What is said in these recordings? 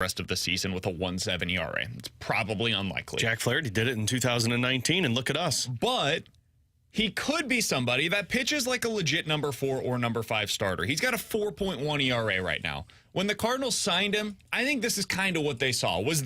rest of the season with a 1.7 ERA. It's probably unlikely. Jack Flaherty did it in 2019, and look at us. But he could be somebody that pitches like a legit number 4 or number 5 starter. He's got a 4.1 ERA right now. When the Cardinals signed him, I think this is kind of what they saw, was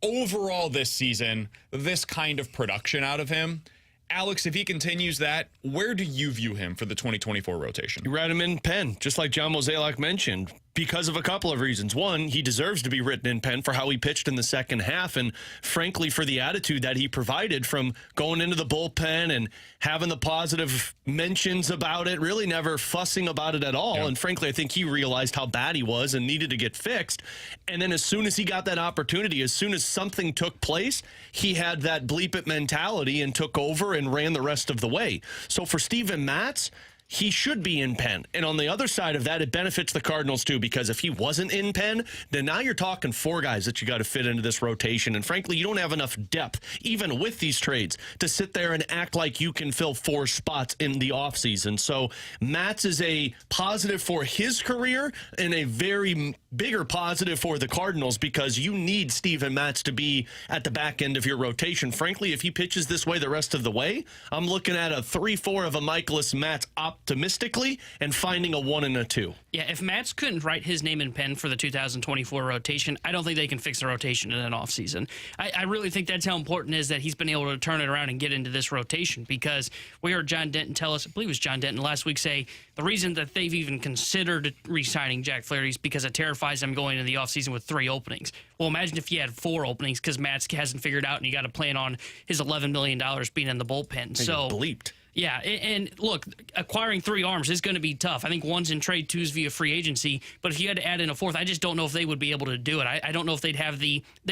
overall this season, this kind of production out of him. Alex, if he continues that, where do you view him for the 2024 rotation? You write him in pen, just like John Mozeliak mentioned, because of a couple of reasons. One, he deserves to be written in pen for how he pitched in the second half, and frankly, for the attitude that he provided from going into the bullpen and having the positive mentions about it, really never fussing about it at all. Yeah. And frankly, I think he realized how bad he was and needed to get fixed. And then as soon as he got that opportunity, as soon as something took place, he had that bleep it mentality and took over and ran the rest of the way. So for Steven Matz, he should be in pen. And on the other side of that, it benefits the Cardinals too, because if he wasn't in pen, then now you're talking 4 guys that you got to fit into this rotation. And frankly, you don't have enough depth, even with these trades, to sit there and act like you can fill 4 spots in the offseason. So Matz is a positive for his career and a very bigger positive for the Cardinals, because you need Steven Matz to be at the back end of your rotation. Frankly, if he pitches this way the rest of the way, I'm looking at a 3-4 of a Michaelis Matz optimistically and finding a 1 and a 2. Yeah, if Matz couldn't write his name in pen for the 2024 rotation, I don't think they can fix the rotation in an offseason. I really think that's how important it is that he's been able to turn it around and get into this rotation, because we heard John Denton tell us, I believe it was John Denton last week, say the reason that they've even considered re-signing Jack Flaherty is because it terrifies them going into the offseason with 3 openings. Well, imagine if you had 4 openings because Matz hasn't figured out and you got to plan on his $11 million being in the bullpen. So bleeped. Yeah, and look, acquiring 3 arms is going to be tough. I think one's in trade, 2's via free agency. But if you had to add in a 4th, I just don't know if they would be able to do it. I don't know if they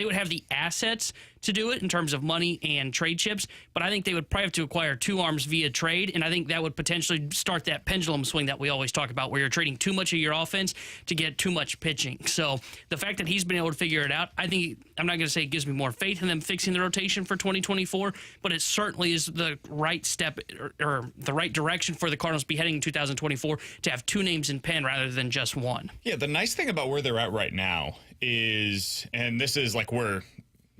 would have the assets to do it in terms of money and trade chips. But I think they would probably have to acquire 2 arms via trade, and I think that would potentially start that pendulum swing that we always talk about, where you're trading too much of your offense to get too much pitching. So the fact that he's been able to figure it out, I think, I'm not going to say it gives me more faith in them fixing the rotation for 2024, but it certainly is the right step or the right direction for the Cardinals to be heading in 2024 to have 2 names in pen rather than just 1. Yeah, the nice thing about where they're at right now is, and this is like where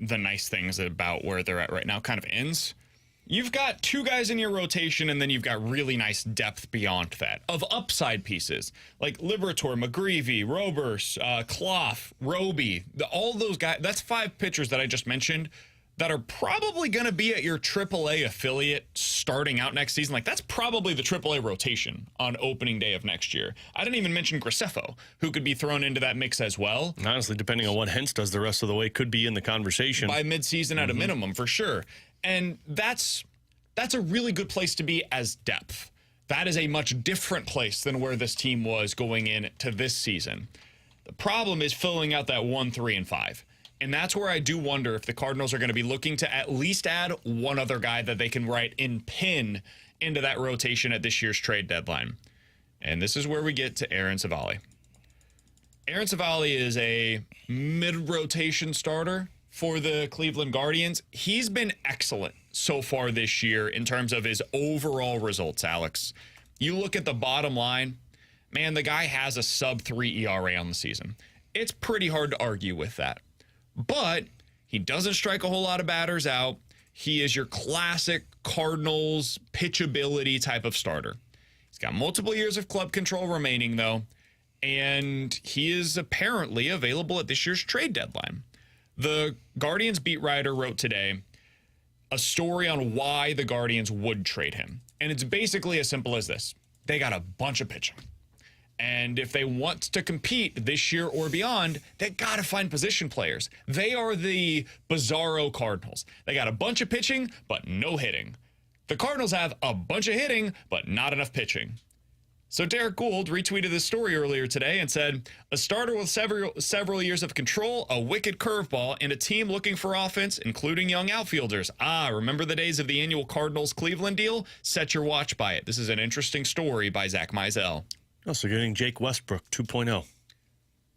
the nice things about where they're at right now kind of ends. You've got 2 guys in your rotation, and then you've got really nice depth beyond that of upside pieces like Liberator, McGreevy, Robers, Clough, Roby, all those guys. That's 5 pitchers that I just mentioned that are probably going to be at your AAA affiliate starting out next season. Like, that's probably the AAA rotation on opening day of next year. I didn't even mention Graceffo, who could be thrown into that mix as well. Honestly, depending on what Hentz does the rest of the way, could be in the conversation. By midseason at a minimum, for sure. And that's a really good place to be as depth. That is a much different place than where this team was going into this season. The problem is filling out that 1, 3, and 5. And that's where I do wonder if the Cardinals are going to be looking to at least add 1 other guy that they can write in pen into that rotation at this year's trade deadline. And this is where we get to Aaron Civale. Aaron Civale is a mid-rotation starter for the Cleveland Guardians. He's been excellent so far this year in terms of his overall results, Alex. You look at the bottom line, man, the guy has a sub-3 ERA on the season. It's pretty hard to argue with that. But he doesn't strike a whole lot of batters out. He is your classic Cardinals pitchability type of starter. He's got multiple years of club control remaining, though, and he is apparently available at this year's trade deadline. The Guardians beat writer wrote today a story on why the Guardians would trade him. And it's basically as simple as this. They got a bunch of pitching. And if they want to compete this year or beyond, they got to find position players. They are the bizarro Cardinals. They got a bunch of pitching, but no hitting. The Cardinals have a bunch of hitting, but not enough pitching. So Derek Gould retweeted this story earlier today and said, a starter with several years of control, a wicked curveball, and a team looking for offense, including young outfielders. Remember the days of the annual Cardinals-Cleveland deal? Set your watch by it. This is an interesting story by Zach Meisel. Also getting Jake Westbrook 2.0.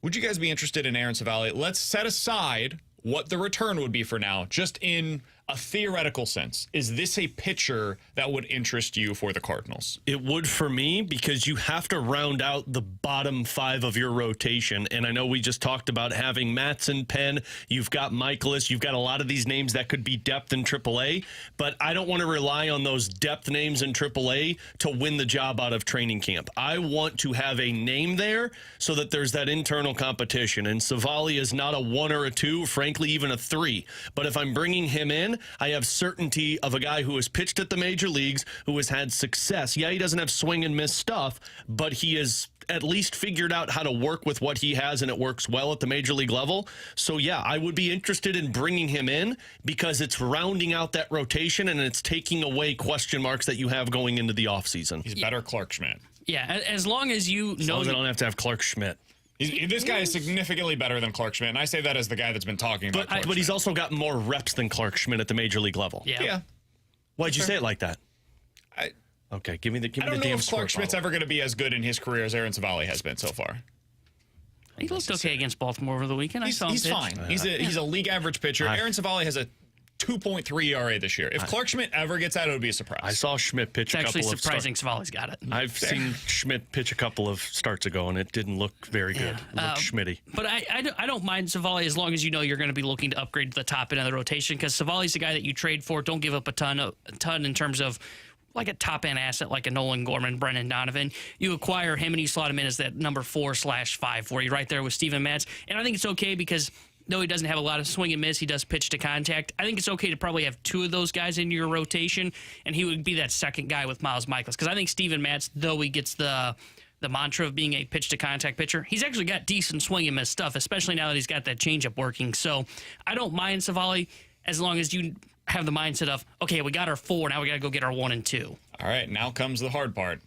Would you guys be interested in Aaron Civale? Let's set aside what the return would be for now, just in a theoretical sense, is this a pitcher that would interest you for the Cardinals? It would for me, because you have to round out the bottom 5 of your rotation. And I know we just talked about having Matz and Penn. You've got Michaelis. You've got a lot of these names that could be depth in AAA. But I don't want to rely on those depth names in AAA to win the job out of training camp. I want to have a name there so that there's that internal competition. And Savali is not a 1 or a 2, frankly, even a 3. But if I'm bringing him in, I have certainty of a guy who has pitched at the major leagues, who has had success. Yeah, he doesn't have swing and miss stuff, but he has at least figured out how to work with what he has, and it works well at the major league level. So, yeah, I would be interested in bringing him in because it's rounding out that rotation and it's taking away question marks that you have going into the offseason. He's better Clark Schmidt. Yeah, as long as you know I don't have to have Clark Schmidt. This guy is significantly better than Clark Schmidt, and I say that as the guy that's been talking about Clark But he's Schmidt. also got more reps than Clark Schmidt at the major league level. Yeah. Why'd you say it like that? I Okay, give me the don't know damn if Clark squirt Schmidt's bottle. ever going to be as good in his career as Aaron Savali has been so far. He looked okay against Baltimore over the weekend. I saw him He's pitch. fine. He's a league average pitcher. Aaron Savali has a 2.3 ERA this year. If Clark Schmidt ever gets that, it would be a surprise. I saw Schmidt pitch It's a actually couple of surprising Savali's got it. I've seen Schmidt pitch a couple of starts ago, and it didn't look very good. It looked Schmitty. But I don't mind Savali as long as you know you're going to be looking to upgrade to the top end of the rotation, because Savali's the guy that you trade for. Don't give up a ton in terms of like a top end asset like a Nolan Gorman, Brendan Donovan. You acquire him and you slot him in as that number 4/5 for you right there with Steven Matz. And I think it's okay because though he doesn't have a lot of swing and miss, he does pitch to contact. I think it's okay to probably have 2 of those guys in your rotation, and he would be that second guy with Miles Michaelis. Because I think Steven Matz, though he gets the mantra of being a pitch to contact pitcher, he's actually got decent swing and miss stuff, especially now that he's got that changeup working. So I don't mind Savali as long as you have the mindset of, okay, we got our 4, now we got to go get our 1 and 2. All right, now comes the hard part.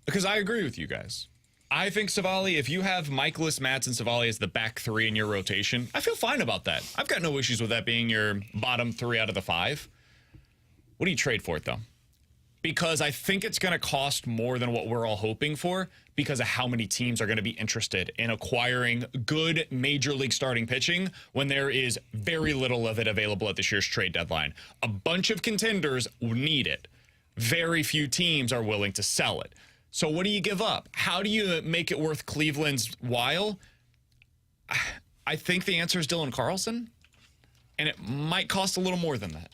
Because I agree with you guys. I think Savali, if you have Michaelis, Matz, and Savali as the back 3 in your rotation, I feel fine about that. I've got no issues with that being your bottom 3 out of the 5. What do you trade for it, though? Because I think it's going to cost more than what we're all hoping for because of how many teams are going to be interested in acquiring good major league starting pitching when there is very little of it available at this year's trade deadline. A bunch of contenders need it. Very few teams are willing to sell it. So what do you give up? How do you make it worth Cleveland's while? I think the answer is Dylan Carlson, and it might cost a little more than that.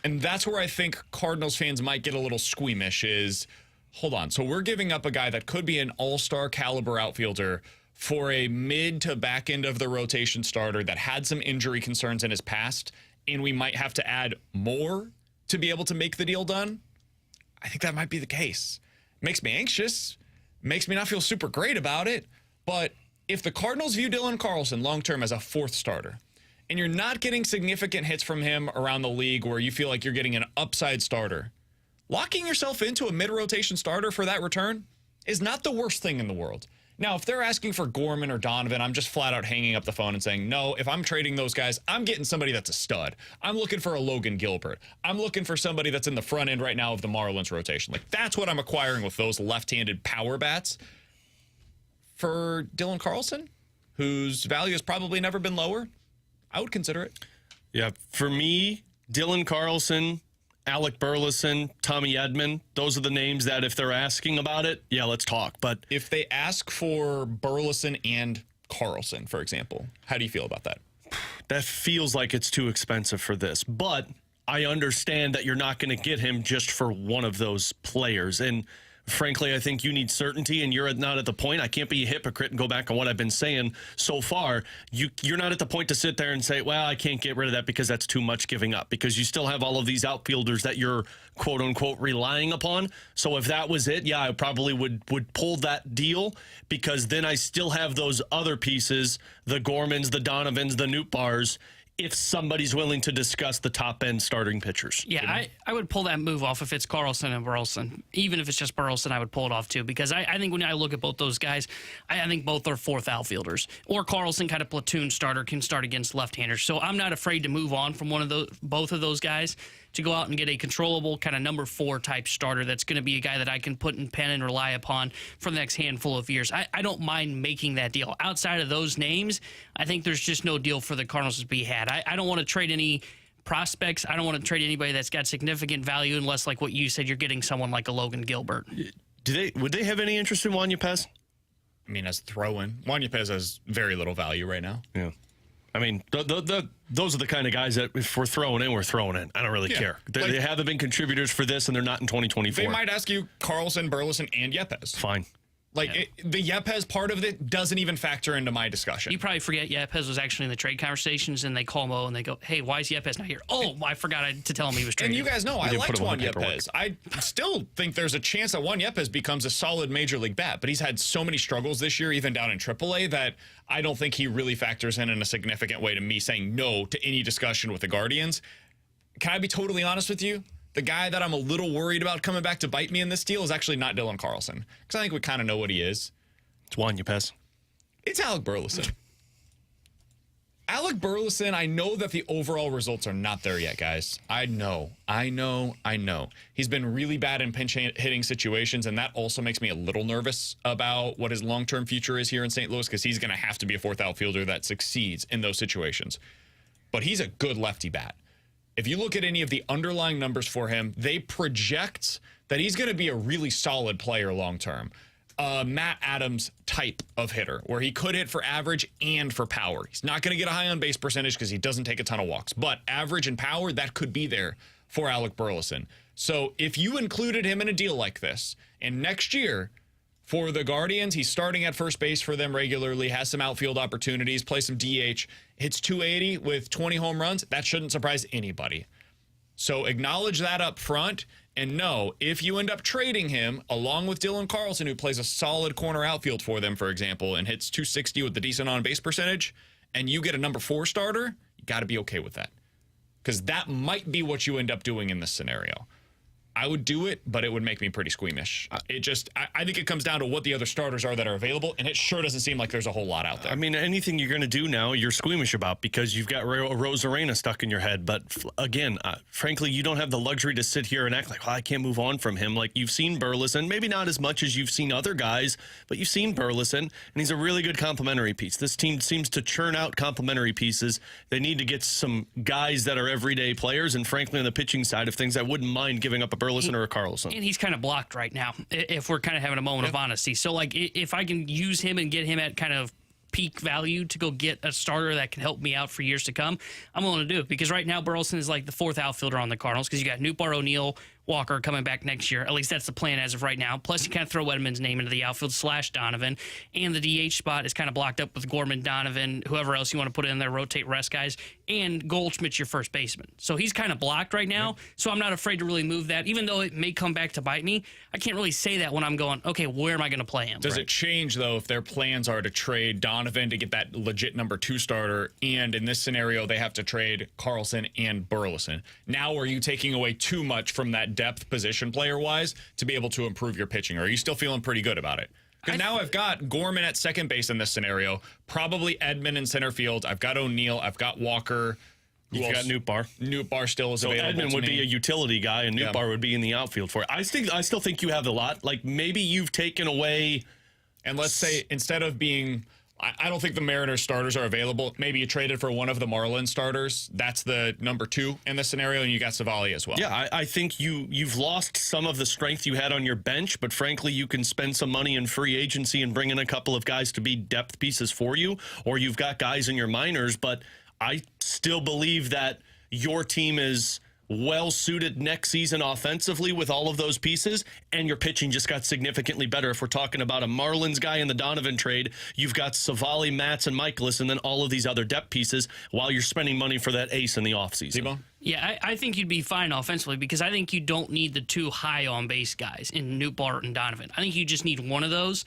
And that's where I think Cardinals fans might get a little squeamish is, hold on, so we're giving up a guy that could be an all-star caliber outfielder for a mid to back end of the rotation starter that had some injury concerns in his past, and we might have to add more to be able to make the deal done? I think that might be the case. Makes me anxious, makes me not feel super great about it, but if the Cardinals view Dylan Carlson long-term as a 4th starter, and you're not getting significant hits from him around the league where you feel like you're getting an upside starter, locking yourself into a mid-rotation starter for that return is not the worst thing in the world. Now, if they're asking for Gorman or Donovan, I'm just flat out hanging up the phone and saying, no, if I'm trading those guys, I'm getting somebody that's a stud. I'm looking for a Logan Gilbert. I'm looking for somebody that's in the front end right now of the Marlins rotation. Like, that's what I'm acquiring with those left-handed power bats. For Dylan Carlson, whose value has probably never been lower, I would consider it. Yeah, for me, Dylan Carlson, Alec Burleson, Tommy Edman, those are the names that if they're asking about it, yeah, let's talk. But if they ask for Burleson and Carlson, for example, how do you feel about that? That feels like it's too expensive for this. But I understand that you're not going to get him just for one of those players. And frankly, I think you need certainty, and you're not at the point. I can't be a hypocrite and go back on what I've been saying so far. You're not at the point to sit there and say, well, I can't get rid of that because that's too much giving up, because you still have all of these outfielders that you're quote unquote relying upon. So if that was it, yeah, I probably would pull that deal, because then I still have those other pieces, the Gormans, the Donovans, the Nootbars, if somebody's willing to discuss the top-end starting pitchers. Yeah, I would pull that move off if it's Carlson and Burleson. Even if it's just Burleson, I would pull it off too, because I think when I look at both those guys, I think both are 4th outfielders. Or Carlson, kind of platoon starter, can start against left-handers. So I'm not afraid to move on from both of those guys to go out and get a controllable kind of number 4 type starter that's going to be a guy that I can put in pen and rely upon for the next handful of years. I don't mind making that deal. Outside of those names, I think there's just no deal for the Cardinals to be had. I don't want to trade any prospects, I don't want to trade anybody that's got significant value unless, like what you said, you're getting someone like a Logan Gilbert. Would they have any interest in Juan Yepez? I mean, as throw-in, Juan Yepez has very little value right now. Yeah. I mean, those are the kind of guys that if we're throwing in, we're throwing in. I don't really care. They haven't been contributors for this, and they're not in 2024. They might ask you Carlson, Burleson, and Yepez. Fine. The Yepez part of it doesn't even factor into my discussion. You probably forget Yepez was actually in the trade conversations, and they call Mo and they go, "Hey, why is Yepez not here?" Oh, I forgot to tell him he was traded. And you guys know I liked Juan Yepez. I still think there's a chance that Juan Yepez becomes a solid major league bat, but he's had so many struggles this year, even down in AAA, that I don't think he really factors in a significant way to me saying no to any discussion with the Guardians. Can I be totally honest with you? The guy that I'm a little worried about coming back to bite me in this deal is actually not Dylan Carlson, because I think we kind of know what he is. It's Juan Yepez. It's Alec Burleson. Alec Burleson, I know that the overall results are not there yet, guys. I know. He's been really bad in pinch hitting situations, and that also makes me a little nervous about what his long-term future is here in St. Louis, because he's going to have to be a fourth outfielder that succeeds in those situations. But he's a good lefty bat. If you look at any of the underlying numbers for him, they project that he's going to be a really solid player long-term. Matt Adams type of hitter, where he could hit for average and for power. He's not going to get a high on-base percentage because he doesn't take a ton of walks. But average and power, that could be there for Alec Burleson. So if you included him in a deal like this, and next year for the Guardians, he's starting at first base for them regularly, has some outfield opportunities, plays some DH, hits 280 with 20 home runs, that shouldn't surprise anybody. So acknowledge that up front, and know if you end up trading him along with Dylan Carlson, who plays a solid corner outfield for them, for example, and hits 260 with a decent on-base percentage, and you get a number 4 starter, you got to be okay with that. Because that might be what you end up doing in this scenario. I would do it, but it would make me pretty squeamish. I think it comes down to what the other starters are that are available, and it sure doesn't seem like there's a whole lot out there. I mean, anything you're going to do now, you're squeamish about because you've got Rosarena stuck in your head. But again, frankly, you don't have the luxury to sit here and act like, well, I can't move on from him. Like, you've seen Burleson, maybe not as much as you've seen other guys, but you've seen Burleson, and he's a really good complementary piece. This team seems to churn out complementary pieces. They need to get some guys that are everyday players, and frankly, on the pitching side of things, I wouldn't mind giving up a Burleson or a Carlson. And he's kind of blocked right now, if we're kind of having a moment of honesty. So, like, if I can use him and get him at kind of peak value to go get a starter that can help me out for years to come, I'm willing to do it. Because right now, Burleson is like the 4th outfielder on the Cardinals, because you got Nootbaar, O'Neill, Walker coming back next year. At least that's the plan as of right now. Plus, you kind of throw Edmonds' name into the outfield / Donovan. And the DH spot is kind of blocked up with Gorman, Donovan, whoever else you want to put in there, rotate rest guys. And Goldschmidt's your first baseman. So he's kind of blocked right now. So I'm not afraid to really move that. Even though it may come back to bite me, I can't really say that when I'm going, okay, where am I going to play him? Does it change, though, if their plans are to trade Donovan to get that legit number 2 starter, and in this scenario, they have to trade Carlson and Burleson? Now, are you taking away too much from that depth position player-wise to be able to improve your pitching? Or are you still feeling pretty good about it? Because now I've got Gorman at second base in this scenario, probably Edmund in center field. I've got O'Neill. I've got Walker. You've got Nootbaar. Nootbaar still is available. Edmund would be a utility guy, and Nootbaar would be in the outfield for it. I still think you have a lot. Like, maybe you've taken away. And let's say instead of being, I don't think the Mariners starters are available. Maybe you traded for one of the Marlins starters. That's the number 2 in this scenario, and you got Savali as well. Yeah, I think you've lost some of the strength you had on your bench, but frankly, you can spend some money in free agency and bring in a couple of guys to be depth pieces for you, or you've got guys in your minors, but I still believe that your team is well suited next season offensively with all of those pieces, and your pitching just got significantly better. If we're talking about a Marlins guy in the Donovan trade, you've got Savali, Matz, and Michaelis, and then all of these other depth pieces while you're spending money for that ace in the offseason. T-Bone? Yeah, I think you'd be fine offensively, because I think you don't need the 2 high on base guys in Nootbaar and Donovan. I think you just need one of those.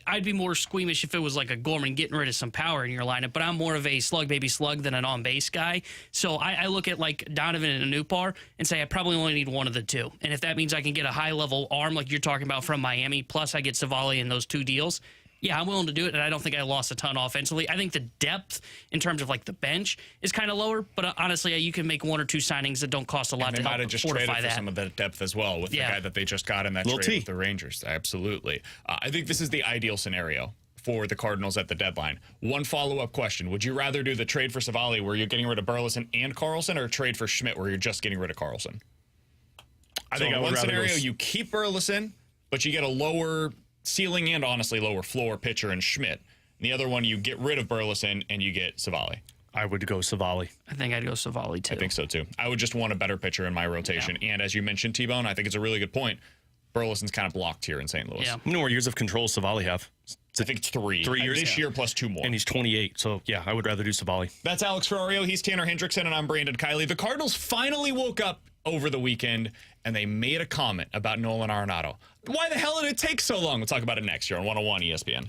I'd be more squeamish if it was like a Gorman getting rid of some power in your lineup, but I'm more of a slug baby slug than an on-base guy. So I look at like Donovan and a Nootbaar and say I probably only need one of the 2. And if that means I can get a high-level arm like you're talking about from Miami, plus I get Savali in those 2 deals, yeah, I'm willing to do it, and I don't think I lost a ton offensively. I think the depth in terms of like the bench is kind of lower, but honestly, you can make 1 or 2 signings that don't cost a lot to help fortify that. They might have just traded for some of the depth as well with the guy that they just got in that trade with the Rangers. Absolutely. I think this is the ideal scenario for the Cardinals at the deadline. One follow-up question. Would you rather do the trade for Savali where you're getting rid of Burleson and Carlson, or trade for Schmidt where you're just getting rid of Carlson? I think in I would one rather scenario, you keep Burleson, but you get a lower ceiling and honestly lower floor pitcher in Schmidt. In the other one, you get rid of Burleson and you get Savali. I would go Savali. I think I'd go Savali too. I think so too. I would just want a better pitcher in my rotation. Yeah. And as you mentioned, T-Bone, I think it's a really good point. Burleson's kind of blocked here in St. Louis. Yeah. How many more years of control does Savali have? I think it's 3. 3 years this year plus 2 more. And he's 28. So, yeah, I would rather do Savali. That's Alex Ferrario. He's Tanner Hendrickson, and I'm Brandon Kiley. The Cardinals finally woke up over the weekend, and they made a comment about Nolan Arenado. Why the hell did it take so long? We'll talk about it next year on 101 ESPN.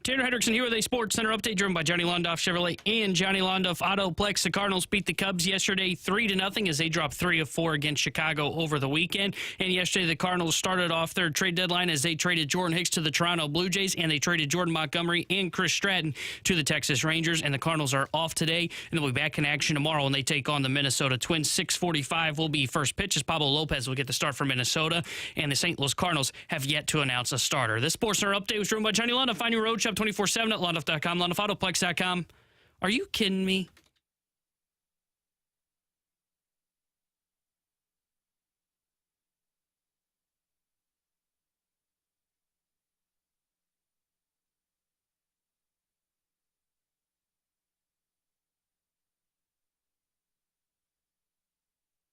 Tanner Hendrickson here with a Sports Center update driven by Johnny Londoff Chevrolet and Johnny Londoff Autoplex. The Cardinals beat the Cubs yesterday 3-0 as they dropped 3 of 4 against Chicago over the weekend. And yesterday the Cardinals started off their trade deadline as they traded Jordan Hicks to the Toronto Blue Jays, and they traded Jordan Montgomery and Chris Stratton to the Texas Rangers. And the Cardinals are off today, and they'll be back in action tomorrow when they take on the Minnesota Twins. 6:45 will be first pitch as Pablo Lopez will get the start for Minnesota, and the St. Louis Cardinals have yet to announce a starter. This Sports Center update was driven by Johnny Londoff. Find your road shop 24/7 at londoff.com, londoffAutoplex.com. Are you kidding me?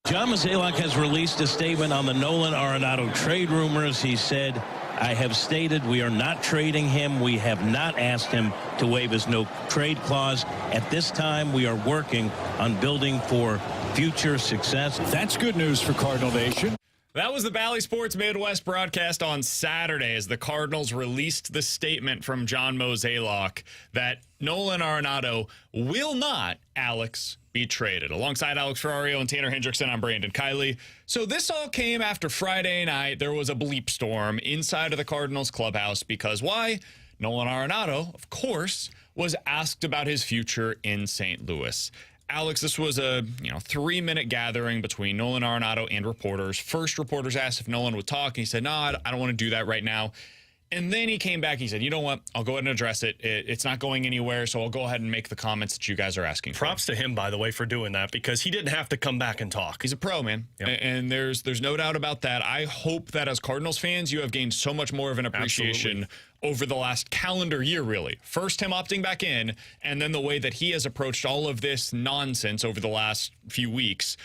John Mozeliak has released a statement on the Nolan Arenado trade rumors. He said, I have stated we are not trading him. We have not asked him to waive his no-trade clause. At this time, we are working on building for future success. That's good news for Cardinal Nation. That was the Bally Sports Midwest broadcast on Saturday as the Cardinals released the statement from John Mozeliak that Nolan Arenado will not, Alex, be traded. Alongside Alex Ferrario and Tanner Hendrickson, I'm Brandon Kiley. So this all came after Friday night. There was a bleep storm inside of the Cardinals clubhouse because why? Nolan Arenado, of course, was asked about his future in St. Louis. Alex, this was a 3-minute gathering between Nolan Arenado and reporters. First, reporters asked if Nolan would talk, and he said, no, I don't want to do that right now. And then he came back, he said, you know what, I'll go ahead and address it. It's not going anywhere, so I'll go ahead and make the comments that you guys are asking for. Props to him, by the way, for doing that, because he didn't have to come back and talk. He's a pro, man. Yep. And there's no doubt about that. I hope that as Cardinals fans, you have gained so much more of an appreciation over the last calendar year, really. First, him opting back in, and then the way that he has approached all of this nonsense over the last few weeks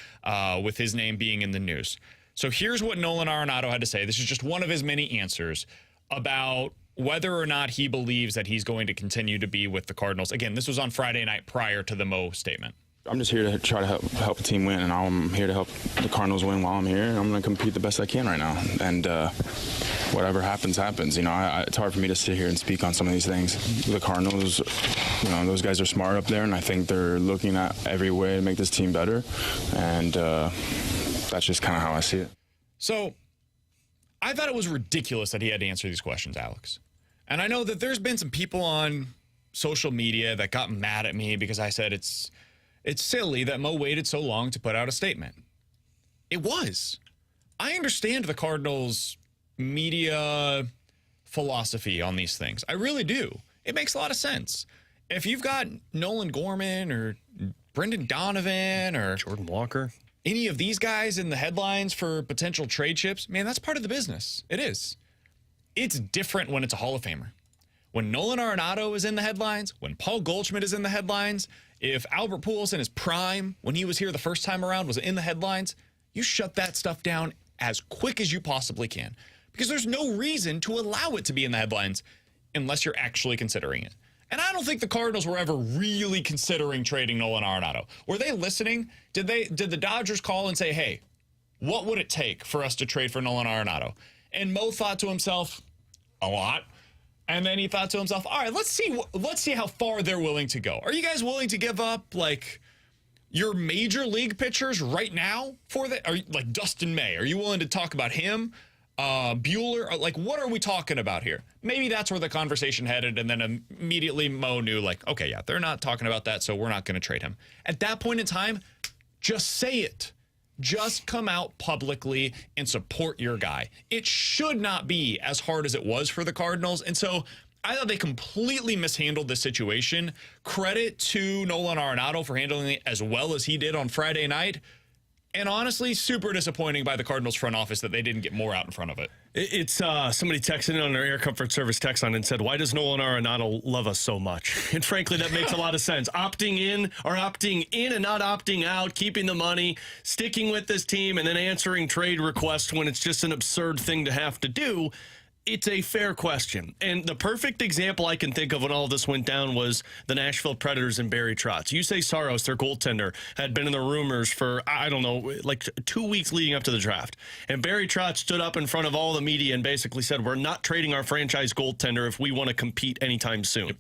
with his name being in the news. So here's what Nolan Arenado had to say. This is just one of his many answers about whether or not he believes that he's going to continue to be with the Cardinals. Again, this was on Friday night prior to the Mo statement. I'm just here to try to help the team win, and I'm here to help the Cardinals win while I'm here, and I'm going to compete the best I can right now. And whatever happens, happens. It's hard for me to sit here and speak on some of these things. The Cardinals, those guys are smart up there, and I think they're looking at every way to make this team better. And that's just kind of how I see it. So I thought it was ridiculous that he had to answer these questions, Alex. And I know that there's been some people on social media that got mad at me because I said it's silly that Mo waited so long to put out a statement. It was. I understand the Cardinals' media philosophy on these things. I really do. It makes a lot of sense. If you've got Nolan Gorman or Brendan Donovan or Jordan Walker, any of these guys in the headlines for potential trade chips, man, that's part of the business. It is. It's different when it's a Hall of Famer. When Nolan Arenado is in the headlines, when Paul Goldschmidt is in the headlines, if Albert Pujols in his prime, when he was here the first time around, was in the headlines, you shut that stuff down as quick as you possibly can. Because there's no reason to allow it to be in the headlines unless you're actually considering it. And I don't think the Cardinals were ever really considering trading Nolan Arenado. Were they listening? Did the Dodgers call and say, hey, what would it take for us to trade for Nolan Arenado? And Mo thought to himself, a lot. And then he thought to himself, all right, let's see how far they're willing to go. Are you guys willing to give up like your major league pitchers right now for that? Are you, like Dustin May? Are you willing to talk about him? Bueller? Like, what are we talking about here? Maybe that's where the conversation headed, and then immediately Mo knew, like, okay, yeah, they're not talking about that, so we're not going to trade him. At that point in time, just say it. Just come out publicly and support your guy. It should not be as hard as it was for the Cardinals, and so I thought they completely mishandled the situation. Credit to Nolan Arenado for handling it as well as he did on Friday night. And honestly, super disappointing by the Cardinals front office that they didn't get more out in front of it. It's somebody texted in on their Air Comfort Service text line and said, why does Nolan Arenado love us so much? And frankly, that makes a lot of sense. Opting in and not opting out, keeping the money, sticking with this team, and then answering trade requests when it's just an absurd thing to have to do. It's a fair question. And the perfect example I can think of when all this went down was the Nashville Predators and Barry Trotz. You say Saros, their goaltender, had been in the rumors for, I don't know, like 2 weeks leading up to the draft. And Barry Trotz stood up in front of all the media and basically said, we're not trading our franchise goaltender if we want to compete anytime soon.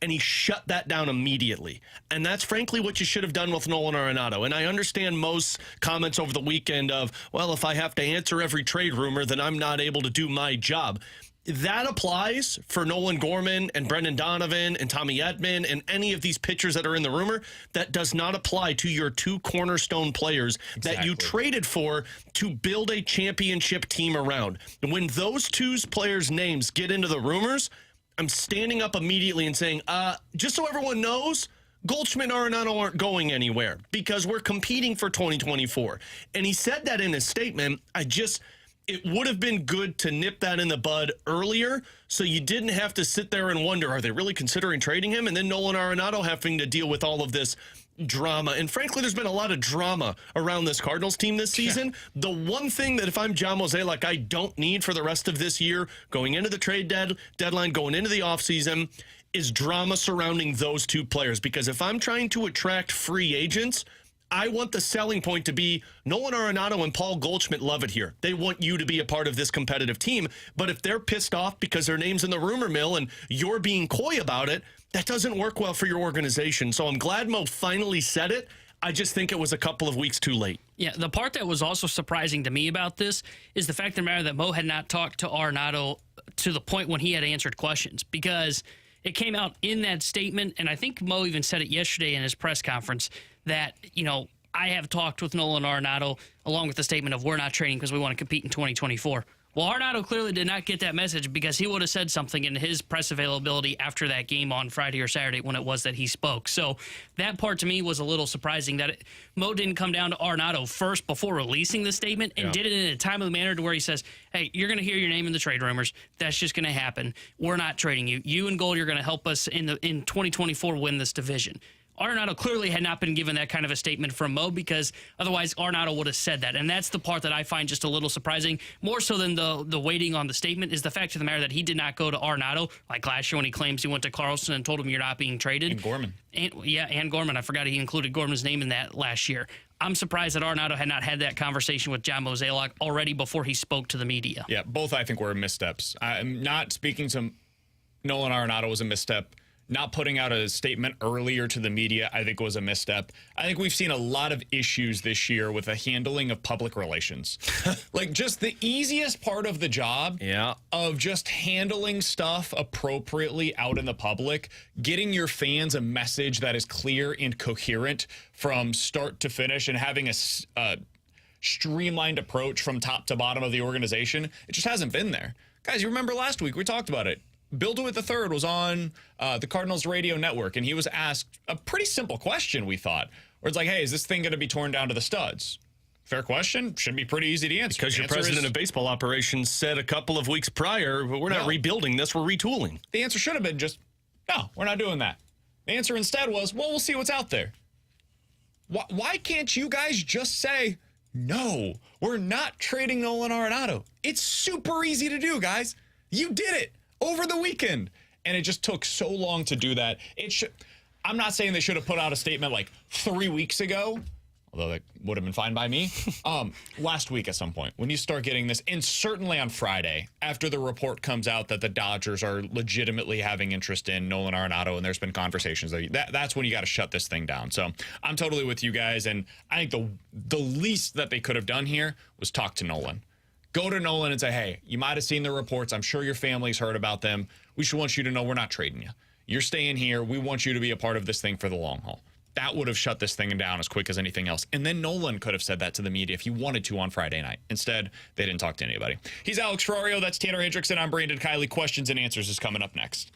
And he shut that down immediately. And that's frankly what you should have done with Nolan Arenado. And I understand Mo's comments over the weekend of, well, if I have to answer every trade rumor, then I'm not able to do my job. That applies for Nolan Gorman and Brendan Donovan and Tommy Edman and any of these pitchers that are in the rumor. That does not apply to your two cornerstone players that you traded for to build a championship team around. When those two players' names get into the rumors, I'm standing up immediately and saying, just so everyone knows, Goldschmidt and Arenado aren't going anywhere because we're competing for 2024. And he said that in his statement. It would have been good to nip that in the bud earlier so you didn't have to sit there and wonder, are they really considering trading him? And then Nolan Arenado having to deal with all of this drama. And frankly, there's been a lot of drama around this Cardinals team this season. The one thing that if I'm John Mozeliak, I don't need for the rest of this year, going into the trade deadline, going into the offseason, is drama surrounding those two players. Because if I'm trying to attract free agents, I want the selling point to be Nolan Arenado and Paul Goldschmidt love it here. They want you to be a part of this competitive team. But if they're pissed off because their name's in the rumor mill and you're being coy about it, that doesn't work well for your organization. So I'm glad Mo finally said it. I just think it was a couple of weeks too late. Yeah, the part that was also surprising to me about this is the fact of the matter that Mo had not talked to Arenado to the point when he had answered questions, because it came out in that statement, and I think Mo even said it yesterday in his press conference, that, I have talked with Nolan Arenado along with the statement of we're not trading because we want to compete in 2024. Well, Arenado clearly did not get that message, because he would have said something in his press availability after that game on Friday or Saturday when it was that he spoke. So that part to me was a little surprising, that Mo didn't come down to Arenado first before releasing the statement and did it in a timely manner to where he says, hey, you're going to hear your name in the trade rumors. That's just going to happen. We're not trading you. You and Gold, you're going to help us in 2024 win this division. Arenado clearly had not been given that kind of a statement from Mo, because otherwise Arenado would have said that. And that's the part that I find just a little surprising, more so than the waiting on the statement, is the fact of the matter that he did not go to Arenado like last year when he claims he went to Carlson and told him you're not being traded. And Gorman. And Gorman. I forgot he included Gorman's name in that last year. I'm surprised that Arenado had not had that conversation with John Mozeliak already before he spoke to the media. Yeah, both I think were missteps. I'm not speaking to Nolan Arenado was a misstep. Not putting out a statement earlier to the media, I think, was a misstep. I think we've seen a lot of issues this year with the handling of public relations. Like, just the easiest part of the job of just handling stuff appropriately out in the public, getting your fans a message that is clear and coherent from start to finish, and having a streamlined approach from top to bottom of the organization. It just hasn't been there. Guys, you remember last week we talked about it. Bill DeWitt III was on the Cardinals radio network, and he was asked a pretty simple question, we thought, where it's like, hey, is this thing going to be torn down to the studs? Fair question. Should be pretty easy to answer. Because your president of baseball operations said a couple of weeks prior, we're not rebuilding this, we're retooling. The answer should have been just, no, we're not doing that. The answer instead was, well, we'll see what's out there. Why can't you guys just say, no, we're not trading Nolan Arenado? It's super easy to do, guys. You did it over the weekend, and it just took so long to do that. I'm not saying they should have put out a statement like 3 weeks ago, although that would have been fine by me. Last week at some point, when you start getting this, and certainly on Friday, after the report comes out that the Dodgers are legitimately having interest in Nolan Arenado, and there's been conversations, that's when you got to shut this thing down. So I'm totally with you guys, and I think the least that they could have done here was talk to Nolan. Go to Nolan and say, hey, you might have seen the reports. I'm sure your family's heard about them. We should want you to know we're not trading you. You're staying here. We want you to be a part of this thing for the long haul. That would have shut this thing down as quick as anything else. And then Nolan could have said that to the media if he wanted to on Friday night. Instead, they didn't talk to anybody. He's Alex Ferrario. That's Tanner Hendrickson. I'm Brandon Kiley. Questions and Answers is coming up next.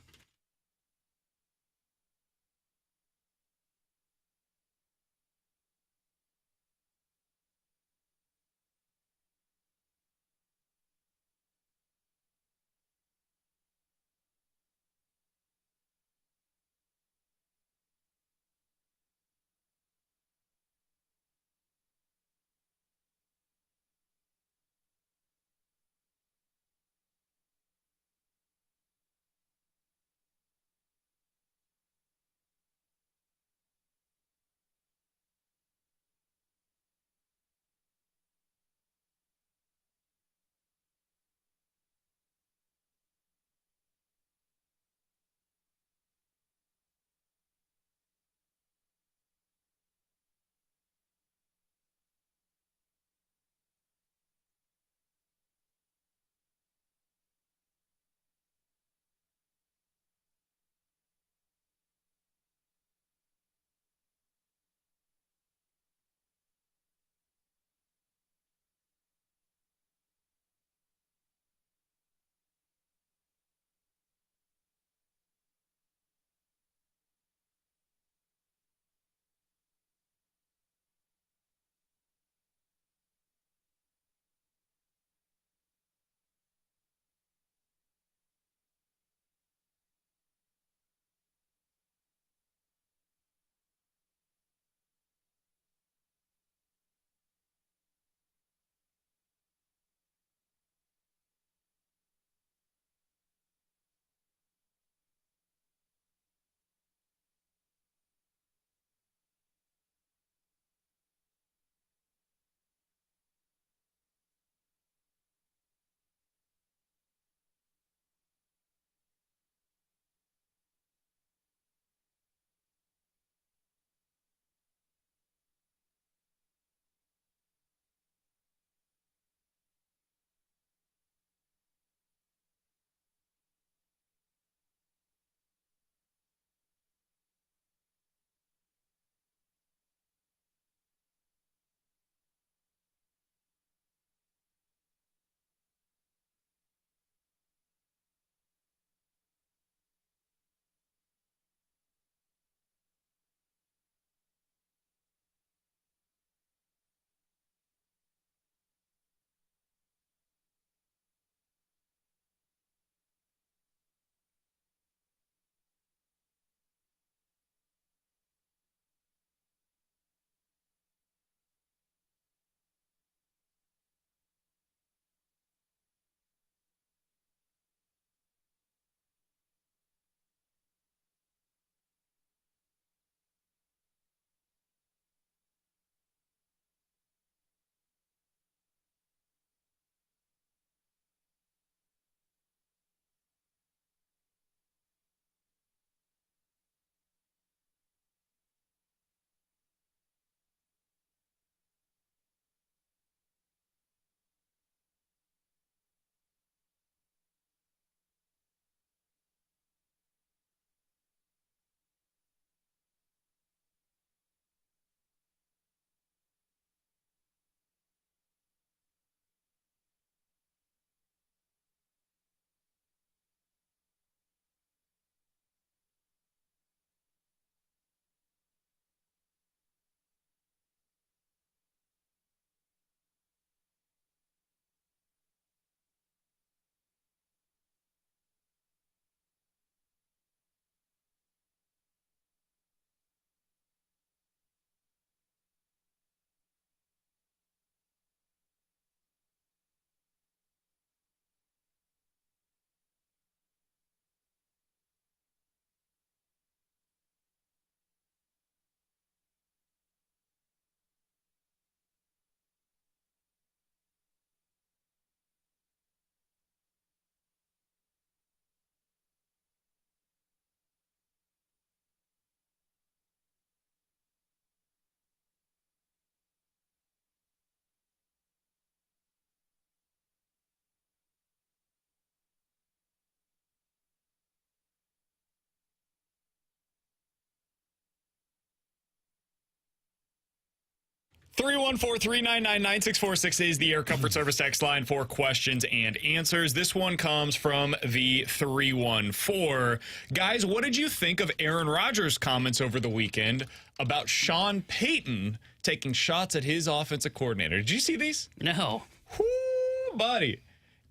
314-399-9646 is the Air Comfort Service text line for questions and answers. This one comes from the 314. Guys, what did you think of Aaron Rodgers' comments over the weekend about Sean Payton taking shots at his offensive coordinator? Did you see these? No. Whoo, buddy.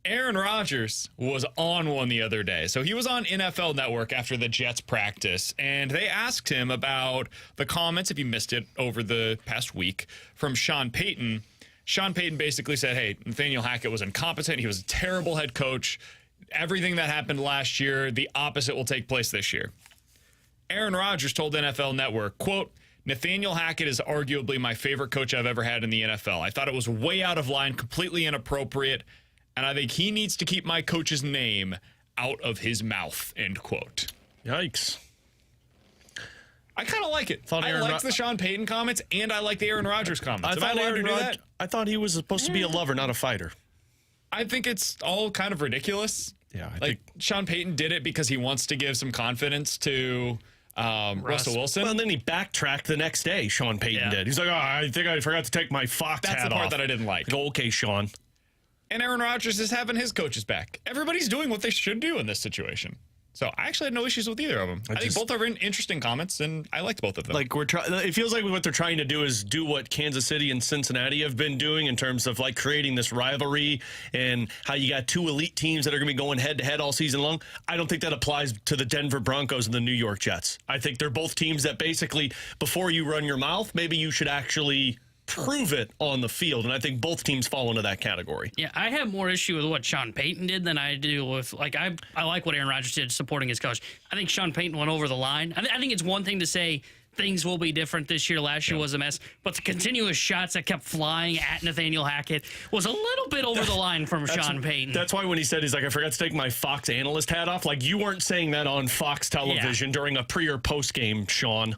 Aaron Rodgers was on one the other day. So he was on NFL Network after the Jets practice, and they asked him about the comments, if you missed it, over the past week from Sean Payton. Sean Payton basically said, hey, Nathaniel Hackett was incompetent. He was a terrible head coach. Everything that happened last year, the opposite will take place this year. Aaron Rodgers told NFL Network, quote, Nathaniel Hackett is arguably my favorite coach I've ever had in the NFL. I thought it was way out of line, completely inappropriate, and I think he needs to keep my coach's name out of his mouth, end quote. Yikes. I kind of like it. I liked the Sean Payton comments, and I like the Aaron Rodgers comments. I thought he was supposed to be a lover, not a fighter. I think it's all kind of ridiculous. Yeah, I think Sean Payton did it because he wants to give some confidence to Russell Wilson. Well, and then he backtracked the next day, Sean Payton did. He's like, I think I forgot to take my Fox hat off. That's the part that I didn't like. Go, okay, Sean. And Aaron Rodgers is having his coaches back. Everybody's doing what they should do in this situation. So I actually had no issues with either of them. I think both are interesting comments, and I liked both of them. Like it feels like what they're trying to do is do what Kansas City and Cincinnati have been doing in terms of like creating this rivalry and how you got two elite teams that are going to be going head to head all season long. I don't think that applies to the Denver Broncos and the New York Jets. I think they're both teams that basically, before you run your mouth, maybe you should actually prove it on the field, and I think both teams fall into that category. Yeah, I have more issue with what Sean Payton did than I do with, like, I like what Aaron Rodgers did supporting his coach. I think Sean Payton went over the line. I think it's one thing to say things will be different this year. Last year was a mess, but the continuous shots that kept flying at Nathaniel Hackett was a little bit over the line from Sean Payton. That's why when he said, he's like, I forgot to take my Fox analyst hat off, like, you weren't saying that on Fox television during a pre or post game, Sean.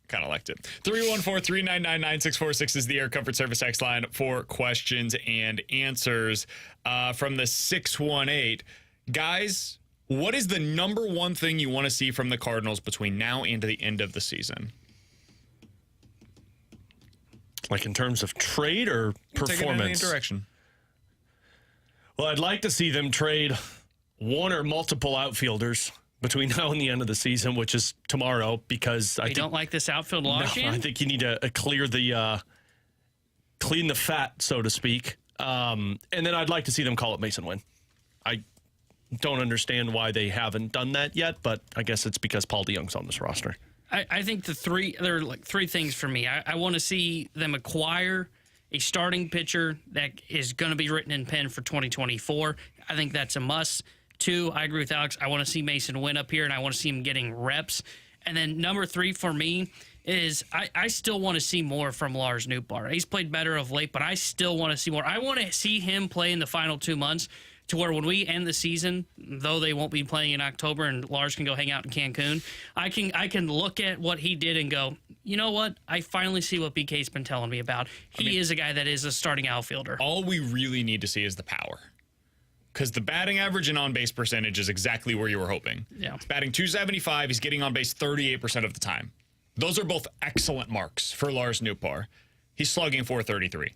Kind of liked it. 314-399-9646 is the Air Comfort Service X line for questions and answers. From the 618. Guys, what is the number one thing you want to see from the Cardinals between now and the end of the season? Like in terms of trade or performance? Take it in any direction. Well, I'd like to see them trade one or multiple outfielders between now and the end of the season, which is tomorrow, because I don't like this outfield logjam? I think you need to clear clean the fat, so to speak. And then I'd like to see them call it Masyn Winn. I don't understand why they haven't done that yet, but I guess it's because Paul DeYoung's on this roster. I think there are like three things for me. I want to see them acquire a starting pitcher that is going to be written in pen for 2024. I think that's a must. Two, I agree with Alex. I want to see Masyn Winn up here, and I want to see him getting reps. And then number three for me is I still want to see more from Lars Nootbaar. He's played better of late, but I still want to see more. I want to see him play in the final 2 months to where when we end the season, though they won't be playing in October and Lars can go hang out in Cancun, I can look at what he did and go, you know what? I finally see what BK's been telling me about. He is a guy that is a starting outfielder. All we really need to see is the power. Because the batting average and on-base percentage is exactly where you were hoping. Yeah. He's batting .275. He's getting on base 38% of the time. Those are both excellent marks for Lars Nootbaar. He's slugging .433.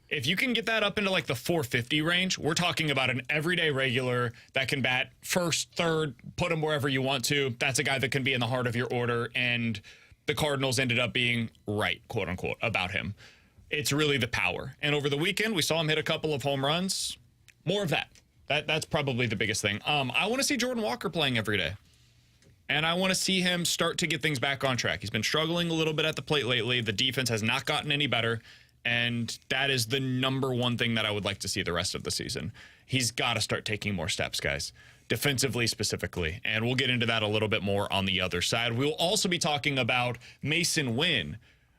If you can get that up into like the .450 range, we're talking about an everyday regular that can bat first, third, put him wherever you want to. That's a guy that can be in the heart of your order, and the Cardinals ended up being right, quote unquote, about him. It's really the power. And over the weekend, we saw him hit a couple of home runs. More of that. That's probably the biggest thing. I want to see Jordan Walker playing every day. And I want to see him start to get things back on track. He's been struggling a little bit at the plate lately. The defense has not gotten any better. And that is the number one thing that I would like to see the rest of the season. He's got to start taking more steps, guys. Defensively specifically. And we'll get into that a little bit more on the other side. We'll also be talking about Masyn Winn,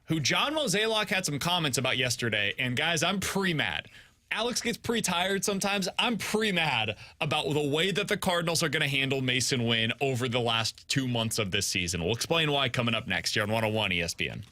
who John Mozeliak had some comments about yesterday. And guys, I'm pre-mad. Alex gets pretty tired sometimes. I'm pre-mad about the way that the Cardinals are going to handle Masyn Winn over the last 2 months of this season. We'll explain why coming up next here on 101 ESPN.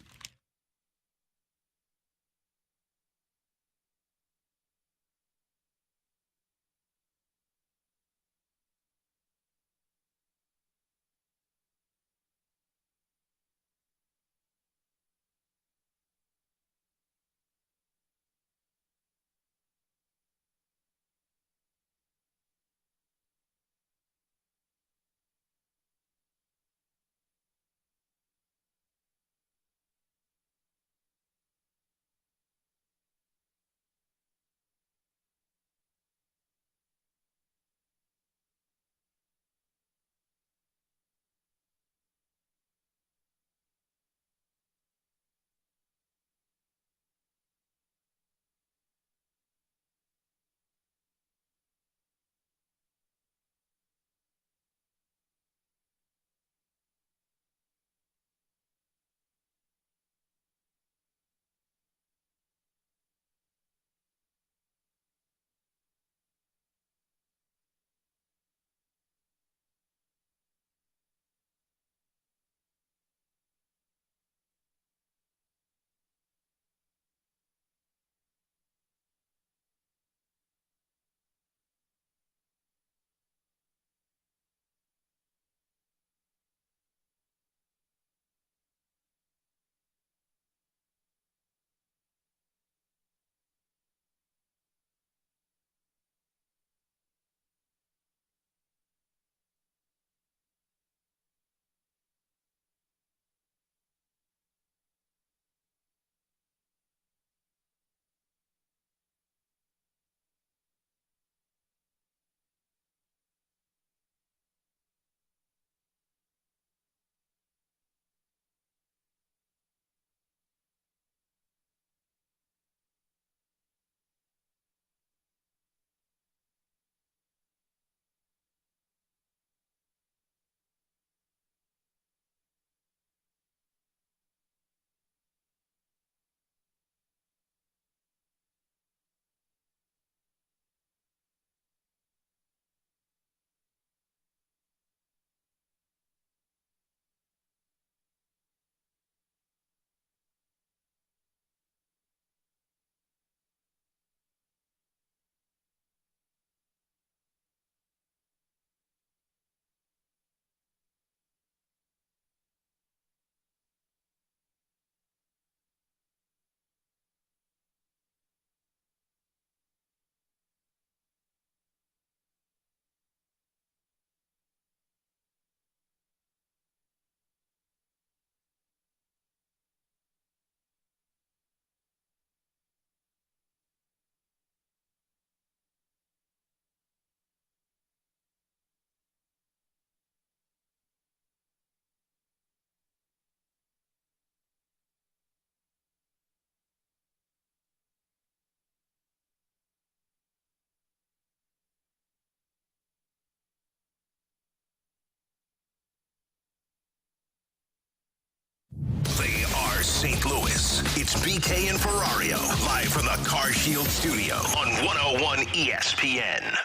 Lewis. It's BK and Ferrario, live from the Car Shield studio on 101 ESPN.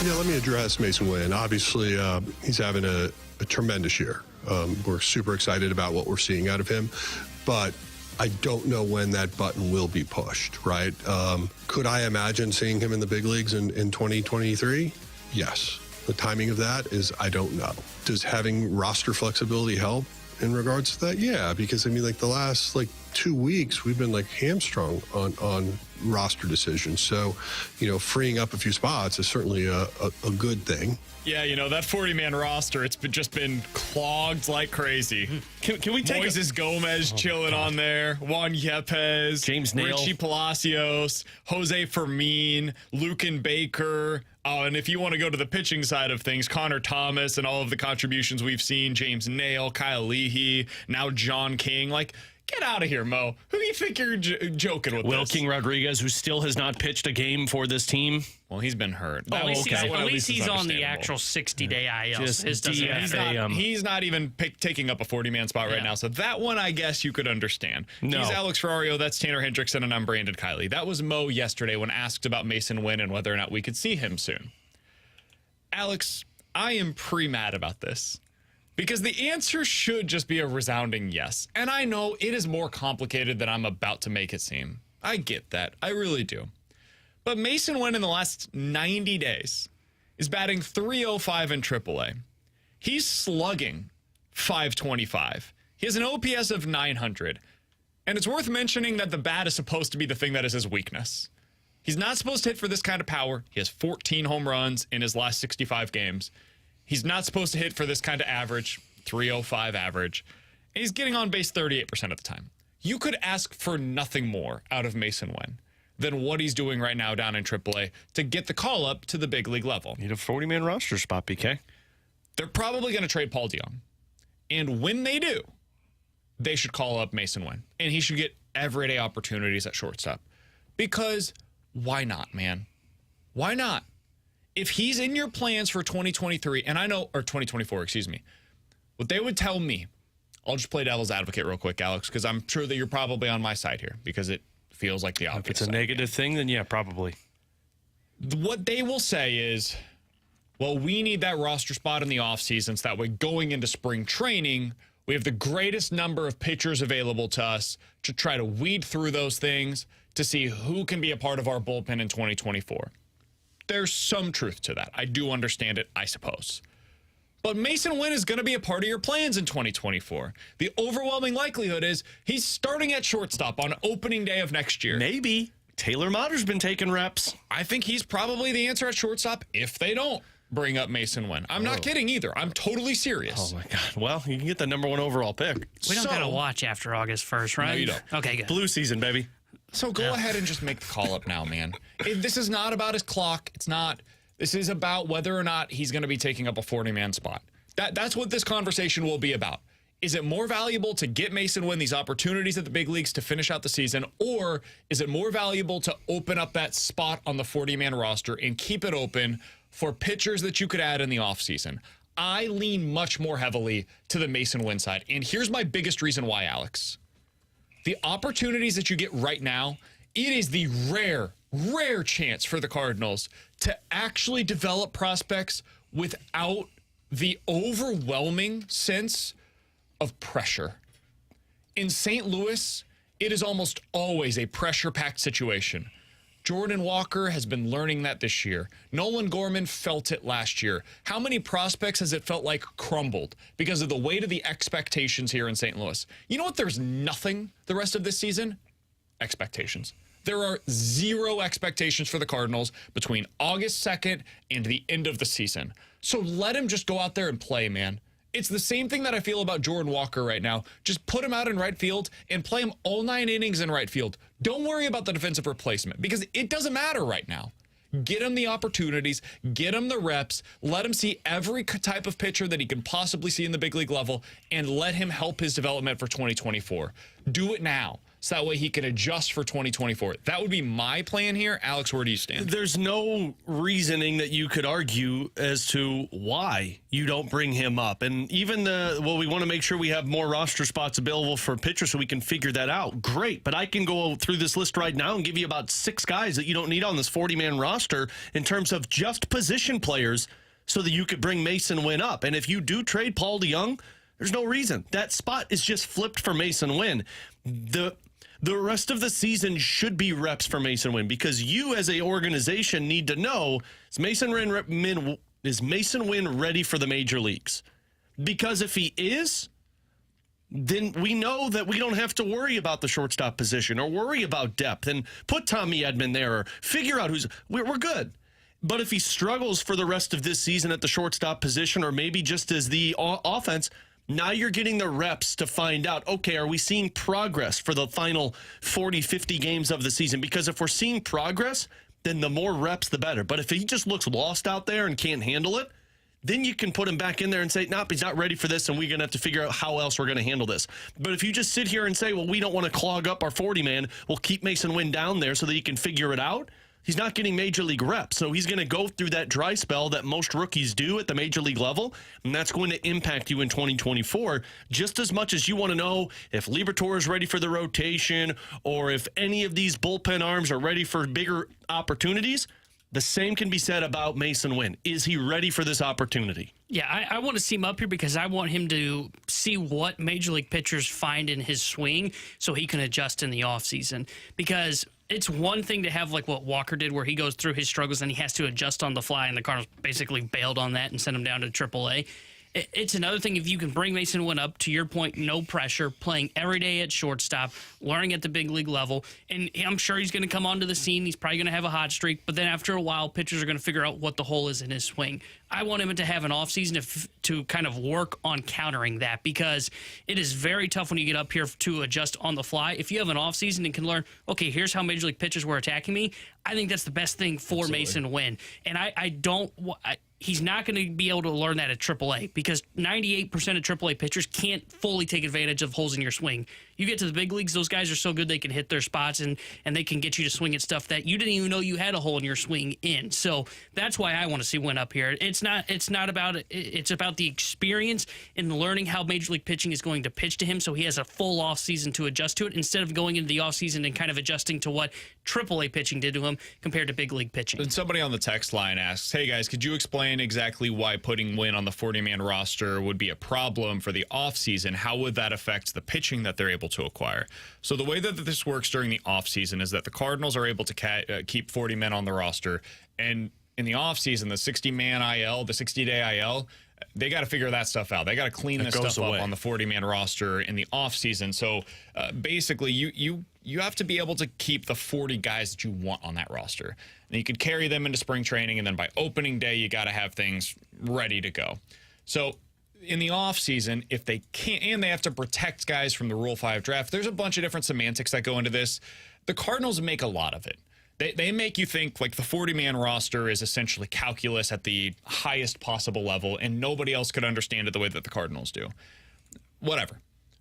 Yeah, let me address Masyn Winn. Obviously, he's having a tremendous year. We're super excited about what we're seeing out of him, but I don't know when that button will be pushed, right? Could I imagine seeing him in the big leagues in 2023? Yes. The timing of that is, I don't know. Does having roster flexibility help in regards to that? Yeah, because I mean, like the last 2 weeks, we've been hamstrung on roster decisions. So, freeing up a few spots is certainly a good thing. Yeah, that 40-man roster, it's just been clogged like crazy. Can we take Moises Gomez chilling on there, Juan Yepes, James Nail, Richie Palacios, Jose Fermin, Lucan Baker. And if you want to go to the pitching side of things, Connor Thomas and all of the contributions we've seen, James Nail, Kyle Leahy, now John King. Get out of here, Mo. Who do you think you're joking with? Wilking Rodriguez, who still has not pitched a game for this team. Well, he's been hurt. At least he's on the actual 60-day IL. He's not even taking up a 40-man spot right now. So that one, I guess you could understand. No. He's Alex Ferrario. That's Tanner Hendrickson, and I'm Brandon Kiley. That was Mo yesterday when asked about Masyn Winn and whether or not we could see him soon. Alex, I am pre-mad about this, because the answer should just be a resounding yes. And I know it is more complicated than I'm about to make it seem. I get that. I really do. But Masyn Winn in the last 90 days is batting .305 in AAA. He's slugging .525. He has an OPS of 900. And it's worth mentioning that the bat is supposed to be the thing that is his weakness. He's not supposed to hit for this kind of power. He has 14 home runs in his last 65 games. He's not supposed to hit for this kind of average, .305 average. And he's getting on base 38% of the time. You could ask for nothing more out of Masyn Winn than what he's doing right now down in AAA to get the call up to the big league level. Need a 40-man roster spot, BK. They're probably going to trade Paul DeJong. And when they do, they should call up Masyn Winn. And he should get everyday opportunities at shortstop. Because why not, man? Why not? If he's in your plans for 2023, and I know, or 2024, excuse me, what they would tell me, I'll just play devil's advocate real quick, Alex, because I'm sure that you're probably on my side here, because it feels like the obvious. If it's a negative thing, then yeah, probably. What they will say is, well, we need that roster spot in the offseason so that way going into spring training, we have the greatest number of pitchers available to us to try to weed through those things to see who can be a part of our bullpen in 2024. There's some truth to that. I do understand it, I suppose. But Masyn Winn is going to be a part of your plans in 2024. The overwhelming likelihood is he's starting at shortstop on opening day of next year. Maybe. Taylor Motter's been taking reps. I think he's probably the answer at shortstop if they don't bring up Masyn Winn. I'm not kidding either. I'm totally serious. Oh, my God. Well, you can get the #1 overall pick. We don't got to watch after August 1st, right? No, you don't. Okay, good. Blue season, baby. So go ahead and just make the call up now, man. This is not about his clock. It's not. This is about whether or not he's going to be taking up a 40-man spot. That's what this conversation will be about. Is it more valuable to get Masyn Winn these opportunities at the big leagues to finish out the season, or is it more valuable to open up that spot on the 40-man roster and keep it open for pitchers that you could add in the offseason? I lean much more heavily to the Masyn Winn side. And here's my biggest reason why, Alex. The opportunities that you get right now, it is the rare chance for the Cardinals to actually develop prospects without the overwhelming sense of pressure. In St. Louis, it is almost always a pressure-packed situation. Jordan Walker has been learning that this year. Nolan Gorman felt it last year. How many prospects has it felt like crumbled because of the weight of the expectations here in St. Louis? You know what? There's nothing the rest of this season? Expectations. There are zero expectations for the Cardinals between August 2nd and the end of the season. So let him just go out there and play, man. It's the same thing that I feel about Jordan Walker right now. Just put him out in right field and play him all 9 innings in right field. Don't worry about the defensive replacement because it doesn't matter right now. Get him the opportunities, get him the reps, let him see every type of pitcher that he can possibly see in the big league level, and let him help his development for 2024. Do it now. so that way he can adjust for 2024. That would be my plan here. Alex, where do you stand? There's no reasoning that you could argue as to why you don't bring him up. And even we want to make sure we have more roster spots available for pitchers so we can figure that out. Great. But I can go through this list right now and give you about 6 guys that you don't need on this 40-man roster in terms of just position players so that you could bring Masyn Winn up. And if you do trade Paul DeJong, there's no reason. That spot is just flipped for Masyn Winn. The rest of the season should be reps for Masyn Winn because you as a organization need to know, is Masyn Winn ready for the major leagues? Because if he is, then we know that we don't have to worry about the shortstop position or worry about depth and put Tommy Edman there or figure out we're good. But if he struggles for the rest of this season at the shortstop position or maybe just as the offense, now you're getting the reps to find out, okay, are we seeing progress for the final 40, 50 games of the season? Because if we're seeing progress, then the more reps, the better. But if he just looks lost out there and can't handle it, then you can put him back in there and say, nope, he's not ready for this, and we're going to have to figure out how else we're going to handle this. But if you just sit here and say, well, we don't want to clog up our 40-man, we'll keep Masyn Winn down there so that he can figure it out, he's not getting major league reps, so he's going to go through that dry spell that most rookies do at the major league level, and that's going to impact you in 2024 just as much as you want to know if Liberatore is ready for the rotation or if any of these bullpen arms are ready for bigger opportunities. The same can be said about Masyn Winn. Is he ready for this opportunity? Yeah, I want to see him up here because I want him to see what major league pitchers find in his swing so he can adjust in the offseason. Because it's one thing to have like what Walker did where he goes through his struggles and he has to adjust on the fly, and the Cardinals basically bailed on that and sent him down to AAA. It's another thing if you can bring Masyn Winn up, to your point, no pressure, playing every day at shortstop, learning at the big league level, and I'm sure he's going to come onto the scene. He's probably going to have a hot streak, but then after a while, pitchers are going to figure out what the hole is in his swing. I want him to have an offseason to kind of work on countering that because it is very tough when you get up here to adjust on the fly. If you have an offseason and can learn, okay, here's how major league pitchers were attacking me, I think that's the best thing for Masyn Winn. And he's not going to be able to learn that at AAA because 98% of AAA pitchers can't fully take advantage of holes in your swing. You get to the big leagues, those guys are so good they can hit their spots and they can get you to swing at stuff that you didn't even know you had a hole in your swing in. So that's why I want to see Winn up here. It's not about it. It's about the experience and learning how Major League Pitching is going to pitch to him so he has a full offseason to adjust to it instead of going into the offseason and kind of adjusting to what AAA pitching did to him compared to big league pitching. And somebody on the text line asks, hey guys, could you explain exactly why putting Winn on the 40-man roster would be a problem for the offseason? How would that affect the pitching that they're able to acquire? So the way that this works during the offseason is that the Cardinals are able to keep 40 men on the roster, and in the offseason, the 60-man IL, the 60-day IL, they got to figure that stuff out. They got to clean this stuff up on the 40-man roster in the offseason. So basically, you have to be able to keep the 40 guys that you want on that roster. And you could carry them into spring training, and then by opening day, you got to have things ready to go. So in the offseason, if they can't, and they have to protect guys from the Rule 5 draft, there's a bunch of different semantics that go into this. The Cardinals make a lot of it. They make you think like the 40-man roster is essentially calculus at the highest possible level, and nobody else could understand it the way that the Cardinals do. Whatever.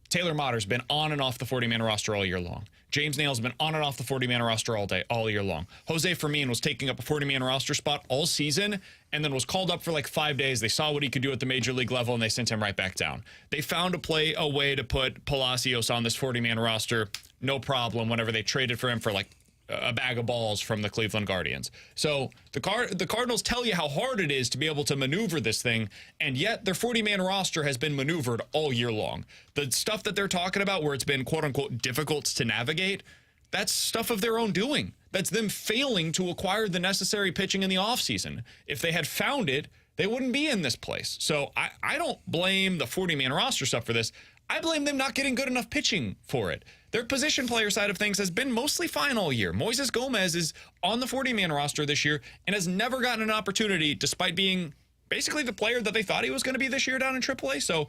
Taylor Motter's been on and off the 40-man roster all year long. James Nail's been on and off the 40-man roster all year long. Jose Fermin was taking up a 40-man roster spot all season and then was called up for like 5 days. They saw what he could do at the major league level, and they sent him right back down. They found a way to put Palacios on this 40-man roster, no problem, whenever they traded for him for like a bag of balls from the Cleveland Guardians. So the Cardinals tell you how hard it is to be able to maneuver this thing, and yet their 40-man roster has been maneuvered all year long. The stuff that they're talking about where it's been quote-unquote difficult to navigate, that's stuff of their own doing. That's them failing to acquire the necessary pitching in the offseason. If they had found it, they wouldn't be in this place. So I don't blame the 40-man roster stuff for this. I blame them not getting good enough pitching for it. Their position player side of things has been mostly fine all year. Moises Gomez is on the 40-man roster this year and has never gotten an opportunity despite being basically the player that they thought he was going to be this year down in AAA. So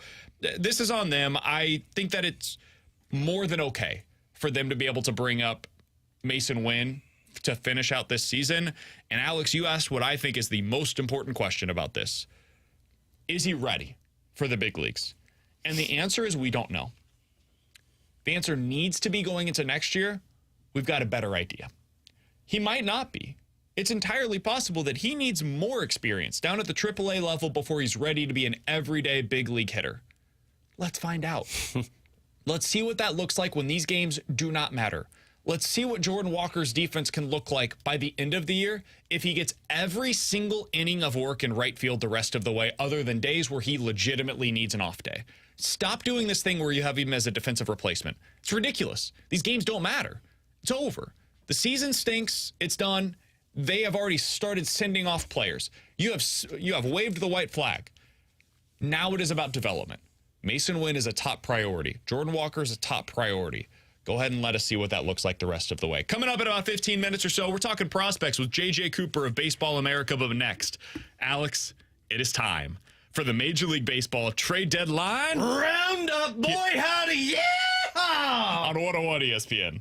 this is on them. I think that it's more than okay for them to be able to bring up Masyn Winn to finish out this season. And Alex, you asked what I think is the most important question about this. Is he ready for the big leagues? And the answer is we don't know. the answer needs to be going into next year, we've got a better idea. He might not be. It's entirely possible that he needs more experience down at the AAA level before he's ready to be an everyday big league hitter. Let's find out. Let's see what that looks like when these games do not matter. Let's see what Jordan Walker's defense can look like by the end of the year if he gets every single inning of work in right field the rest of the way, other than days where he legitimately needs an off day. Stop doing this thing where you have him as a defensive replacement. It's ridiculous. These games don't matter. It's over. The season stinks. It's done. They have already started sending off players. You have waved the white flag. Now it is about development. Masyn Winn is a top priority. Jordan Walker is a top priority. Go ahead and let us see what that looks like the rest of the way. Coming up in about 15 minutes or so, we're talking prospects with J.J. Cooper of Baseball America. But next, Alex, it is time for the Major League Baseball trade deadline Roundup, boy, howdy, yeah! on 101 ESPN.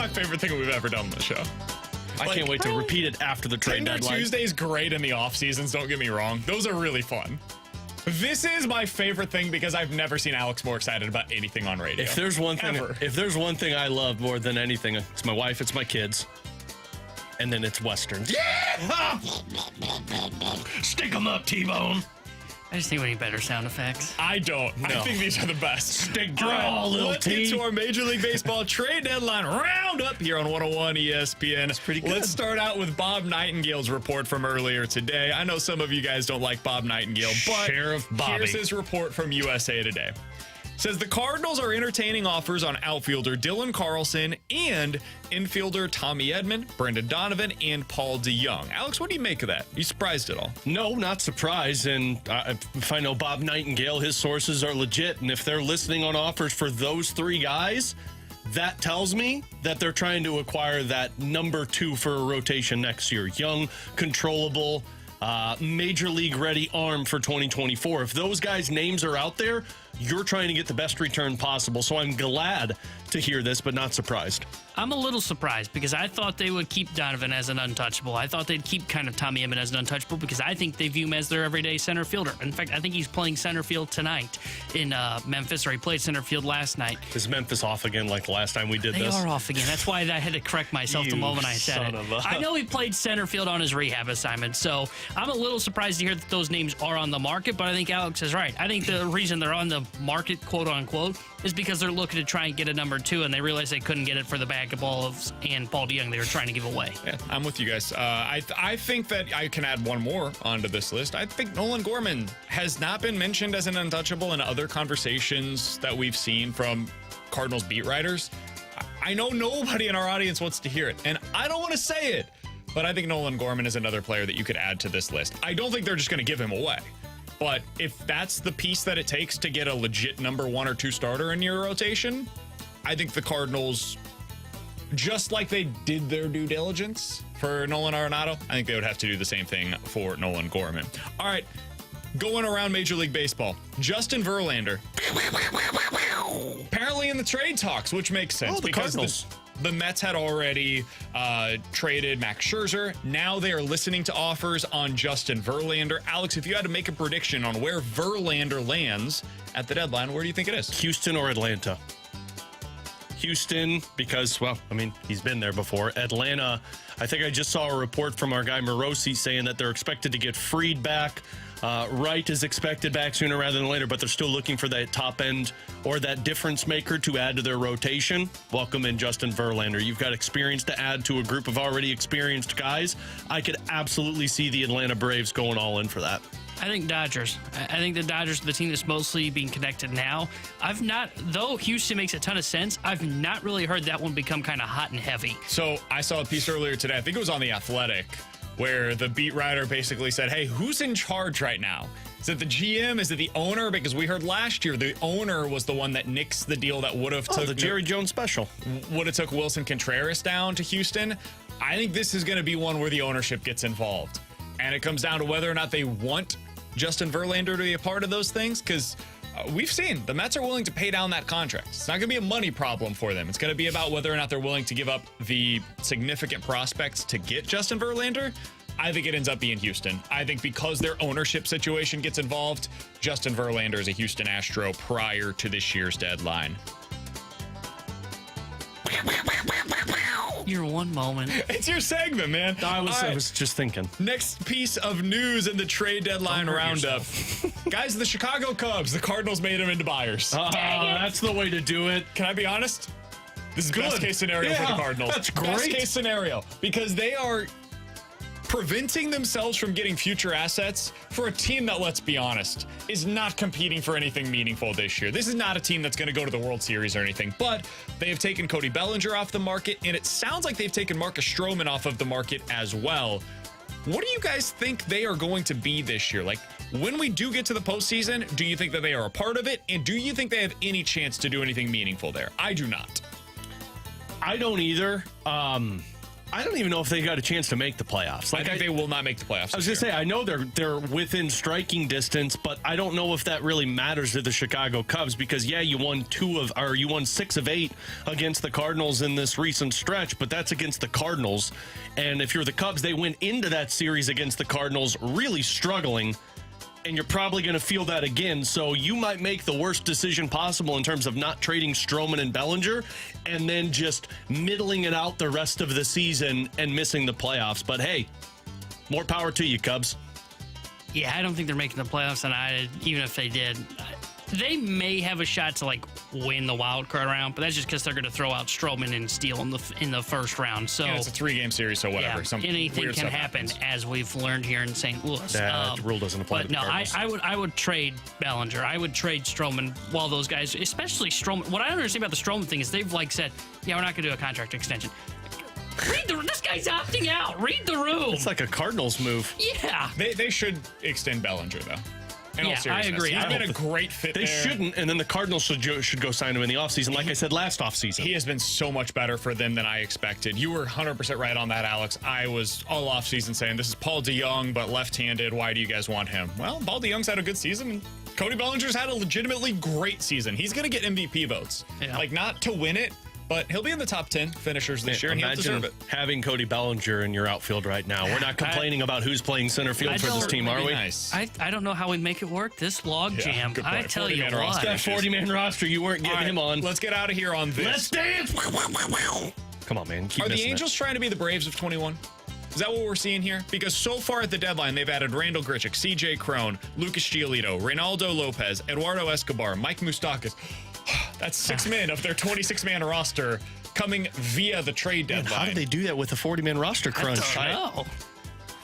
my favorite thing we've ever done on the show. I can't wait to repeat it after the trade Tender deadline. Tuesday's great in the off seasons, don't get me wrong. Those are really fun. This is my favorite thing because I've never seen Alex more excited about anything on radio. If there's one thing I love more than anything, it's my wife, it's my kids, and then it's Westerns. Yeah! Stick 'em up, T-Bone. I just think we need better sound effects. I don't. No. I think these are the best. Stick draw, little let's T. get to our Major League Baseball trade deadline roundup here on 101 ESPN. That's pretty good. Let's start out with Bob Nightingale's report from earlier today. I know some of you guys don't like Bob Nightingale, but Sheriff Bobby. here's his report from USA Today. Says the Cardinals are entertaining offers on outfielder Dylan Carlson and infielder Tommy Edman, Brendan Donovan, and Paul DeYoung. Alex, what do you make of that? You surprised at all? No, not surprised. And if I know Bob Nightingale, his sources are legit. And if they're listening on offers for those three guys, that tells me that they're trying to acquire that number 2 for a rotation next year. Young, controllable, major league ready arm for 2024. If those guys' names are out there, you're trying to get the best return possible. So I'm glad to hear this, but not surprised. I'm a little surprised because I thought they would keep Donovan as an untouchable. I thought they'd keep kind of Tommy Edman as an untouchable because I think they view him as their everyday center fielder. In fact, I think he's playing center field tonight in Memphis, or he played center field last night. Is Memphis off again like the last time we did They this? are off again. That's why I had to correct myself the You moment I said son it. of a- I know he played center field on his rehab assignment, so I'm a little surprised to hear that those names are on the market, but I think Alex is right. I think the reason they're on the market, quote unquote, is because they're looking to try and get a number 2, and they realized they couldn't get it for the bag of balls and Paul DeYoung they were trying to give away. Yeah, I'm with you guys. I think that I can add one more onto this list. I think Nolan Gorman has not been mentioned as an untouchable in other conversations that we've seen from Cardinals beat writers. I know nobody in our audience wants to hear it, and I don't want to say it, but I think Nolan Gorman is another player that you could add to this list. I don't think they're just going to give him away. But if that's the piece that it takes to get a legit number 1 or 2 starter in your rotation, I think the Cardinals, just like they did their due diligence for Nolan Arenado, I think they would have to do the same thing for Nolan Gorman. All right, going around Major League Baseball, Justin Verlander, apparently in the trade talks, which makes sense because Cardinals. The Mets had already traded Max Scherzer. Now they are listening to offers on Justin Verlander. Alex, if you had to make a prediction on where Verlander lands at the deadline, where do you think it is? Houston or Atlanta? Houston, because, well, I mean, he's been there before. Atlanta, I think I just saw a report from our guy Morosi saying that they're expected to get Fried back. Wright is expected back sooner rather than later, but they're still looking for that top end or that difference maker to add to their rotation. Welcome in Justin Verlander. You've got experience to add to a group of already experienced guys. I could absolutely see the Atlanta Braves going all in for that. I think Dodgers. I think the Dodgers are the team that's mostly being connected now. Though Houston makes a ton of sense, I've not really heard that one become kind of hot and heavy. So I saw a piece earlier today, I think it was on The Athletic, where the beat writer basically said, hey, who's in charge right now? Is it the GM? Is it the owner? Because we heard last year the owner was the one that nixed the deal that would have took the Jerry Jones special. Would have took Wilson Contreras down to Houston. I think this is going to be one where the ownership gets involved. And it comes down to whether or not they want Justin Verlander to be a part of those things, because we've seen the Mets are willing to pay down that contract. It's not going to be a money problem for them. It's going to be about whether or not they're willing to give up the significant prospects to get Justin Verlander. I think it ends up being Houston. I think because their ownership situation gets involved, Justin Verlander is a Houston Astro prior to this year's deadline. Your one moment. It's your segment, man. I All right. was just thinking. Next piece of news in the trade deadline roundup. Guys, the Chicago Cubs, the Cardinals made them into buyers. That's the way to do it. Can I be honest? This is Good. best case scenario for the Yeah, Cardinals. that's great. Best case scenario, because they are preventing themselves from getting future assets for a team that, let's be honest, is not competing for anything meaningful this year. This is not a team that's going to go to the World Series or anything, but they have taken Cody Bellinger off the market, and it sounds like they've taken Marcus Stroman off of the market as well. What do you guys think they are going to be this year? Like, when we do get to the postseason, do you think that they are a part of it? And do you think they have any chance to do anything meaningful there? I do not. I don't either. I don't even know if they got a chance to make the playoffs. I think they will not make the playoffs. I was going to say, I know they're within striking distance, but I don't know if that really matters to the Chicago Cubs because, yeah, you won 6 of 8 against the Cardinals in this recent stretch, but that's against the Cardinals. And if you're the Cubs, they went into that series against the Cardinals really struggling, and you're probably going to feel that again. So you might make the worst decision possible in terms of not trading Stroman and Bellinger and then just middling it out the rest of the season and missing the playoffs. But hey, more power to you, Cubs. Yeah, I don't think they're making the playoffs, and even if they did, they may have a shot to win the wild card round, but that's just because they're going to throw out Stroman and Steele in the first round. So it's a 3-game series, so whatever. Yeah, anything can happen, as we've learned here in St. Louis. That rule doesn't apply. But to the Cardinals. I would trade Bellinger. I would trade Stroman while those guys, especially Stroman. What I don't understand about the Stroman thing is they've said, yeah, we're not going to do a contract extension. This guy's opting out. Read the room. It's like a Cardinals move. Yeah. They should extend Bellinger, though. In all I seriousness. agree. He's been a great fit They there. shouldn't, and then the Cardinals should go sign him in the offseason, like I said last offseason. He has been so much better for them than I expected. You were 100% right on that, Alex. I was all offseason saying, this is Paul DeJong, but left-handed. Why do you guys want him? Well, Paul DeJong's had a good season, and Cody Bellinger's had a legitimately great season. He's going to get MVP votes. Yeah. Not to win it, but he'll be in the top 10 finishers this year, and he'll deserve Imagine it. having Cody Bellinger in your outfield right now. We're not complaining about who's playing center field for this team, are we? Nice. I don't know how we make it work. This log jam. good I point. tell you 40-man what. roster. That 40-man roster, you weren't getting him on. Let's get out of here on this. Let's dance! Come on, man. Keep Are the missing Angels trying to be the Braves of 21? Is that what we're seeing here? Because so far at the deadline, they've added Randall Grichuk, CJ Cron, Lucas Giolito, Reynaldo Lopez, Eduardo Escobar, Mike Moustakas. That's 6 men of their 26-man roster coming via the trade that. deadline. How did they do that with a 40-man roster crunch? I don't know.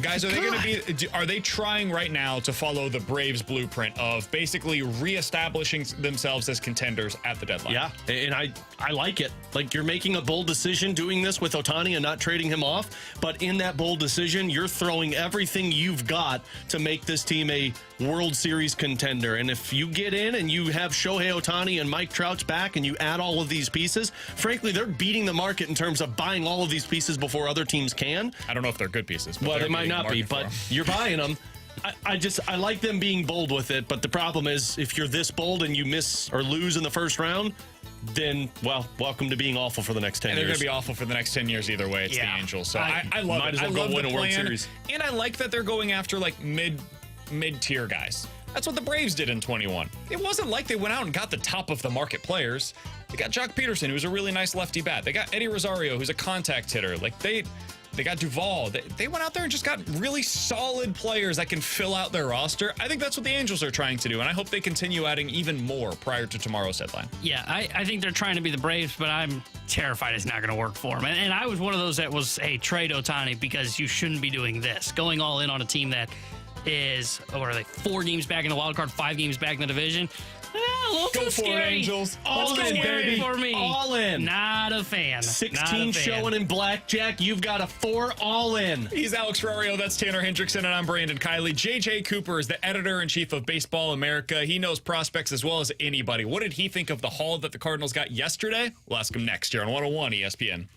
Guys, are they going to be? Are they trying right now to follow the Braves' blueprint of basically reestablishing themselves as contenders at the deadline? Yeah, and I like it. You're making a bold decision doing this with Ohtani and not trading him off, but in that bold decision, you're throwing everything you've got to make this team a World Series contender. And if you get in and you have Shohei Ohtani and Mike Trout's back and you add all of these pieces, frankly, they're beating the market in terms of buying all of these pieces before other teams can. I don't know if they're good pieces. But Well, they're they might beating the not be, market for but them. you're buying them. I like them being bold with it, but the problem is if you're this bold and you miss or lose in the first round, then, well, welcome to being awful for the next 10 And they're years. going to be awful for the next 10 years either way. It's the Yeah. Angels. So I I love might it. as well I go love win the a World plan, Series. And I like that they're going after mid-tier guys. That's what the Braves did in 21. It wasn't like they went out and got the top of the market players. They got Jock Peterson, who's a really nice lefty bat. They got Eddie Rosario, who's a contact hitter. They got Duvall. They went out there and just got really solid players that can fill out their roster. I think that's what the Angels are trying to do, and I hope they continue adding even more prior to tomorrow's deadline. Yeah, I think they're trying to be the Braves, but I'm terrified it's not going to work for them. And I was one of those that was, hey, trade Ohtani because you shouldn't be doing this. Going all in on a team that is, what are they, 4 games back in the wild card, 5 games back in the division. A little Go too for it, scary. Angels. All Let's in, go baby. scary for me. All in. Not a fan. Not 16 a fan. showing in blackjack. You've got a 4 all in. He's Alex Ferrario. That's Tanner Hendrickson, and I'm Brandon Kiley. JJ Cooper is the editor-in-chief of Baseball America. He knows prospects as well as anybody. What did he think of the haul that the Cardinals got yesterday? We'll ask him next year on 101 ESPN.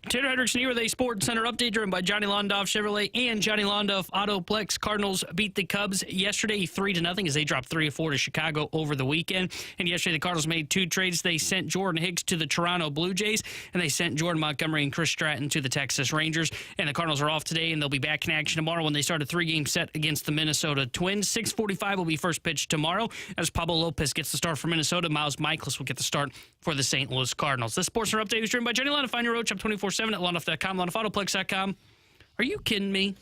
Tanner Hendrickson here with a Sports Center update driven by Johnny Londoff Chevrolet and Johnny Londoff Autoplex. Cardinals beat the Cubs yesterday 3-0 as they dropped 3-4 to Chicago over the weekend. And yesterday the Cardinals made two trades. They sent Jordan Hicks to the Toronto Blue Jays, and they sent Jordan Montgomery and Chris Stratton to the Texas Rangers. And the Cardinals are off today, and they'll be back in action tomorrow when they start a 3-game set against the Minnesota Twins. 6:45 will be first pitch tomorrow as Pablo Lopez gets the start for Minnesota. Miles Michaelis will get the start for the St. Louis Cardinals. This Sports Center update is driven by Johnny Londoff. Find your road shop 24/7 at londoff.com, londonfautoplex.com. Are you kidding me?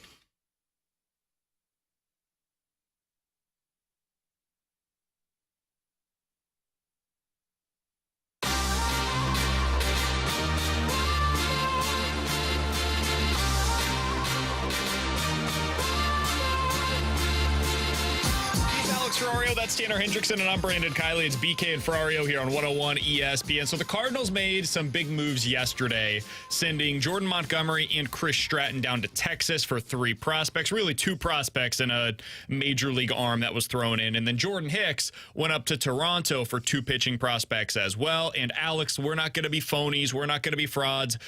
Ferrario, that's Tanner Hendrickson, and I'm Brandon Kiley. It's BK and Ferrario here on 101 ESPN. So the Cardinals made some big moves yesterday, sending Jordan Montgomery and Chris Stratton down to Texas for 3 prospects, really 2 prospects and a major league arm that was thrown in. And then Jordan Hicks went up to Toronto for 2 pitching prospects as well. And Alex, we're not going to be phonies. We're not going to be frauds.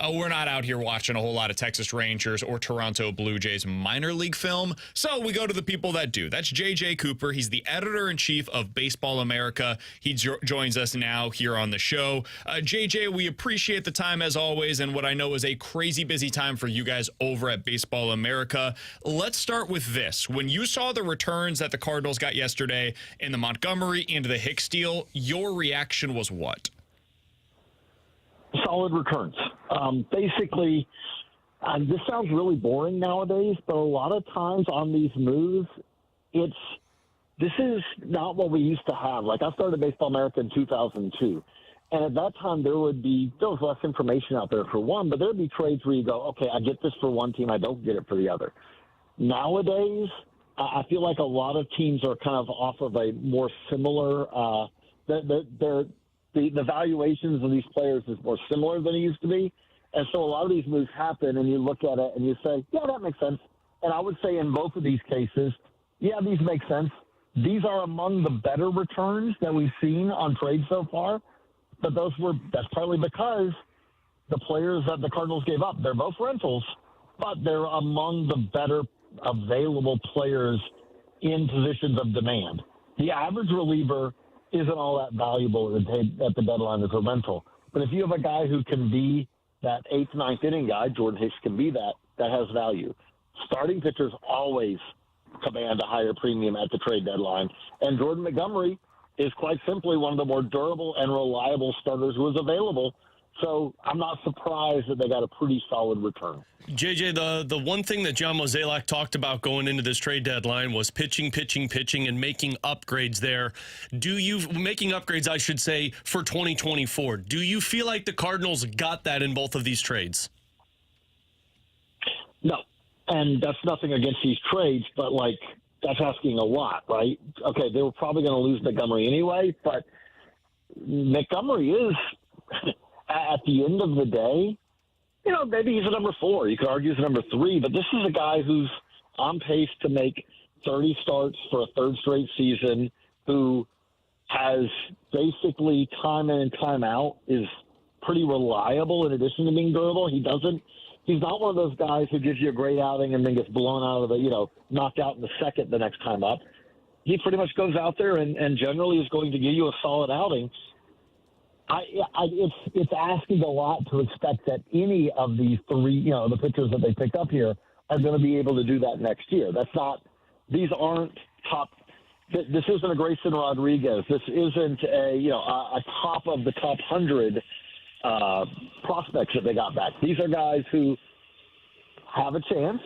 We're not out here watching a whole lot of Texas Rangers or Toronto Blue Jays minor league film. So we go to the people that do. That's J.J. Cooper. He's the editor-in-chief of Baseball America. He joins us now here on the show. J.J., we appreciate the time as always, and what I know is a crazy busy time for you guys over at Baseball America. Let's start with this. When you saw the returns that the Cardinals got yesterday in the Montgomery and the Hicks deal, your reaction was what? Solid returns. Basically, this sounds really boring nowadays, but a lot of times on these moves, this is not what we used to have. Like, I started Baseball America in 2002, and at that time there was less information out there for one, but there'd be trades where you go, okay, I get this for one team, I don't get it for the other. Nowadays, I feel like a lot of teams are kind of off of a more similar the valuations of these players is more similar than it used to be. And so a lot of these moves happen, and you look at it and you say, yeah, that makes sense. And I would say in both of these cases, yeah, these make sense. These are among the better returns that we've seen on trades so far. But that's partly because the players that the Cardinals gave up, they're both rentals, but they're among the better available players in positions of demand. The average reliever isn't all that valuable at the deadline as a rental. But if you have a guy who can be that 8th, 9th inning guy, Jordan Hicks can be that has value. Starting pitchers always command a higher premium at the trade deadline. And Jordan Montgomery is quite simply one of the more durable and reliable starters who is available. So I'm not surprised that they got a pretty solid return. JJ, the one thing that John Mozeliak talked about going into this trade deadline was pitching, and making upgrades there. Making upgrades, I should say, for 2024. Do you feel like the Cardinals got that in both of these trades? No, and that's nothing against these trades, but, that's asking a lot, right? Okay, they were probably going to lose Montgomery anyway, but Montgomery is... At the end of the day, maybe he's a number 4. You could argue he's a number 3, but this is a guy who's on pace to make 30 starts for a 3rd straight season, who has basically time in and time out, is pretty reliable in addition to being durable. He's not one of those guys who gives you a great outing and then gets blown out of the, knocked out in the second the next time up. He pretty much goes out there and generally is going to give you a solid outing. It's asking a lot to expect that any of these 3, the pitchers that they picked up here are going to be able to do that next year. These aren't top. This isn't a Grayson Rodriguez. This isn't a top of the top 100 prospects that they got back. These are guys who have a chance,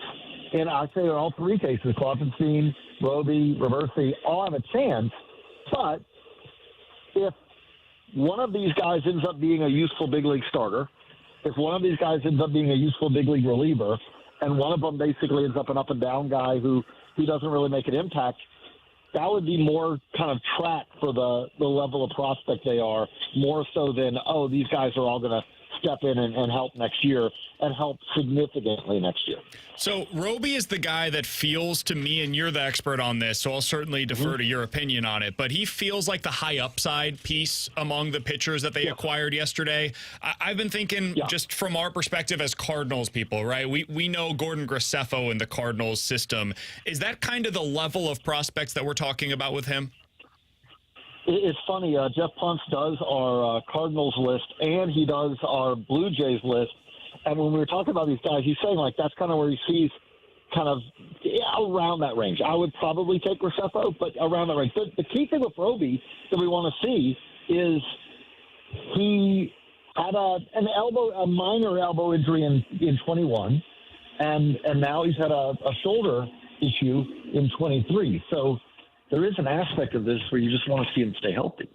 and I say in all 3 cases, Klopfenstein, Roby, Reversi, all have a chance, but if one of these guys ends up being a useful big league starter, if one of these guys ends up being a useful big league reliever, and one of them basically ends up an up and down guy who doesn't really make an impact, that would be more kind of track for the level of prospect they are, more so than, these guys are all going to step in and help next year and help significantly next year. So Roby is the guy that feels to me, and you're the expert on this, so I'll certainly defer to your opinion on it, but he feels like the high upside piece among the pitchers that they acquired yesterday. I've been thinking just from our perspective as Cardinals people, right? We know Gordon Graceffo in the Cardinals system. Is that kind of the level of prospects that we're talking about with him? It's funny. Jeff Ponce does our Cardinals list, and he does our Blue Jays list. And when we were talking about these guys, he's saying, like, that's kind of where he sees kind of around that range. I would probably take Graceffo, but around that range. The key thing with Roby that we want to see is he had a minor elbow injury in 21, and now he's had a shoulder issue in 23. So there is an aspect of this where you just want to see him stay healthy.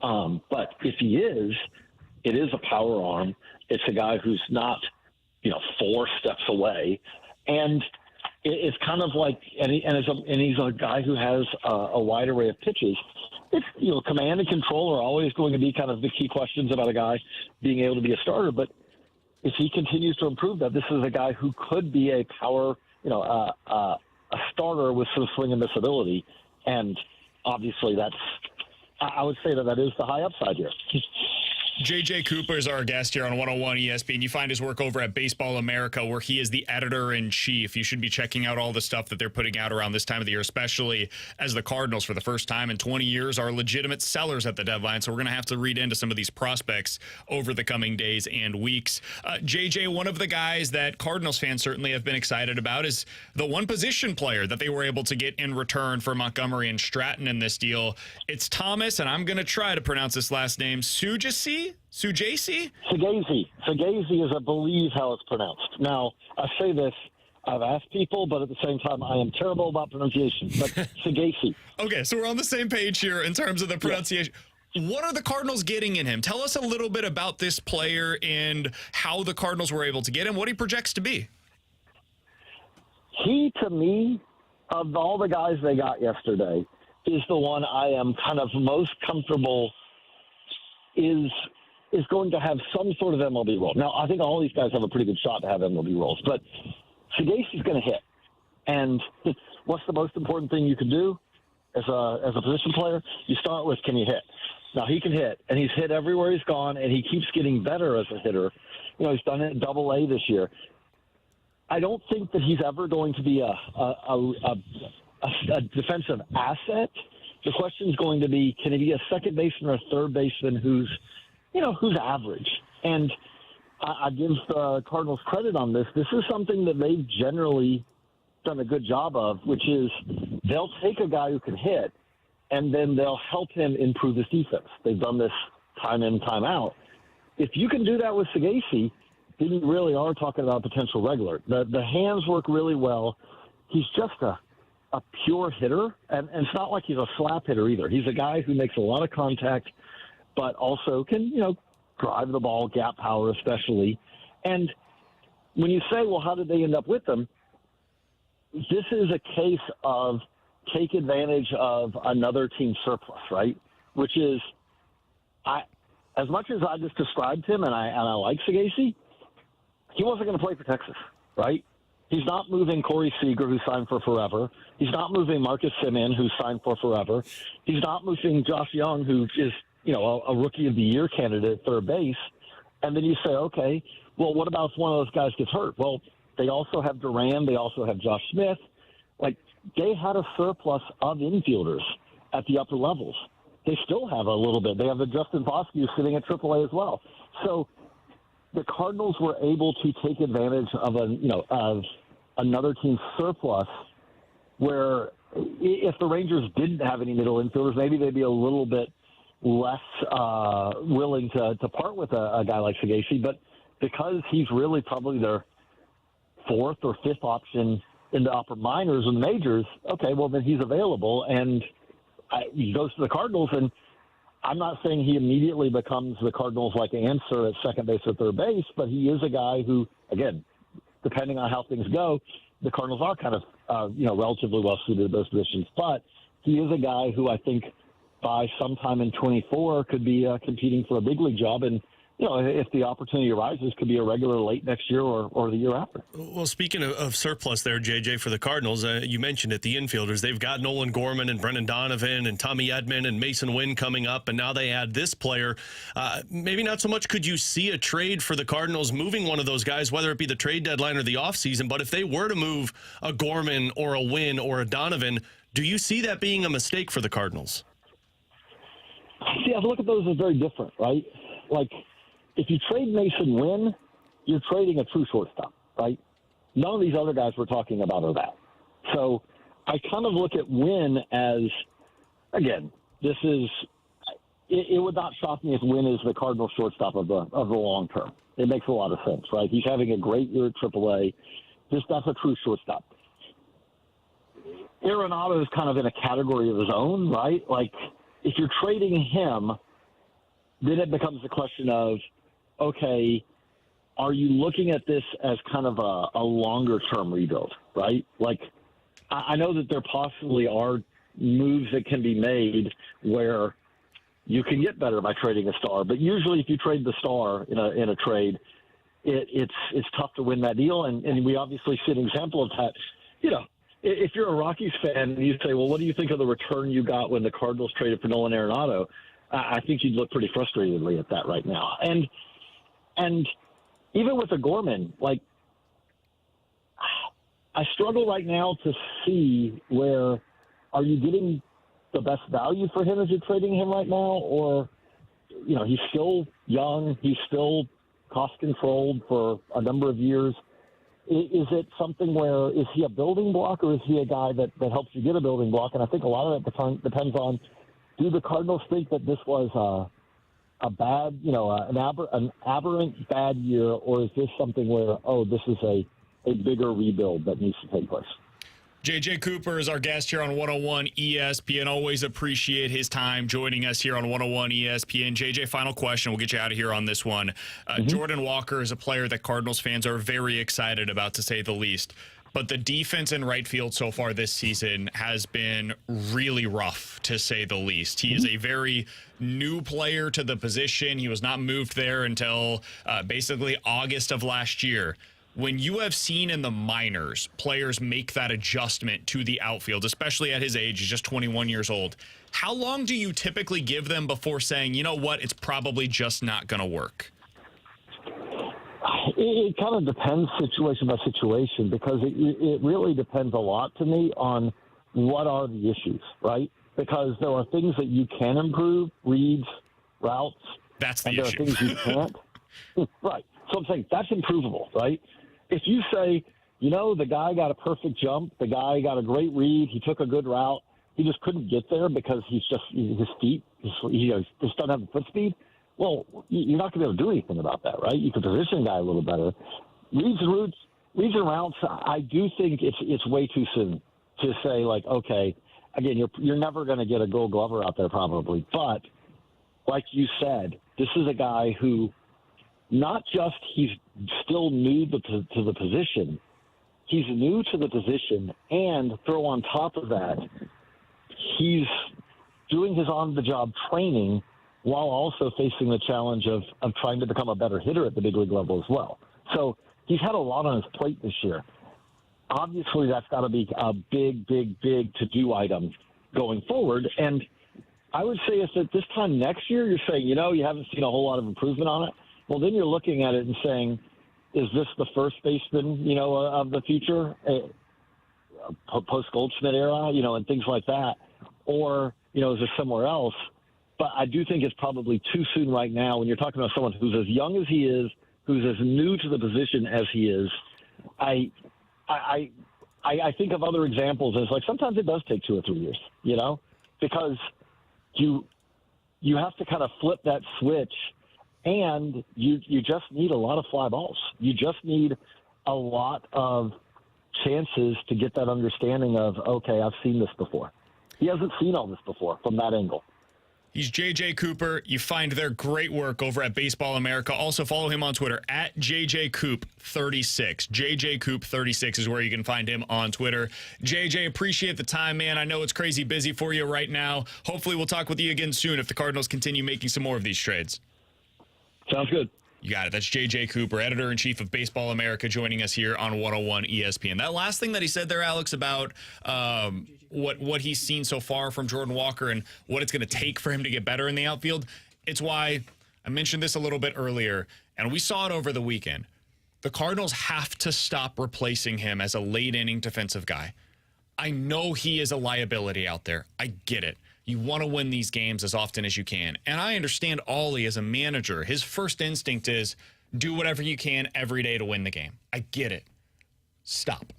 But if he is, it is a power arm. It's a guy who's not, 4 steps away. And it's kind of like, and he's a guy who has a wide array of pitches. It's, command and control are always going to be kind of the key questions about a guy being able to be a starter. But if he continues to improve that, this is a guy who could be a power, a starter with some swing and miss ability. And obviously I would say that is the high upside here. J.J. Cooper is our guest here on 101 ESPN. You find his work over at Baseball America, where he is the editor-in-chief. You should be checking out all the stuff that they're putting out around this time of the year, especially as the Cardinals, for the first time in 20 years, are legitimate sellers at the deadline. So we're going to have to read into some of these prospects over the coming days and weeks. J.J., one of the guys that Cardinals fans certainly have been excited about is the one position player that they were able to get in return for Montgomery and Stratton in this deal. It's Thomas, and I'm going to try to pronounce this last name, Sugasi? Sugasi? Sugasi is, I believe, how it's pronounced. Now, I say this, I've asked people, but at the same time, I am terrible about pronunciation. But Sugasi. Okay, so we're on the same page here in terms of the pronunciation. Yeah. What are the Cardinals getting in him? Tell us a little bit about this player and how the Cardinals were able to get him, what he projects to be. He, to me, of all the guys they got yesterday, is the one I am kind of most comfortable is going to have some sort of MLB role. Now, I think all these guys have a pretty good shot to have MLB roles, but Sugasi's going to hit. And what's the most important thing you can do as a position player? You start with, can you hit? Now, he can hit, and he's hit everywhere he's gone, and he keeps getting better as a hitter. He's done it in Double-A this year. I don't think that he's ever going to be a defensive asset. The question is going to be, can he be a second baseman or a third baseman who's average? And I give the Cardinals credit on this. This is something that they've generally done a good job of, which is they'll take a guy who can hit, and then they'll help him improve his defense. They've done this time in, time out. If you can do that with Sugasi, then you really are talking about a potential regular. The hands work really well. He's just a pure hitter, and it's not like he's a slap hitter either. He's a guy who makes a lot of contact, but also can, drive the ball, gap power especially. And when you say, well, how did they end up with them? This is a case of take advantage of another team's surplus, right? Which is, as much as I just described him, and I like Sugasi, he wasn't going to play for Texas, right? He's not moving Corey Seager, who signed for forever. He's not moving Marcus Semien, who signed for forever. He's not moving Josh Young, who is, a Rookie of the Year candidate at third base. And then you say, okay, well, what about if one of those guys gets hurt? Well, they also have Duran. They also have Josh Smith. Like, they had a surplus of infielders at the upper levels. They still have a little bit. They have a Justin Bosque sitting at AAA as well. So the Cardinals were able to take advantage of of another team's surplus, where if the Rangers didn't have any middle infielders, maybe they'd be a little bit less willing to part with a guy like Sugasi. But because he's really probably their fourth or fifth option in the upper minors and majors, okay, well, then he's available, and he goes to the Cardinals. And I'm not saying he immediately becomes the Cardinals' answer at second base or third base, but he is a guy who, again, depending on how things go, the Cardinals are kind of, relatively well suited at those positions. But he is a guy who I think by sometime in 24 could be competing for a big league job. And if the opportunity arises, could be a regular late next year or the year after. Well, speaking of surplus there, JJ, for the Cardinals, you mentioned it, the infielders. They've got Nolan Gorman and Brendan Donovan and Tommy Edman and Masyn Winn coming up, and now they add this player. Maybe not so much could you see a trade for the Cardinals moving one of those guys, whether it be the trade deadline or the offseason, but if they were to move a Gorman or a Winn or a Donovan, do you see that being a mistake for the Cardinals? See, I look at those as very different, right? Like, if you trade Masyn Winn, you're trading a true shortstop, right? None of these other guys we're talking about are that. So I kind of look at Winn as, again, it would not shock me if Winn is the Cardinal shortstop of the long term. It makes a lot of sense, right? He's having a great year at AAA. That's a true shortstop. Arenado is kind of in a category of his own, right? Like, if you're trading him, then it becomes a question of, okay, are you looking at this as kind of a longer-term rebuild, right? Like, I know that there possibly are moves that can be made where you can get better by trading a star, but usually if you trade the star in a trade, it's tough to win that deal, and we obviously see an example of that. If you're a Rockies fan and you say, well, what do you think of the return you got when the Cardinals traded for Nolan Arenado? I think you'd look pretty frustratedly at that right now. And even with the Gorman, like, I struggle right now to see where are you getting the best value for him as you're trading him right now, or, he's still young, he's still cost controlled for a number of years. Is it something where is he a building block, or is he a guy that helps you get a building block? And I think a lot of that depends on, do the Cardinals think that this was a bad, an aberrant bad year, or is this something where, this is a bigger rebuild that needs to take place? JJ Cooper is our guest here on 101 ESPN. Always appreciate his time joining us here on 101 ESPN. JJ, final question. We'll get you out of here on this one. Jordan Walker is a player that Cardinals fans are very excited about, to say the least. But the defense in right field so far this season has been really rough, to say the least. He is a very new player to the position. He was not moved there until basically August of last year. When you have seen in the minors players make that adjustment to the outfield, especially at his age, he's just 21 years old, how long do you typically give them before saying, you know what, it's probably just not going to work? It kind of depends situation by situation, because it really depends a lot to me on what are the issues, right? Because there are things that you can improve, reads, routes. That's the issue. There are things you can't. Right. So I'm saying that's improvable, right? If you say, the guy got a perfect jump, the guy got a great read, he took a good route, he just couldn't get there because his feet, he just doesn't have the foot speed. Well, you're not going to be able to do anything about that, right? You can position the guy a little better. Reads and routes, I do think it's way too soon to say, like, okay, again, you're never going to get a Gold Glover out there probably. But like you said, this is a guy who not just he's still new to the position, he's new to the position, and throw on top of that, he's doing his on-the-job training while also facing the challenge of trying to become a better hitter at the big league level as well. So he's had a lot on his plate this year. Obviously, that's got to be a big to-do item going forward. And I would say if at this time next year you're saying, you haven't seen a whole lot of improvement on it, well, then you're looking at it and saying, is this the first baseman, of the future, post-Goldschmidt era, and things like that? Or, is there somewhere else? But I do think it's probably too soon right now when you're talking about someone who's as young as he is, who's as new to the position as he is. I think of other examples as, like, sometimes it does take 2 or 3 years, because you have to kind of flip that switch, and you just need a lot of fly balls. You just need a lot of chances to get that understanding of, okay, I've seen this before. He hasn't seen all this before from that angle. He's JJ Cooper. You find their great work over at Baseball America. Also follow him on Twitter at JJCoop36. JJCoop36 is where you can find him on Twitter. JJ, appreciate the time, man. I know it's crazy busy for you right now. Hopefully we'll talk with you again soon if the Cardinals continue making some more of these trades. Sounds good. You got it. That's J.J. Cooper, editor-in-chief of Baseball America, joining us here on 101 ESPN. That last thing that he said there, Alex, about what he's seen so far from Jordan Walker and what it's going to take for him to get better in the outfield, it's why I mentioned this a little bit earlier, and we saw it over the weekend. The Cardinals have to stop replacing him as a late-inning defensive guy. I know he is a liability out there. I get it. You want to win these games as often as you can. And I understand Ollie as a manager. His first instinct is do whatever you can every day to win the game. I get it. Stop.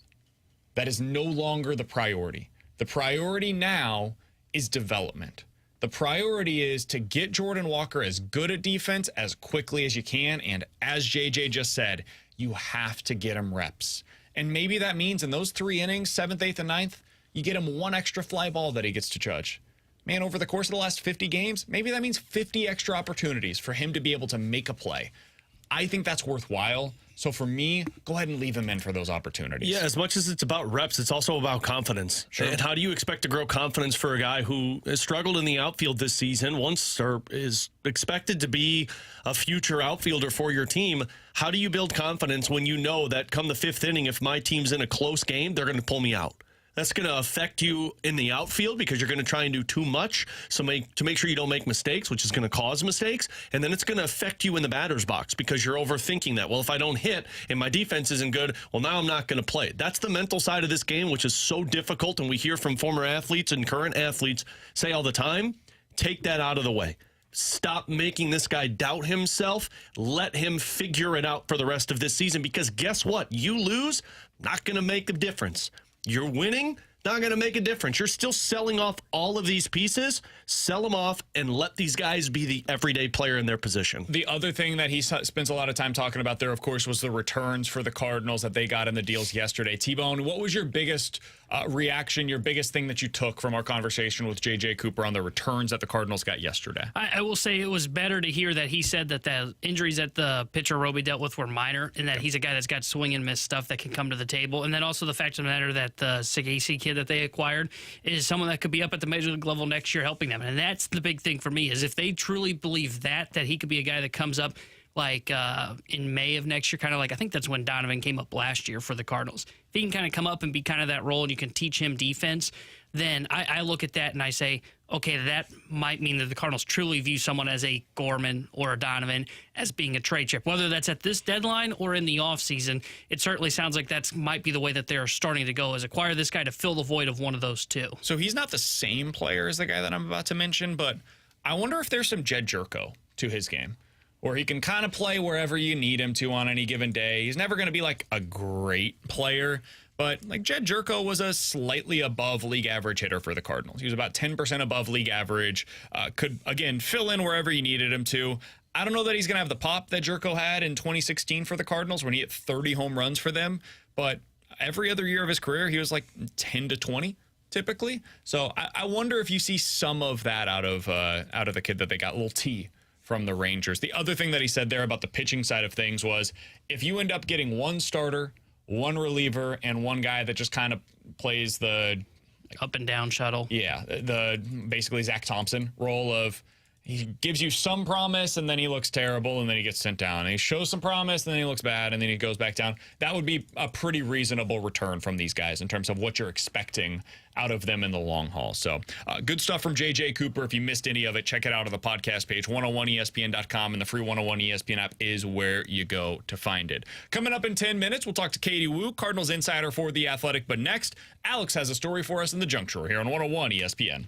That is no longer the priority. The priority now is development. The priority is to get Jordan Walker as good at defense as quickly as you can. And as JJ just said, you have to get him reps. And maybe that means in those 3 innings, 7th, 8th, and 9th, you get him 1 extra fly ball that he gets to judge. Man, over the course of the last 50 games, maybe that means 50 extra opportunities for him to be able to make a play. I think that's worthwhile. So for me, go ahead and leave him in for those opportunities. Yeah, as much as it's about reps, it's also about confidence. Sure. And how do you expect to grow confidence for a guy who has struggled in the outfield this season, or is expected to be a future outfielder for your team? How do you build confidence when you know that come the 5th inning, if my team's in a close game, they're going to pull me out? That's going to affect you in the outfield because you're going to try and do too much to make sure you don't make mistakes, which is going to cause mistakes. And then it's going to affect you in the batter's box because you're overthinking that. Well, if I don't hit and my defense isn't good, well, now I'm not going to play. That's the mental side of this game, which is so difficult. And we hear from former athletes and current athletes say all the time, take that out of the way. Stop making this guy doubt himself. Let him figure it out for the rest of this season because guess what? You lose, not going to make a difference. You're winning, not going to make a difference. You're still selling off all of these pieces. Sell them off and let these guys be the everyday player in their position. The other thing that he spends a lot of time talking about there, of course, was the returns for the Cardinals that they got in the deals yesterday. T-Bone, what was your biggest reaction, your biggest thing that you took from our conversation with J.J. Cooper on the returns that the Cardinals got yesterday? I will say it was better to hear that he said that the injuries that the pitcher Roby dealt with were minor and that he's a guy that's got swing and miss stuff that can come to the table. And then also the fact of the matter that the Sagasi kid that they acquired is someone that could be up at the major league level next year helping them. And that's the big thing for me is if they truly believe that he could be a guy that comes up like in May of next year, kind of like I think that's when Donovan came up last year for the Cardinals. If he can kind of come up and be kind of that role and you can teach him defense, then I look at that and I say, okay, that might mean that the Cardinals truly view someone as a Gorman or a Donovan as being a trade chip. Whether that's at this deadline or in the offseason, it certainly sounds like that might be the way that they're starting to go, is acquire this guy to fill the void of one of those two. So he's not the same player as the guy that I'm about to mention, but I wonder if there's some Jed Jerko to his game, where he can kind of play wherever you need him to on any given day. He's never going to be like a great player, but like Jed Jerko was a slightly above league average hitter for the Cardinals. He was about 10% above league average, could, again, fill in wherever you needed him to. I don't know that he's going to have the pop that Jerko had in 2016 for the Cardinals when he hit 30 home runs for them, but every other year of his career, he was like 10 to 20 typically. So I wonder if you see some of that out of the kid that they got, little T, from the Rangers. The other thing that he said there about the pitching side of things was if you end up getting one starter, one reliever, and one guy that just kind of plays the up and down shuttle. Yeah, the basically Zach Thompson role of he gives you some promise and then he looks terrible and then he gets sent down. And he shows some promise and then he looks bad and then he goes back down. That would be a pretty reasonable return from these guys in terms of what you're expecting out of them in the long haul. So good stuff from J.J. Cooper. If you missed any of it, check it out on the podcast page. 101ESPN.com and the free 101 ESPN app is where you go to find it. Coming up in 10 minutes, we'll talk to Katie Wu, Cardinals insider for The Athletic. But next, Alex has a story for us in the junk drawer here on 101 ESPN.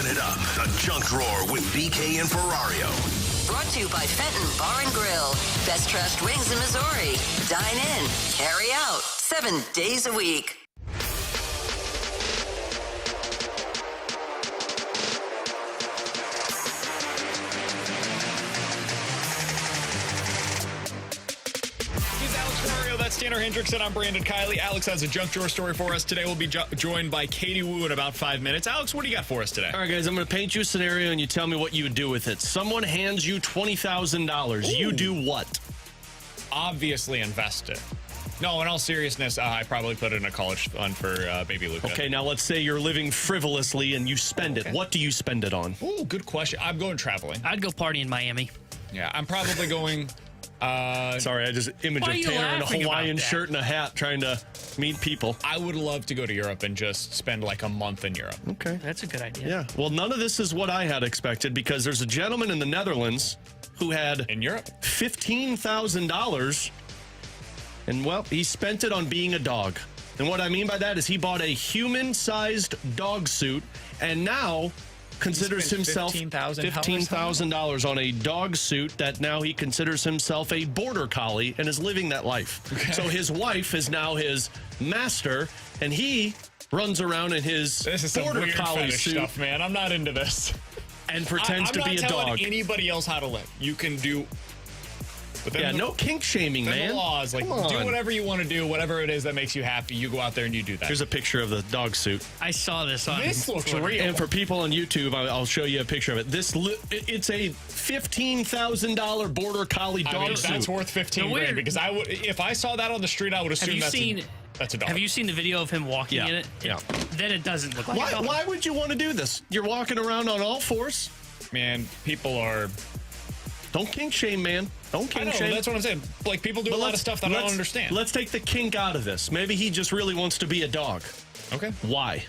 Open it up. The junk drawer with BK and Ferrario. Brought to you by Fenton Bar and Grill. Best trashed wings in Missouri. Dine in, carry out, 7 days a week. That's Tanner Hendrickson. I'm Brandon Kiley. Alex has a junk drawer story for us today. We'll be joined by Katie Wu in about 5 minutes. Alex, what do you got for us today? All right, guys, I'm going to paint you a scenario and you tell me what you would do with it. Someone hands you $20,000. You do what? Obviously invest it. No, in all seriousness, I probably put it in a college fund for baby Luca. Okay, now let's say you're living frivolously and you spend it. What do you spend it on? Ooh, good question. I'm going traveling. I'd go party in Miami. Yeah, I'm probably going... Sorry, I just imaged Why are you Tanner in a laughing Hawaiian about that? shirt and a hat trying to meet people. I would love to go to Europe and just spend like a month in Europe. Okay. That's a good idea. Yeah. Well, none of this is what I had expected because there's a gentleman in the Netherlands who had In Europe? $15,000 and, well, he spent it on being a dog. And what I mean by that is he bought a human-sized dog suit and now considers spent himself $15,000 on a dog suit that now he considers himself a border collie and is living that life. Okay. So his wife is now his master and he runs around in his This is some border weird collie fetish suit stuff, man. I'm not into this. and pretends I'm to be a not telling dog. anybody else how to live. You can do... But then Yeah, the, no kink shaming, then man. the laws, like, Come on. do whatever you want to do, whatever it is that makes you happy, you go out there and you do that. Here's a picture of the dog suit. I saw this on This looks Twitter. real. And for people on YouTube, I'll show you a picture of it. It's a $15,000 border collie dog I mean, suit. that's worth 15 The grand weird- because if I saw that on the street, I would assume that's a dog. Have you seen the video of him walking Yeah, in it? yeah. Then it doesn't look like a dog. Why would you want to do this? You're walking around on all fours. Man, people are... Don't kink shame, man. Don't I kink know, shame. that's what I'm saying. Like, people do a lot of stuff that I don't understand. Let's take the kink out of this. Maybe he just really wants to be a dog. Okay. Why?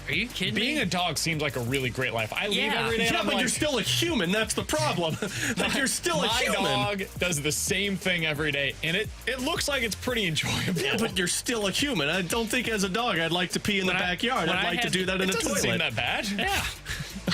Are you kidding Being me? a dog seems like a really great life. I leave Yeah. every day and Yeah, I'm but like, you're still a human. That's the problem. Like, you're still a human. My dog does the same thing every day, and it looks like it's pretty enjoyable. Yeah, but you're still a human. I don't think as a dog I'd like to pee in the backyard. when I'd I like to had- do that in It a doesn't toilet. seem that bad. Yeah.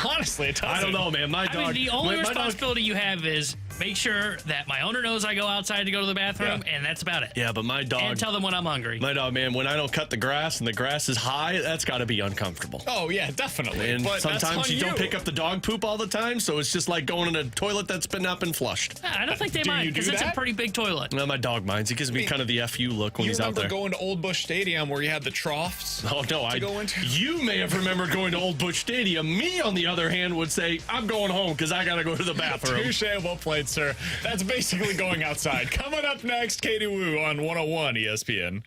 Honestly, it doesn't. I don't know, man. My dog. I mean, the only my dog- responsibility you have is make sure that my owner knows I go outside to go to the bathroom, Yeah. and that's about it. Yeah, but my dog. And tell them when I'm hungry. My dog, man, when I don't cut the grass and the grass is high, that's got to be uncomfortable. Oh, yeah, definitely. And but that's sometimes on you don't pick up the dog poop all the time, so it's just like going in a toilet that's been not been flushed. I don't think they Do mind you do because it's a that? pretty big toilet. Well, my dog minds. He gives me kind of the FU look when You he's out remember there. going to Old Bush Stadium where you had the troughs? Oh, no, to go into? You may have remembered going to Old Bush Stadium. Me, on the other hand, would say, I'm going home because I got to go to the bathroom. Touche, well played, sir. That's basically going outside. Coming up next, Katie Wu on 101 ESPN.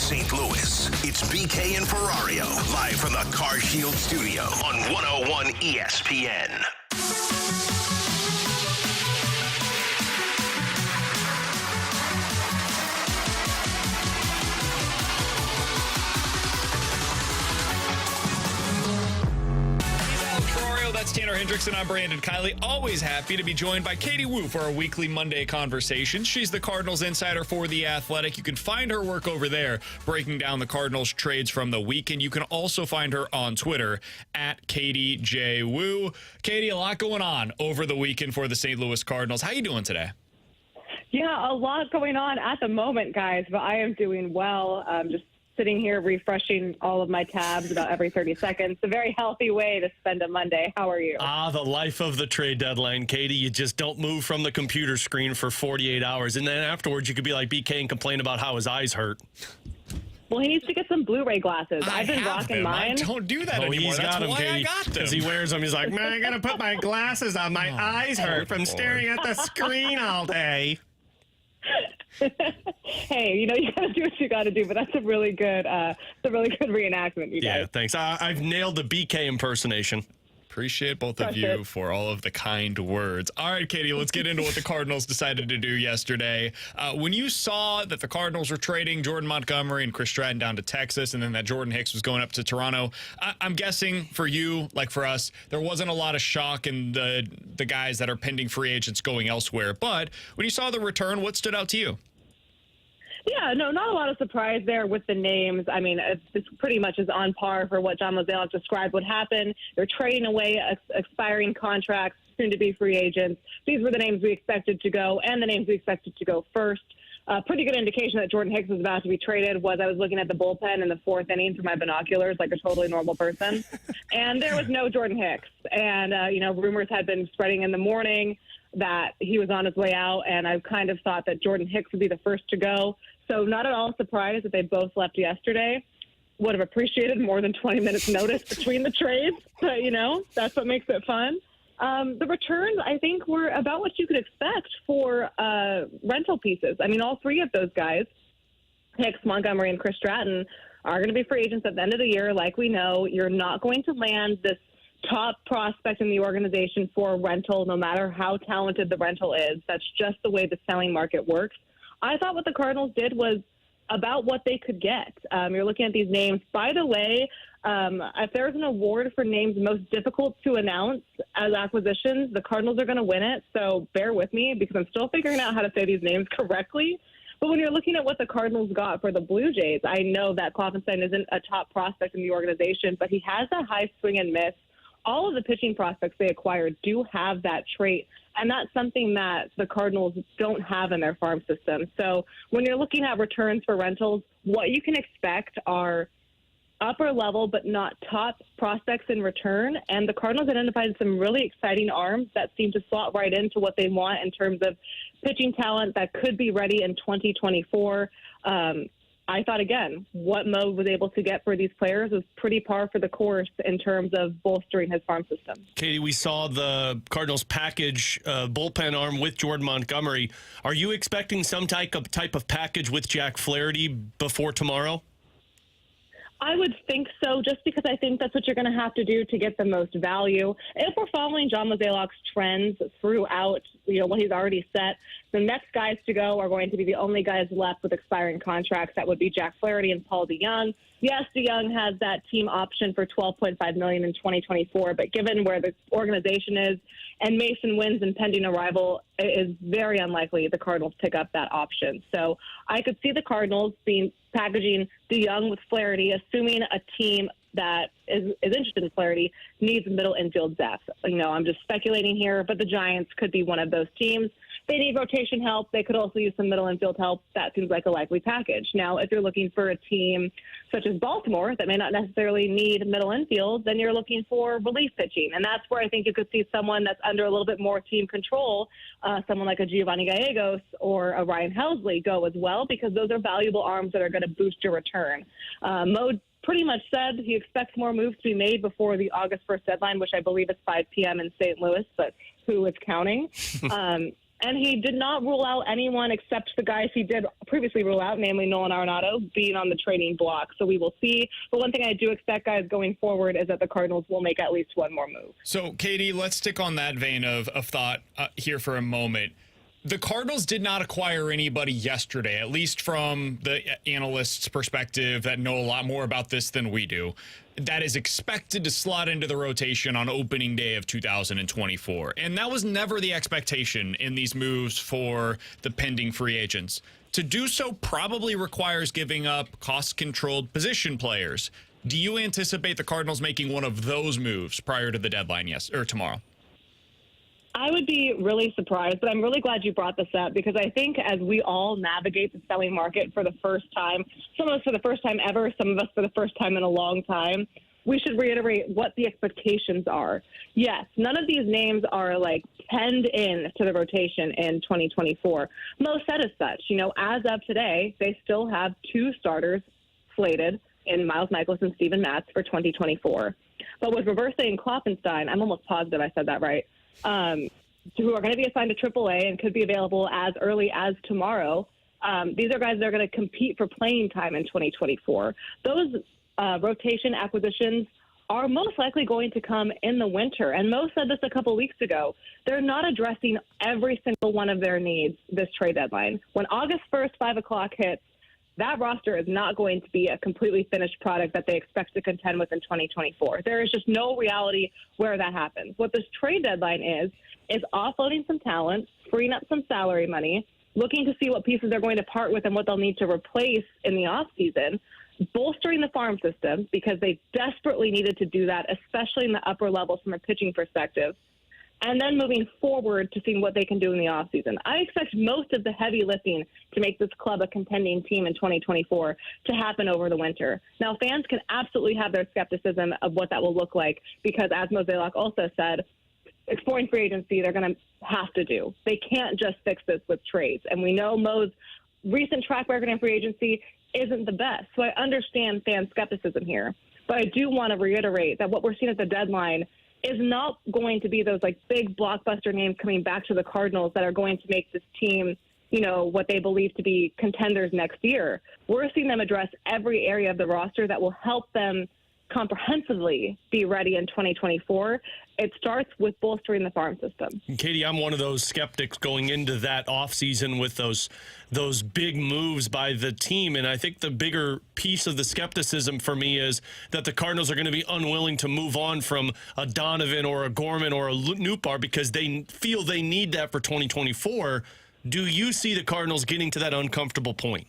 St. Louis. It's BK and Ferrario, live from the Car Shield studio on 101 ESPN. That's Tanner Hendrickson. I'm Brandon Kiley. Always happy to be joined by Katie Woo for our weekly Monday conversation. She's the Cardinals insider for The Athletic. You can find her work over there breaking down the Cardinals trades from the weekend. You can also find her on Twitter at Katie J. Woo. Katie, a lot going on over the weekend for the St. Louis Cardinals. How you doing today? Yeah, a lot going on at the moment, guys, but I am doing well. Just sitting here refreshing all of my tabs about every 30 seconds. It's a very healthy way to spend a Monday. How are you? The life of the trade deadline, Katie. You just don't move from the computer screen for 48 hours. And then afterwards, you could be like BK and complain about how his eyes hurt. Well, he needs to get some Blu-ray glasses. I've been rocking mine. I don't do that anymore. He's got them, Katie. Because he wears them. He's like, man, I got to put my glasses on. My eyes hurt from staring at the screen all day. Hey, you got to do what you got to do, but that's a really good reenactment, you guys. Yeah, thanks. I've nailed the BK impersonation. Appreciate both of you for all of the kind words. All right, Katie, let's get into what the Cardinals decided to do yesterday. When you saw that the Cardinals were trading Jordan Montgomery and Chris Stratton down to Texas, and then that Jordan Hicks was going up to Toronto, I'm guessing for you, like for us, there wasn't a lot of shock in the guys that are pending free agents going elsewhere. But when you saw the return, what stood out to you? Yeah, no, not a lot of surprise there with the names. I mean, it's pretty much is on par for what John Mozeliak described would happen. They're trading away expiring contracts, soon to be free agents. These were the names we expected to go and the names we expected to go first. Pretty good indication that Jordan Hicks was about to be traded was I was looking at the bullpen in the fourth inning through my binoculars like a totally normal person. And there was no Jordan Hicks. And, rumors had been spreading in the morning that he was on his way out, and I kind of thought that Jordan Hicks would be the first to go. So not at all surprised that they both left yesterday. Would have appreciated more than 20 minutes notice between the trades, but, that's what makes it fun. The returns, I think, were about what you could expect for rental pieces. I mean, all three of those guys, Hicks, Montgomery, and Chris Stratton, are going to be free agents at the end of the year. Like we know, you're not going to land this top prospect in the organization for a rental, no matter how talented the rental is. That's just the way the selling market works. I thought what the Cardinals did was about what they could get. You're looking at these names. By the way, if there's an award for names most difficult to announce as acquisitions, the Cardinals are going to win it. So bear with me because I'm still figuring out how to say these names correctly. But when you're looking at what the Cardinals got for the Blue Jays, I know that Klopfenstein isn't a top prospect in the organization, but he has that high swing and miss. All of the pitching prospects they acquired do have that trait, and that's something that the Cardinals don't have in their farm system. So when you're looking at returns for rentals, what you can expect are upper level but not top prospects in return, and the Cardinals identified some really exciting arms that seem to slot right into what they want in terms of pitching talent that could be ready in 2024. I thought, again, what Mo was able to get for these players was pretty par for the course in terms of bolstering his farm system. Katie, we saw the Cardinals package bullpen arm with Jordan Montgomery. Are you expecting some type of package with Jack Flaherty before tomorrow? I would think so, just because I think that's what you're going to have to do to get the most value. If we're following John Mozeliak's trends throughout, what he's already set, the next guys to go are going to be the only guys left with expiring contracts. That would be Jack Flaherty and Paul DeJong. Yes, DeJong has that team option for $12.5 million in 2024, but given where the organization is and Masyn Winn's impending arrival, it is very unlikely the Cardinals pick up that option. So I could see the Cardinals packaging DeJong with Flaherty, assuming a team that is interested in Flaherty needs middle infield depth. I'm just speculating here, but the Giants could be one of those teams. They need rotation help. They could also use some middle infield help. That seems like a likely package. Now, if you're looking for a team such as Baltimore that may not necessarily need middle infield, then you're looking for relief pitching. And that's where I think you could see someone that's under a little bit more team control, someone like a Giovanni Gallegos or a Ryan Helsley go as well, because those are valuable arms that are going to boost your return. Mo pretty much said he expects more moves to be made before the August 1st deadline, which I believe is 5 p.m. in St. Louis, but who is counting? And he did not rule out anyone except the guys he did previously rule out, namely Nolan Arenado, being on the trading block. So we will see. But one thing I do expect, guys, going forward is that the Cardinals will make at least one more move. So, Katie, let's stick on that vein of thought here for a moment. The Cardinals did not acquire anybody yesterday, at least from the analysts' perspective that know a lot more about this than we do, that is expected to slot into the rotation on opening day of 2024. And that was never the expectation in these moves for the pending free agents. To do so probably requires giving up cost-controlled position players. Do you anticipate the Cardinals making one of those moves prior to the deadline, or tomorrow? I would be really surprised, but I'm really glad you brought this up because I think as we all navigate the selling market for the first time, some of us for the first time ever, some of us for the first time in a long time, we should reiterate what the expectations are. Yes, none of these names are like penned in to the rotation in 2024. Mo said as such, as of today, they still have 2 starters slated in Miles Michaelis and Steven Matz for 2024. But with Robertson and Kloppenstein, I'm almost positive I said that right, who are going to be assigned to AAA and could be available as early as tomorrow. These are guys that are going to compete for playing time in 2024. Those rotation acquisitions are most likely going to come in the winter. And Mo said this a couple weeks ago. They're not addressing every single one of their needs this trade deadline. When August 1st, 5 o'clock hits, that roster is not going to be a completely finished product that they expect to contend with in 2024. There is just no reality where that happens. What this trade deadline is offloading some talent, freeing up some salary money, looking to see what pieces they're going to part with and what they'll need to replace in the offseason, bolstering the farm system because they desperately needed to do that, especially in the upper levels from a pitching perspective, and then moving forward to seeing what they can do in the offseason. I expect most of the heavy lifting to make this club a contending team in 2024 to happen over the winter. Now, fans can absolutely have their skepticism of what that will look like because, as Mozeliak also said, exploring free agency, they're going to have to do. They can't just fix this with trades. And we know Mo's recent track record in free agency isn't the best. So I understand fan skepticism here. But I do want to reiterate that what we're seeing at the deadline is not going to be those like big blockbuster names coming back to the Cardinals that are going to make this team, what they believe to be contenders next year. We're seeing them address every area of the roster that will help them comprehensively be ready in 2024. It starts with bolstering the farm system. Katie, I'm one of those skeptics going into that offseason with those big moves by the team. And I think the bigger piece of the skepticism for me is that the Cardinals are going to be unwilling to move on from a Donovan or a Gorman or a Nootbaar because they feel they need that for 2024. Do you see the Cardinals getting to that uncomfortable point?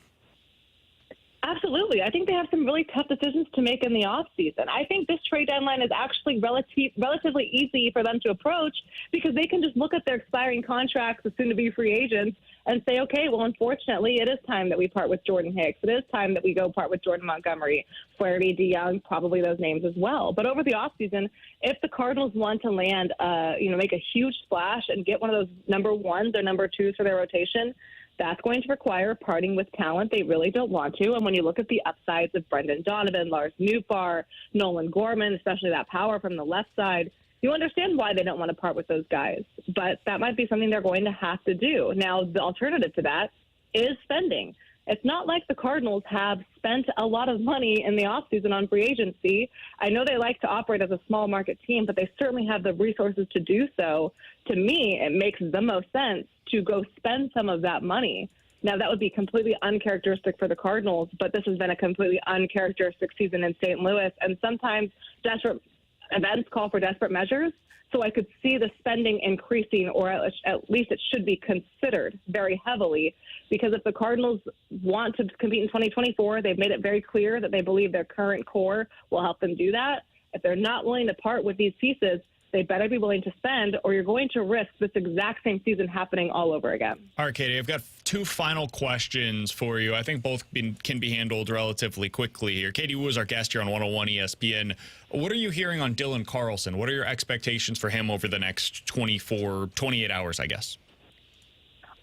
Absolutely. I think they have some really tough decisions to make in the offseason. I think this trade deadline is actually relatively easy for them to approach because they can just look at their expiring contracts as soon-to-be free agents and say, okay, well, unfortunately, it is time that we part with Jordan Hicks. It is time that we go part with Jordan Montgomery, Flaherty, DeYoung, probably those names as well. But over the offseason, if the Cardinals want to land, make a huge splash and get one of those number ones or number twos for their rotation, that's going to require parting with talent they really don't want to. And when you look at the upsides of Brendan Donovan, Lars Nootbaar, Nolan Gorman, especially that power from the left side, you understand why they don't want to part with those guys. But that might be something they're going to have to do. Now, the alternative to that is spending. It's not like the Cardinals have spent a lot of money in the offseason on free agency. I know they like to operate as a small market team, but they certainly have the resources to do so. To me, it makes the most sense to go spend some of that money. Now, that would be completely uncharacteristic for the Cardinals, but this has been a completely uncharacteristic season in St. Louis, and sometimes desperate events call for desperate measures. So I could see the spending increasing, or at least it should be considered very heavily, because if the Cardinals want to compete in 2024, they've made it very clear that they believe their current core will help them do that. If they're not willing to part with these pieces, they better be willing to spend, or you're going to risk this exact same season happening all over again. All right, Katie, I've got 2 final questions for you. I think both can be handled relatively quickly here. Katie Wu is our guest here on 101 ESPN. What are you hearing on Dylan Carlson? What are your expectations for him over the next 28 hours, I guess?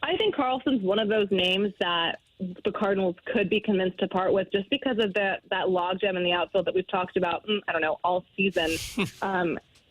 I think Carlson's one of those names that the Cardinals could be convinced to part with just because of that logjam in the outfield that we've talked about, all season.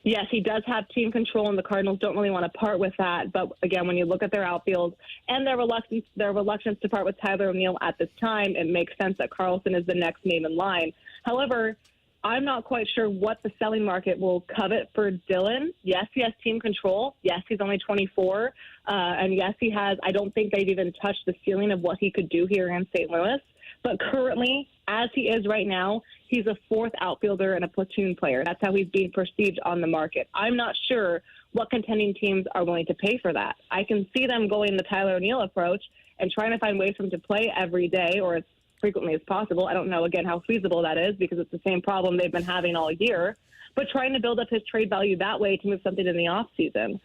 Yes, he does have team control, and the Cardinals don't really want to part with that. But again, when you look at their outfield and their reluctance to part with Tyler O'Neill at this time, it makes sense that Carlson is the next name in line. However, I'm not quite sure what the selling market will covet for Dylan. Yes, he has team control. Yes, he's only 24. And yes, he has. I don't think they've even touched the ceiling of what he could do here in St. Louis. But currently, as he is right now, he's a fourth outfielder and a platoon player. That's how he's being perceived on the market. I'm not sure what contending teams are willing to pay for that. I can see them going the Tyler O'Neill approach and trying to find ways for him to play every day or as frequently as possible. I don't know, again, how feasible that is because it's the same problem they've been having all year. But trying to build up his trade value that way to move something in the offseason.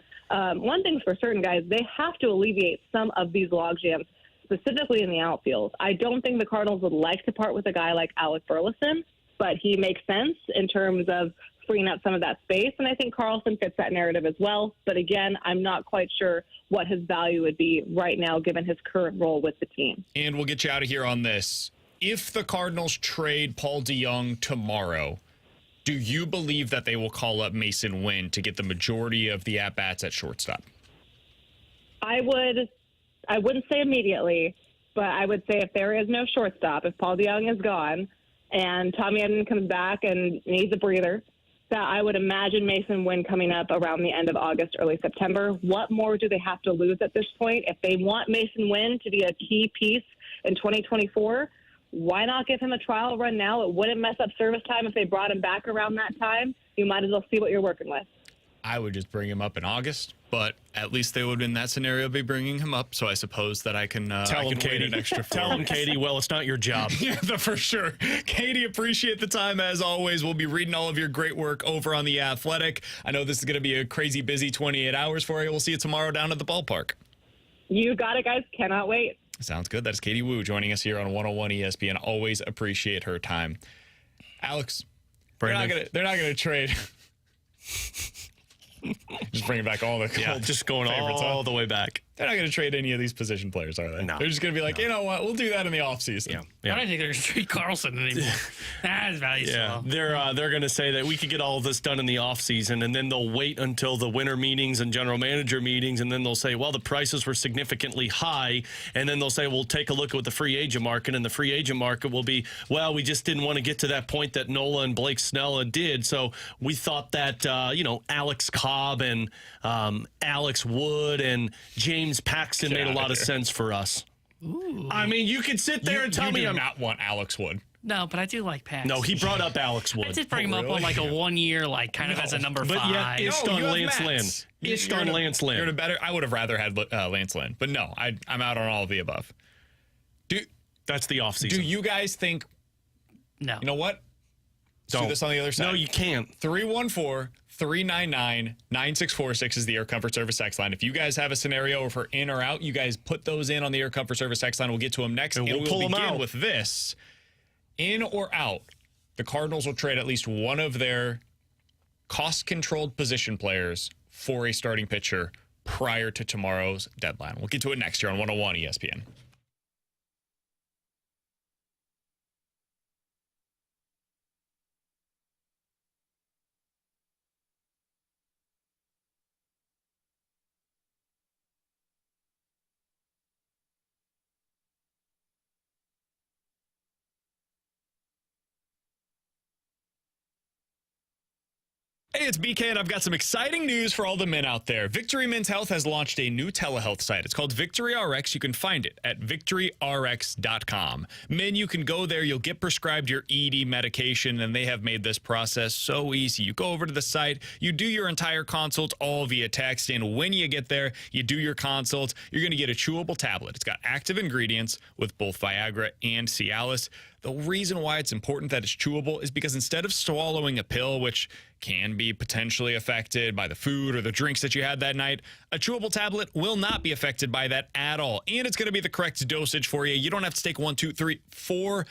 One thing's for certain, guys, they have to alleviate some of these logjams, specifically in the outfield. I don't think the Cardinals would like to part with a guy like Alec Burleson, but he makes sense in terms of freeing up some of that space, and I think Carlson fits that narrative as well. But again, I'm not quite sure what his value would be right now given his current role with the team. And we'll get you out of here on this. If the Cardinals trade Paul DeJong tomorrow, do you believe that they will call up Masyn Winn to get the majority of the at-bats at shortstop? I wouldn't say immediately, but I would say if there is no shortstop, if Paul DeJong is gone and Tommy Edman comes back and needs a breather, that I would imagine Masyn Winn coming up around the end of August, early September. What more do they have to lose at this point? If they want Masyn Winn to be a key piece in 2024, why not give him a trial run now? It wouldn't mess up service time if they brought him back around that time. You might as well see what you're working with. I would just bring him up in August, but at least they would in that scenario be bringing him up. So I suppose that I can tell him, Katie. An extra tell him, Katie. Well, it's not your job. Yeah, for sure. Katie, appreciate the time as always. We'll be reading all of your great work over on The Athletic. I know this is going to be a crazy busy 28 hours for you. We'll see you tomorrow down at the ballpark. You got it, guys. Cannot wait. Sounds good. That's Katie Wu joining us here on 101 ESPN. Always appreciate her time. Alex, they're not gonna trade. Just bringing back all the just going all the way back. They're not going to trade any of these position players, are they? No. They're just going to be like, you know what? We'll do that in the offseason. I don't think they're going to trade Carlson anymore. That's value slow. They're going to say that we could get all of this done in the offseason, and then they'll wait until the winter meetings and general manager meetings, and then they'll say, well, the prices were significantly high, and then they'll say, we'll take a look at the free agent market, and the free agent market will be, well, we just didn't want to get to that point that Nola and Blake Snell did, so we thought that, Alex Cobb and Alex Wood and James Paxton made a lot of sense for us. Ooh. I mean, you could sit there and tell me I'm not want Alex Wood. No, but I do like Paxton. No, he brought up Alex Wood. I did bring him up on like a 1 year, kind of as a number 5. But yet, ished on Lance Lynn. Ished on Lance Lynn. I would have rather had Lance Lynn, but no, I'm out on all of the above. That's the offseason. Do you guys think? No. You know what? Let's do this on the other side. No, you can't. 314-399-9646 is the Air Comfort Service text line. If you guys have a scenario for in or out, you guys put those in on the Air Comfort Service text line. We'll get to them next. And we'll pull them out with this. In or out, the Cardinals will trade at least one of their cost-controlled position players for a starting pitcher prior to tomorrow's deadline. We'll get to it next year on 101 ESPN. Hey, it's BK, and I've got some exciting news for all the men out there. Victory Men's Health has launched a new telehealth site. It's called Victory RX. You can find it at victoryrx.com. Men, you can go there. You'll get prescribed your ED medication, and they have made this process so easy. You go over to the site. You do your entire consult all via text, and when you get there, you do your consult. You're going to get a chewable tablet. It's got active ingredients with both Viagra and Cialis. The reason why it's important that it's chewable is because instead of swallowing a pill, which can be potentially affected by the food or the drinks that you had that night, a chewable tablet will not be affected by that at all. And it's going to be the correct dosage for you. You don't have to take 1, 2, 3, 4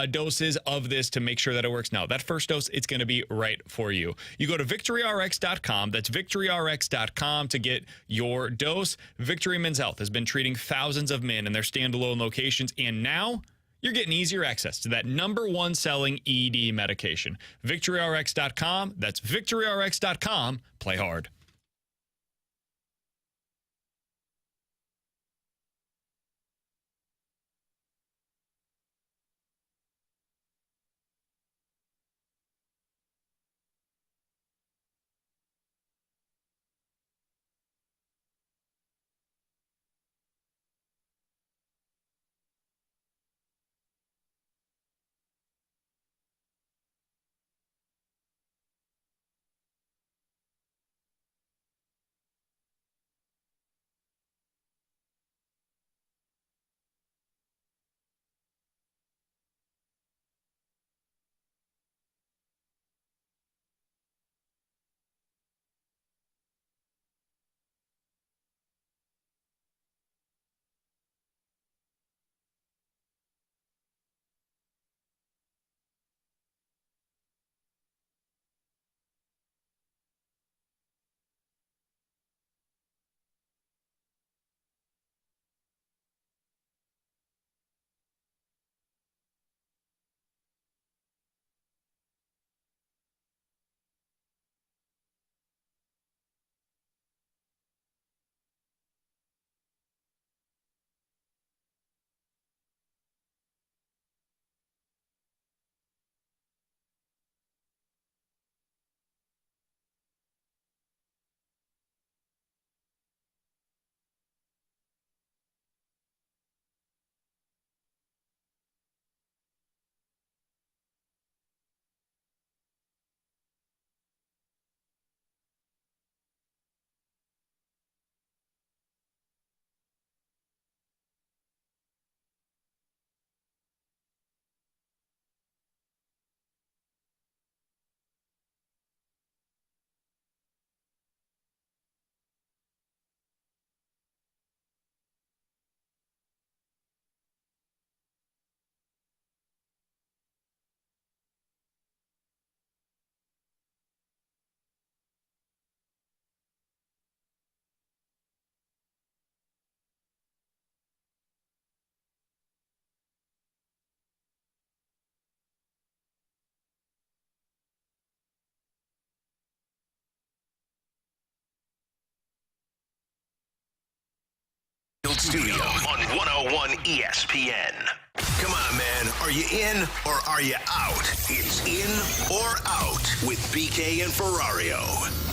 doses of this to make sure that it works. No, that first dose, it's going to be right for you. You go to victoryrx.com. That's victoryrx.com to get your dose. Victory Men's Health has been treating thousands of men in their standalone locations, and now you're getting easier access to that #1 selling ED medication. VictoryRx.com. That's VictoryRx.com. Play hard. Studio on 101 ESPN. Come on, man. Are you in or are you out? It's in or out with BK and Ferrario.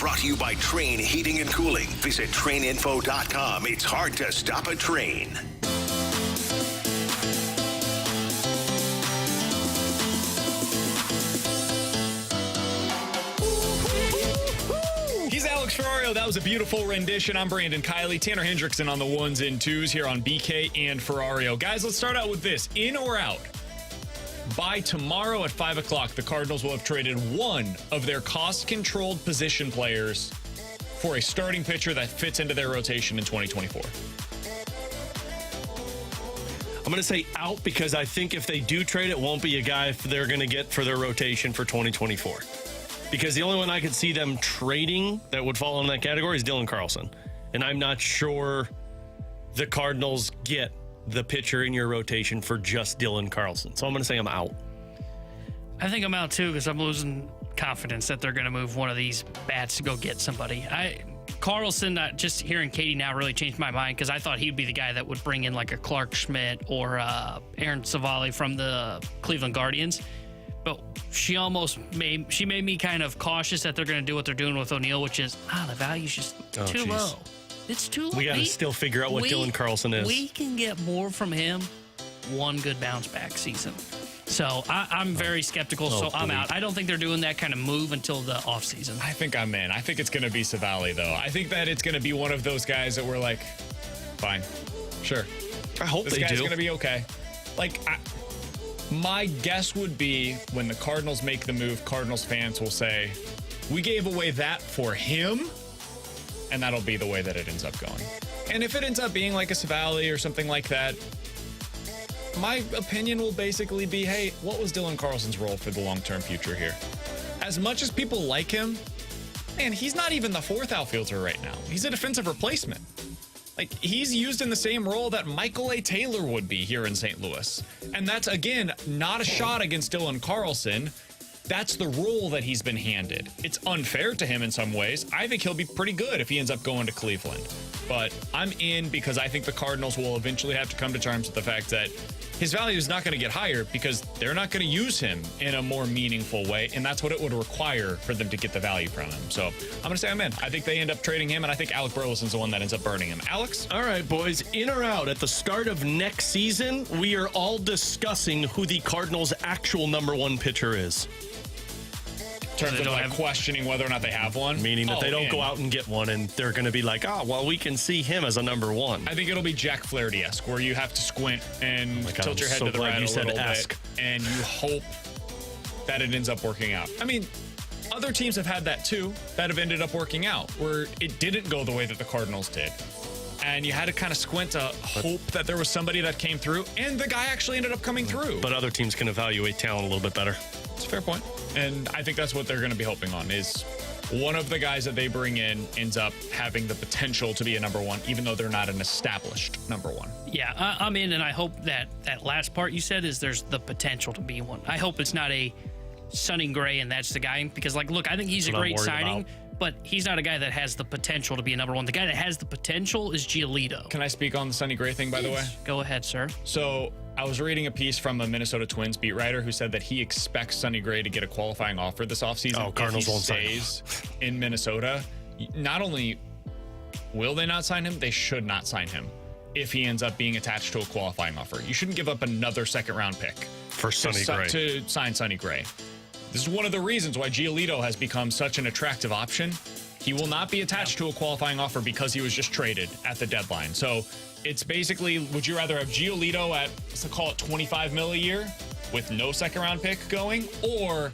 Brought to you by Train Heating and Cooling. Visit traininfo.com. It's hard to stop a train. He's Alex Ferrario. That was a beautiful rendition. I'm Brandon Kiley. Tanner Hendrickson on the 1s and 2s here on BK and Ferrario. Guys, let's start out with this. In or out? By tomorrow at 5 o'clock, the Cardinals will have traded one of their cost-controlled position players for a starting pitcher that fits into their rotation in 2024. I'm going to say out because I think if they do trade, it won't be a guy they're going to get for their rotation for 2024. Because the only one I could see them trading that would fall in that category is Dylan Carlson. And I'm not sure the Cardinals get the pitcher in your rotation for just Dylan Carlson. So I'm going to say I'm out. I think I'm out too because I'm losing confidence that they're going to move one of these bats to go get somebody. Carlson, just hearing Katie now really changed my mind because I thought he'd be the guy that would bring in like a Clark Schmidt or Aaron Savali from the Cleveland Guardians. But she made me kind of cautious that they're going to do what they're doing with O'Neill, which is, the value's just too low. It's too low. We got to still figure out what Dylan Carlson is. We can get more from him one good bounce back season. So I'm very skeptical, so I'm out. I don't think they're doing that kind of move until the offseason. I think I'm in. I think it's going to be Savali, though. I think that it's going to be one of those guys that we're like, fine, sure. I hope this guy's going to be okay. My guess would be when the Cardinals make the move, Cardinals fans will say, we gave away that for him, and that'll be the way that it ends up going. And if it ends up being like a Savali or something like that, my opinion will basically be, hey, what was Dylan Carlson's role for the long-term future here? As much as people like him, man, he's not even the fourth outfielder right now. He's a defensive replacement. Like, he's used in the same role that Michael A. Taylor would be here in St. Louis. And that's, again, not a shot against Dylan Carlson. That's the role that he's been handed. It's unfair to him in some ways. I think he'll be pretty good if he ends up going to Cleveland. But I'm in because I think the Cardinals will eventually have to come to terms with the fact that his value is not going to get higher because they're not going to use him in a more meaningful way, and that's what it would require for them to get the value from him. So I'm going to say I'm in. I think they end up trading him, and I think Alec Burleson's the one that ends up burning him. Alex? All right, boys. In or out, at the start of next season, we are all discussing who the Cardinals' actual number one pitcher is. In terms of like questioning whether or not they have one? Meaning that they don't go out and get one, and they're going to be like, we can see him as a number one. I think it'll be Jack Flaherty-esque, where you have to squint and tilt your head to the right a little bit, and you hope that it ends up working out. I mean, other teams have had that too, that have ended up working out, where it didn't go the way that the Cardinals did. And you had to kind of squint to hope that there was somebody that came through, and the guy actually ended up coming through. But other teams can evaluate talent a little bit better. It's a fair point. And I think that's what they're going to be hoping on, is one of the guys that they bring in ends up having the potential to be a number one, even though they're not an established number one. Yeah, I'm in, and I hope that last part you said is there's the potential to be one. I hope it's not a Sonny Gray and that's the guy, because, like, look, I think he's a great signing, but he's not a guy that has the potential to be a number one. The guy that has the potential is Giolito. Can I speak on the Sonny Gray thing, by the way? Go ahead, sir. So I was reading a piece from a Minnesota Twins beat writer who said that he expects Sonny Gray to get a qualifying offer this offseason. Cardinals won't sign him. If he stays in Minnesota. Not only will they not sign him, they should not sign him if he ends up being attached to a qualifying offer. You shouldn't give up another second-round pick for Sonny Gray to sign Sonny Gray. This is one of the reasons why Giolito has become such an attractive option. He will not be attached to a qualifying offer because he was just traded at the deadline. So it's basically, would you rather have Giolito at, let's call it $25 million a year with no second-round pick going, or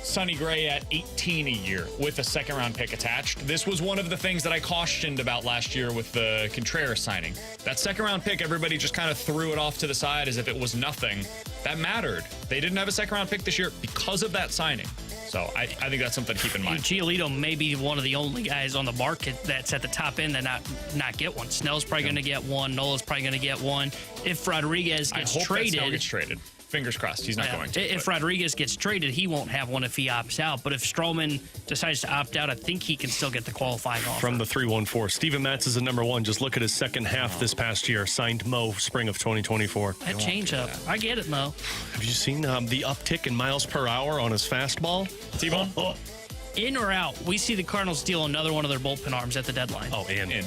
Sonny Gray at $18 a year with a second-round pick attached? This was one of the things that I cautioned about last year with the Contreras signing. That second-round pick, everybody just kind of threw it off to the side as if it was nothing. That mattered. They didn't have a second-round pick this year because of that signing. So I think that's something to keep in mind. Giolito may be one of the only guys on the market that's at the top end that not get one. Snell's probably going to get one. Nola's probably going to get one. If Rodriguez gets traded, Snell gets traded. Fingers crossed, he's not going to. If Rodriguez gets traded, he won't have one if he opts out. But if Stroman decides to opt out, I think he can still get the qualifying offer. From the 314, Steven Matz is a number one. Just look at his second half this past year. Signed Mo spring of 2024. That changeup. I get it, Mo. Have you seen the uptick in miles per hour on his fastball? T-Bone? In or out, we see the Cardinals deal another one of their bullpen arms at the deadline. In.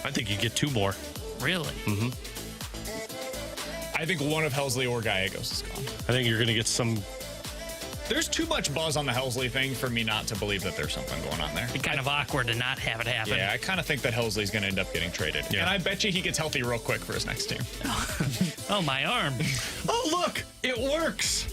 I think you get two more. Really? Mm-hmm. I think one of Helsley or Gallegos is gone. I think you're going to get some. There's too much buzz on the Helsley thing for me not to believe that there's something going on there. It's kind of awkward to not have it happen. Yeah, I kind of think that Helsley's going to end up getting traded. Yeah. And I bet you he gets healthy real quick for his next team. Oh, my arm. Oh, look, it works.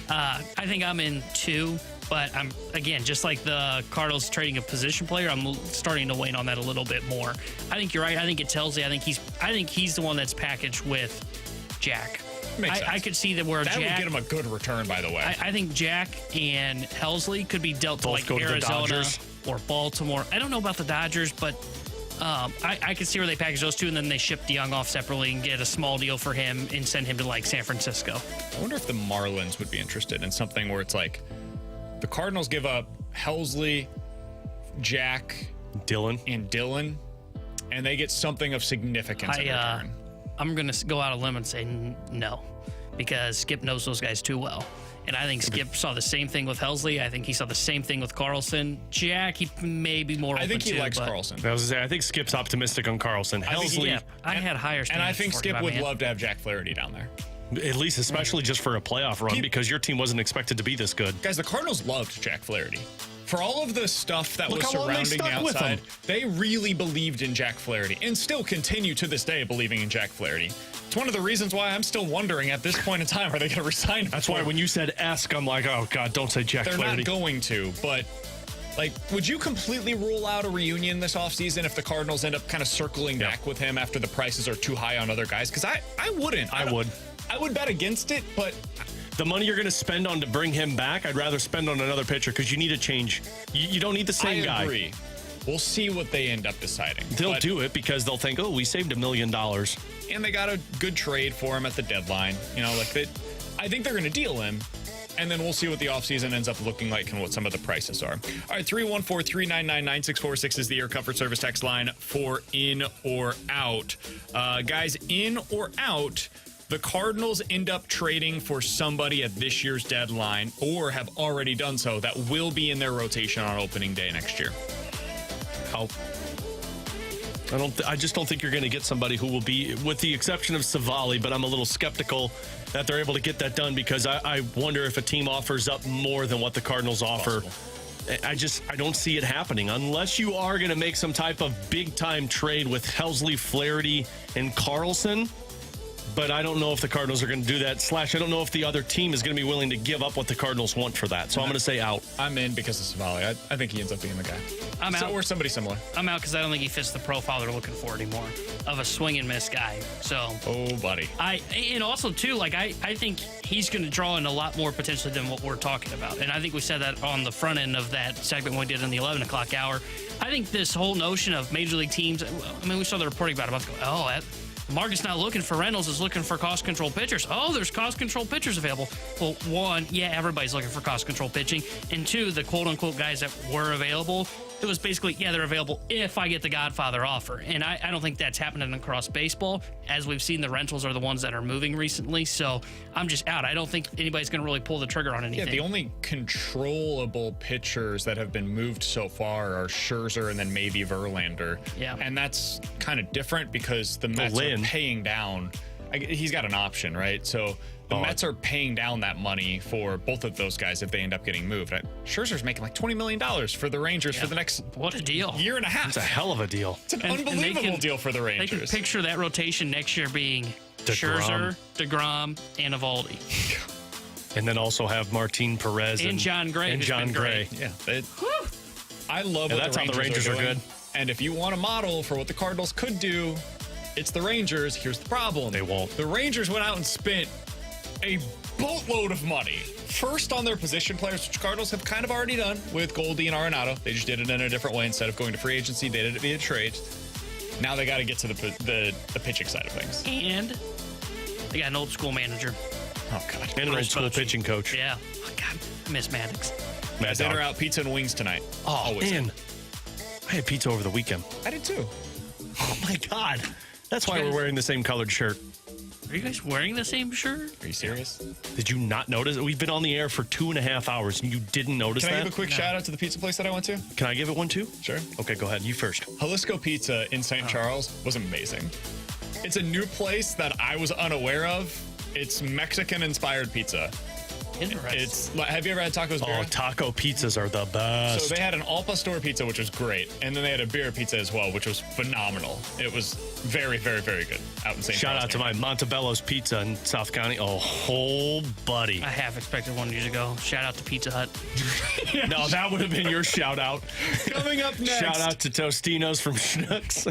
I think I'm in two, but I'm, again, just like the Cardinals trading a position player, I'm starting to wane on that a little bit more. I think you're right. I think it's Helsley. I think he's the one that's packaged with Jack. Makes sense. I could see that where that Jack would get him a good return, by the way. I think Jack and Helsley could be dealt to like Arizona or Baltimore. I don't know about the Dodgers, but I could see where they package those two and then they ship DeYoung off separately and get a small deal for him and send him to like San Francisco. I wonder if the Marlins would be interested in something where it's like the Cardinals give up Helsley, Jack, Dylan, and they get something of significance in return. I'm going to go out on a limb and say no, because Skip knows those guys too well. And I think Skip saw the same thing with Helsley. I think he saw the same thing with Carlson. Jack, he may be more open to. I think he likes Carlson. I was going to say, I think Skip's optimistic on Carlson. Helsley. I had higher standards. And I think Skip would love to have Jack Flaherty down there. At least, especially just for a playoff run, because your team wasn't expected to be this good. Guys, the Cardinals loved Jack Flaherty. For all of the stuff that was surrounding the outside, they really believed in Jack Flaherty and still continue to this day believing in Jack Flaherty. It's one of the reasons why I'm still wondering at this point in time, are they going to resign him? That's why when you said ask, I'm like, oh, God, don't say Jack Flaherty. They're not going to, but like, would you completely rule out a reunion this offseason if the Cardinals end up kind of circling back with him after the prices are too high on other guys? Because I wouldn't. I would. I would bet against it, but the money you're going to spend on to bring him back, I'd rather spend on another pitcher because you need a change. You don't need the same guy. I agree. We'll see what they end up deciding. They'll do it because they'll think, oh, we saved $1 million. And they got a good trade for him at the deadline. I think they're going to deal him. And then we'll see what the offseason ends up looking like and what some of the prices are. All right, 314-399-9646 is the Air Comfort Service text line for in or out. Guys, in or out, the Cardinals end up trading for somebody at this year's deadline or have already done so that will be in their rotation on opening day next year. I just don't think you're going to get somebody who will be, with the exception of Savali, but I'm a little skeptical that they're able to get that done because I wonder if a team offers up more than what the Cardinals offer. I don't see it happening unless you are going to make some type of big-time trade with Helsley, Flaherty, and Carlson. But I don't know if the Cardinals are going to do that. / I don't know if the other team is going to be willing to give up what the Cardinals want for that. So I'm going to say out. I'm in because of Savali. I think he ends up being the guy. I'm out. Or somebody similar. I'm out because I don't think he fits the profile they're looking for anymore of a swing and miss guy. So. Oh, buddy. And also, too, I think he's going to draw in a lot more potentially than what we're talking about. And I think we said that on the front end of that segment we did in the 11 o'clock hour. I think this whole notion of major league teams, we saw the reporting about it. The market's not looking for rentals, is looking for cost control pitchers. Oh, there's cost control pitchers available. Well, one, everybody's looking for cost control pitching. And two, the quote unquote guys that were available, it was basically, they're available if I get the Godfather offer. And I don't think that's happening across baseball. As we've seen, the rentals are the ones that are moving recently. So I'm just out. I don't think anybody's going to really pull the trigger on anything. Yeah, the only controllable pitchers that have been moved so far are Scherzer and then maybe Verlander. Yeah. And that's kind of different because the Mets are paying down. He's got an option, right? So the Mets are paying down that money for both of those guys if they end up getting moved. Scherzer's making like $20 million for the Rangers for the next what a deal year and a half. It's a hell of a deal. It's an unbelievable deal for the Rangers. They can picture that rotation next year being Scherzer, DeGrom, and Eovaldi. And then also have Martin Perez and John Gray. Yeah. I love that's how the Rangers are good. And if you want a model for what the Cardinals could do, it's the Rangers. Here's the problem. They won't. The Rangers went out and spent a boatload of money. First on their position players, which Cardinals have kind of already done with Goldie and Arenado. They just did it in a different way. Instead of going to free agency, they did it via trade. Now they got to get to the pitching side of things. And they got an old school manager. Oh, God. And an old school pitching coach. Yeah. Oh, God. I miss Maddox. Guys, in or out, pizza and wings tonight. Oh, always man. I had pizza over the weekend. I did too. Oh, my God. That's why we're wearing the same colored shirt. Are you guys wearing the same shirt? Are you serious? Did you not notice? We've been on the air for 2.5 hours and you didn't notice that? Can I give a quick shout out to the pizza place that I went to? Can I give it one too? Sure. Okay, go ahead. You first. Jalisco Pizza in St. Charles was amazing. It's a new place that I was unaware of. It's Mexican-inspired pizza. Interesting. Have you ever had tacos? Oh, taco pizzas are the best. So they had an al pastor pizza, which was great, and then they had a beer pizza as well, which was phenomenal. It was very, very, very good out in St. Shout Charles. out to my Montebello's Pizza in South County. Oh, buddy. I half expected one years ago. Shout out to Pizza Hut. No, that would have been your shout out. Coming up next. Shout out to Tostinos from Schnucks.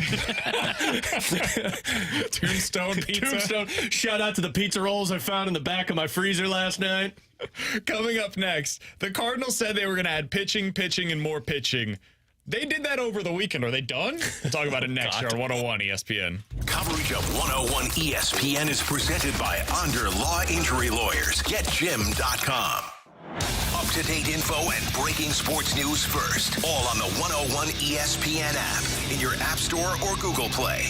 Tombstone Pizza. Tombstone. Shout out to the pizza rolls I found in the back of my freezer last night. Coming up next, the Cardinals said they were going to add pitching, and more pitching. They did that over the weekend. Are they done? We'll talk about it next here on 101 ESPN. Coverage of 101 ESPN is presented by Onder Law Injury Lawyers. GetJim.com. Up-to-date info and breaking sports news first. All on the 101 ESPN app in your App Store or Google Play.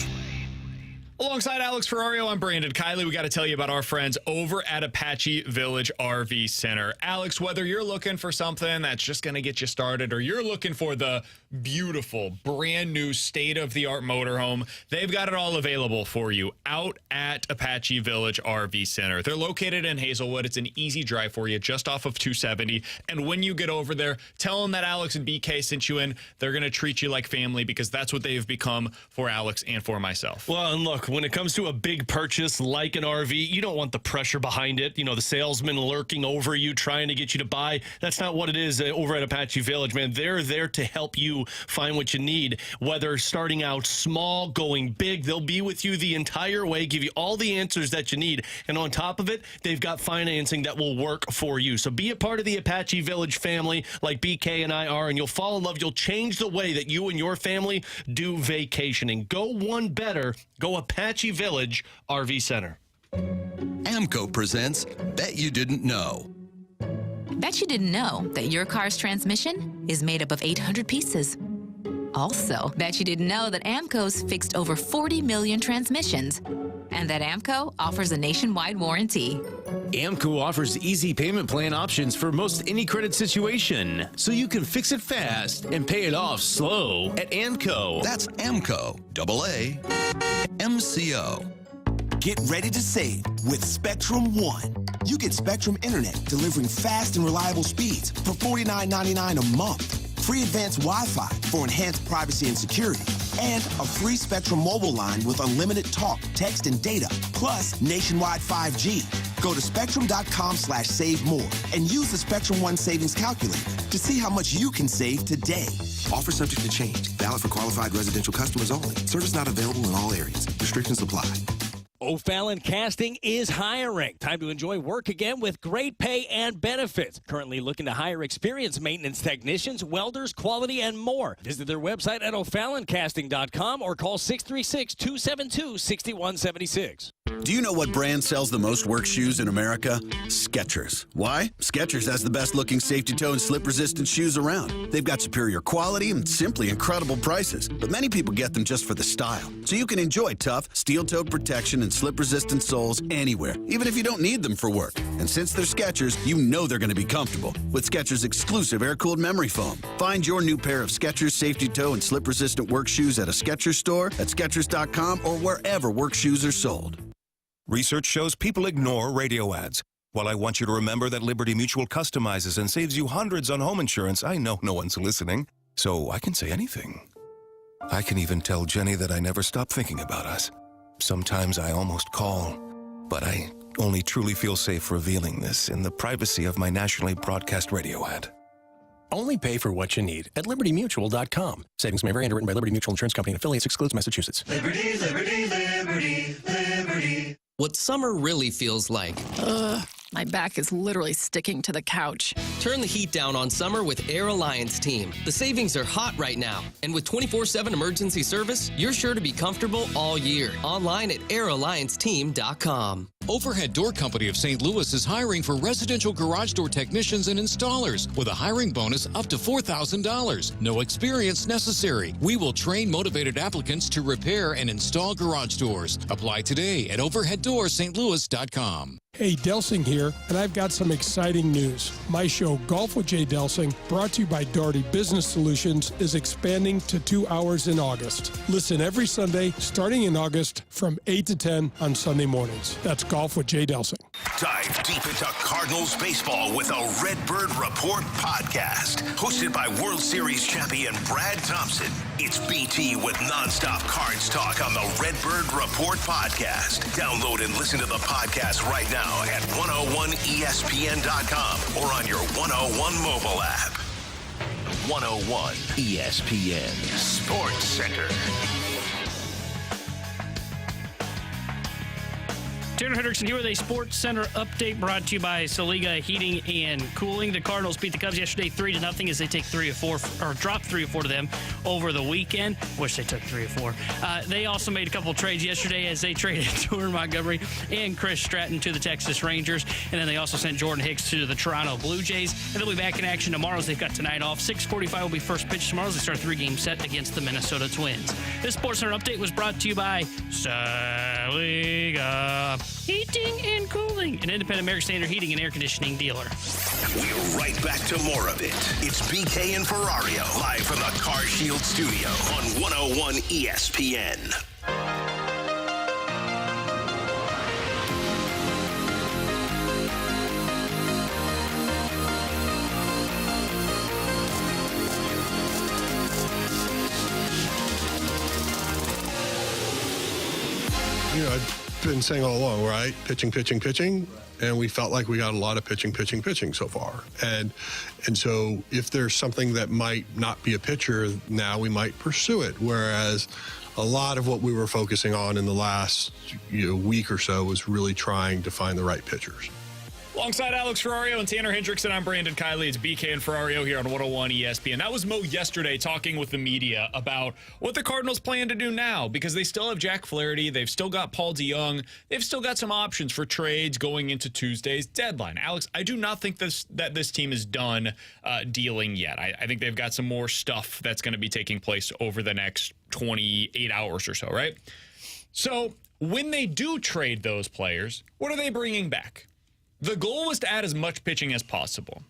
Alongside Alex Ferrario, I'm Brandon Kiley. We got to tell you about our friends over at Apache Village RV Center. Alex, whether you're looking for something that's just going to get you started or you're looking for the beautiful, brand new, state-of-the-art motorhome, they've got it all available for you out at Apache Village RV Center. They're located in Hazelwood. It's an easy drive for you just off of 270. And when you get over there, tell them that Alex and BK sent you in. They're going to treat you like family because that's what they've become for Alex and for myself. Well, and look, when it comes to a big purchase like an RV, you don't want the pressure behind it. You know, the salesman lurking over you, trying to get you to buy. That's not what it is over at Apache Village, man. They're there to help you find what you need, whether starting out small, going big. They'll be with you the entire way, give you all the answers that you need. And on top of it, they've got financing that will work for you. So be a part of the Apache Village family like BK and I are, and you'll fall in love. You'll change the way that you and your family do vacationing. Go one better. Go Apache Village RV Center. AMCO presents Bet You Didn't Know. Bet you didn't know that your car's transmission is made up of 800 pieces. Also, bet you didn't know that AMCO's fixed over 40 million transmissions, and that AMCO offers a nationwide warranty. AMCO offers easy payment plan options for most any credit situation, so you can fix it fast and pay it off slow at AMCO. That's AMCO, AAMCO. Get ready to save with Spectrum One. You get Spectrum Internet delivering fast and reliable speeds for $49.99 a month. Free advanced Wi-Fi for enhanced privacy and security. And a free Spectrum mobile line with unlimited talk, text, and data, plus nationwide 5G. Go to spectrum.com/save more and use the Spectrum One savings calculator to see how much you can save today. Offer subject to change. Valid for qualified residential customers only. Service not available in all areas. Restrictions apply. O'Fallon Casting is hiring. Time to enjoy work again with great pay and benefits. Currently looking to hire experienced maintenance technicians, welders, quality, and more. Visit their website at o'falloncasting.com or call 636-272-6176. Do you know what brand sells the most work shoes in America? Skechers. Why? Skechers has the best looking safety toe and slip resistant shoes around. They've got superior quality and simply incredible prices, but many people get them just for the style. So you can enjoy tough, steel-toed protection and slip-resistant soles anywhere, even if you don't need them for work. And since they're Skechers, you know they're going to be comfortable with Skechers' exclusive air-cooled memory foam. Find your new pair of Skechers safety toe and slip-resistant work shoes at a Skechers store, at Skechers.com, or wherever work shoes are sold. Research shows people ignore radio ads. While I want you to remember that Liberty Mutual customizes and saves you hundreds on home insurance, I know no one's listening, so I can say anything. I can even tell Jenny that I never stop thinking about us. Sometimes I almost call, but I only truly feel safe revealing this in the privacy of my nationally broadcast radio ad. Only pay for what you need at LibertyMutual.com. Savings may vary. Underwritten by Liberty Mutual Insurance Company and affiliates. Excludes Massachusetts. Liberty, liberty, liberty, liberty. What summer really feels like. My back is literally sticking to the couch. Turn the heat down on summer with Air Alliance Team. The savings are hot right now. And with 24/7 emergency service, you're sure to be comfortable all year. Online at airallianceteam.com. Overhead Door Company of St. Louis is hiring for residential garage door technicians and installers with a hiring bonus up to $4,000. No experience necessary. We will train motivated applicants to repair and install garage doors. Apply today at overheaddoorsstlouis.com. Hey, Delsing here, and I've got some exciting news. My show, Golf with Jay Delsing, brought to you by Daugherty Business Solutions, is expanding to 2 hours in August. Listen every Sunday, starting in August, from 8 to 10 on Sunday mornings. That's Golf with Jay Delsing. Dive deep into Cardinals baseball with a Redbird Report podcast, hosted by World Series champion Brad Thompson. It's BT with nonstop Cards talk on the Redbird Report podcast. Download and listen to the podcast right now at 101ESPN.com or on your 101 mobile app. 101 ESPN Sports Center. Tanner Hendrickson here with a Sports Center update brought to you by Saliga Heating and Cooling. The Cardinals beat the Cubs yesterday 3-0 as they take 3 of 4 or dropped 3 of 4 to them over the weekend. Wish they took 3 of 4. They also made a couple trades yesterday as they traded Jordan Montgomery and Chris Stratton to the Texas Rangers, and then they also sent Jordan Hicks to the Toronto Blue Jays. And they'll be back in action tomorrow as they've got tonight off. 6:45 will be first pitch tomorrow as they start a 3-game set against the Minnesota Twins. This Sports Center update was brought to you by Saliga Heating and Cooling, an independent American Standard heating and air conditioning dealer. We're right back to more of it. It's BK and Ferrario, live from the Car Shield studio on 101 ESPN. I've been saying all along, right? Pitching. And we felt like we got a lot of pitching so far. And so if there's something that might not be a pitcher, now we might pursue it. Whereas a lot of what we were focusing on in the last week or so was really trying to find the right pitchers. Alongside Alex Ferrario and Tanner Hendrickson, I'm Brandon Kiley. It's BK and Ferrario here on 101 ESPN. That was Mo yesterday talking with the media about what the Cardinals plan to do now, because they still have Jack Flaherty. They've still got Paul DeJong. They've still got some options for trades going into Tuesday's deadline. Alex, I do not think that this team is done dealing yet. I think they've got some more stuff that's going to be taking place over the next 28 hours or so, right? So when they do trade those players, what are they bringing back? The goal was to add as much pitching as possible.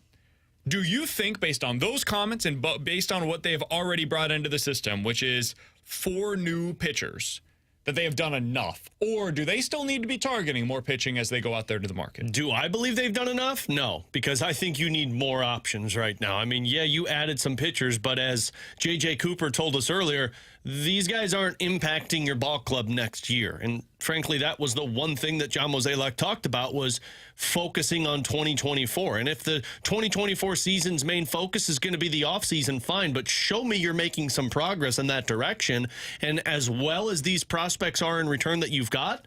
Do you think, based on those comments and based on what they have already brought into the system, which is 4 new pitchers, that they have done enough? Or do they still need to be targeting more pitching as they go out there to the market? Do I believe they've done enough? No, because I think you need more options right now. I mean, yeah, you added some pitchers, but as J.J. Cooper told us earlier, these guys aren't impacting your ball club next year. And frankly, that was the one thing that John Mozeliak talked about, was focusing on 2024. And if the 2024 season's main focus is going to be the offseason, fine, but show me you're making some progress in that direction. And as well as these prospects are in return that you've got,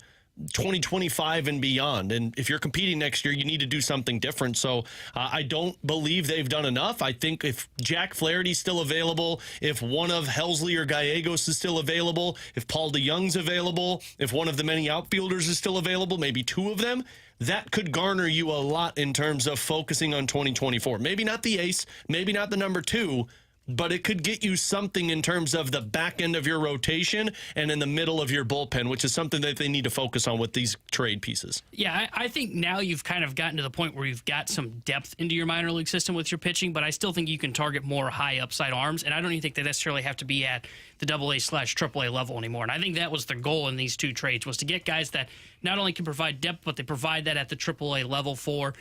2025 and beyond. And if you're competing next year, you need to do something different. So I don't believe they've done enough. I think if Jack Flaherty's still available, if one of Helsley or Gallegos is still available, if Paul DeJong's available, if one of the many outfielders is still available, maybe 2 of them, that could garner you a lot in terms of focusing on 2024. Maybe not the ace, maybe not the number 2, but it could get you something in terms of the back end of your rotation and in the middle of your bullpen, which is something that they need to focus on with these trade pieces. Yeah, I think now you've kind of gotten to the point where you've got some depth into your minor league system with your pitching, but I still think you can target more high upside arms, and I don't even think they necessarily have to be at the AA/AAA level anymore. And I think that was the goal in these 2 trades, was to get guys that not only can provide depth, but they provide that at the AAA level for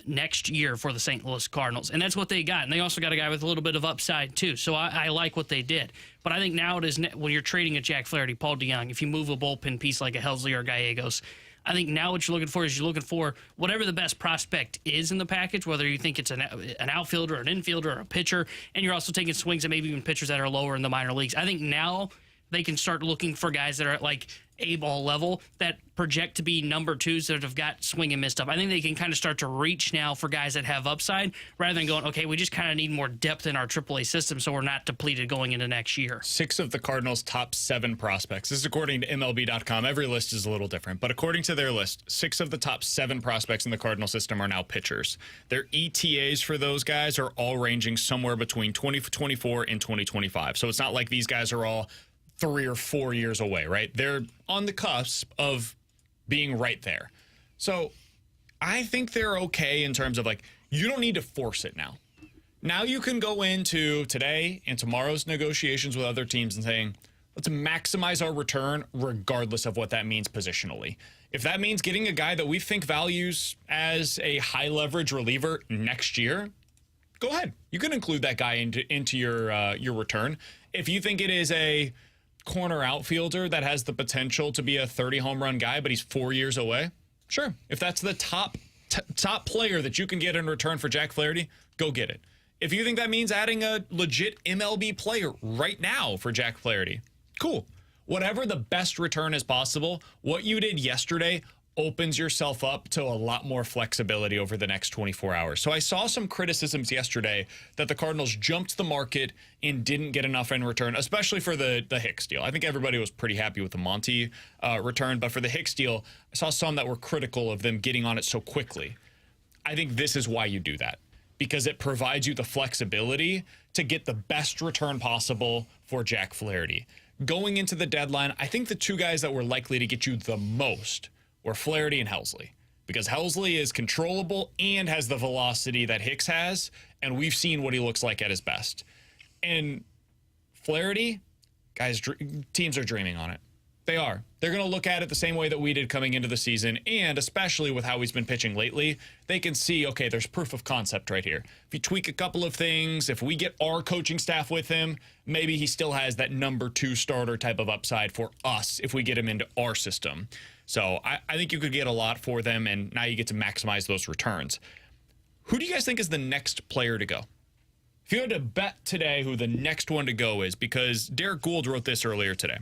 next year for the St. Louis Cardinals. And that's what they got. And they also got a guy with a little bit of upside, too. So I like what they did. But I think now it is, when you're trading a Jack Flaherty, Paul DeJong, if you move a bullpen piece like a Helsley or Gallegos, I think now what you're looking for is you're looking for whatever the best prospect is in the package, whether you think it's an outfielder, an infielder, or a pitcher, and you're also taking swings at maybe even pitchers that are lower in the minor leagues. I think now they can start looking for guys that are at like A-ball level that project to be number 2s that have got swing and miss stuff. I think they can kind of start to reach now for guys that have upside rather than going, okay, we just kind of need more depth in our AAA system so we're not depleted going into next year. 6 of the Cardinals' top 7 prospects. This is according to MLB.com. Every list is a little different, but according to their list, 6 of the top 7 prospects in the Cardinal system are now pitchers. Their ETAs for those guys are all ranging somewhere between 2024 and 2025. So it's not like these guys are all 3 or 4 years away, right? They're on the cusp of being right there. So I think they're okay in terms of, like, you don't need to force it now. Now you can go into today and tomorrow's negotiations with other teams and saying, let's maximize our return regardless of what that means positionally. If that means getting a guy that we think values as a high leverage reliever next year, go ahead. You can include that guy into your return. If you think it is a corner outfielder that has the potential to be a 30 home run guy, but he's 4 years away, sure. If that's the top player that you can get in return for Jack Flaherty, go get it. If you think that means adding a legit MLB player right now for Jack Flaherty, cool. Whatever the best return is possible, what you did yesterday opens yourself up to a lot more flexibility over the next 24 hours. So I saw some criticisms yesterday that the Cardinals jumped the market and didn't get enough in return, especially for the Hicks deal. I think everybody was pretty happy with the Monty return, but for the Hicks deal, I saw some that were critical of them getting on it so quickly. I think this is why you do that, because it provides you the flexibility to get the best return possible for Jack Flaherty. Going into the deadline, I think the 2 guys that were likely to get you the most were Flaherty and Helsley, because Helsley is controllable and has the velocity that Hicks has, and we've seen what he looks like at his best. And Flaherty, guys, teams are dreaming on it. They are. They're going to look at it the same way that we did coming into the season, and especially with how he's been pitching lately, they can see, okay, there's proof of concept right here. If you tweak a couple of things, if we get our coaching staff with him, maybe he still has that number 2 starter type of upside for us if we get him into our system. So I think you could get a lot for them, and now you get to maximize those returns. Who do you guys think is the next player to go? If you had to bet today who the next one to go is, because Derek Gould wrote this earlier today.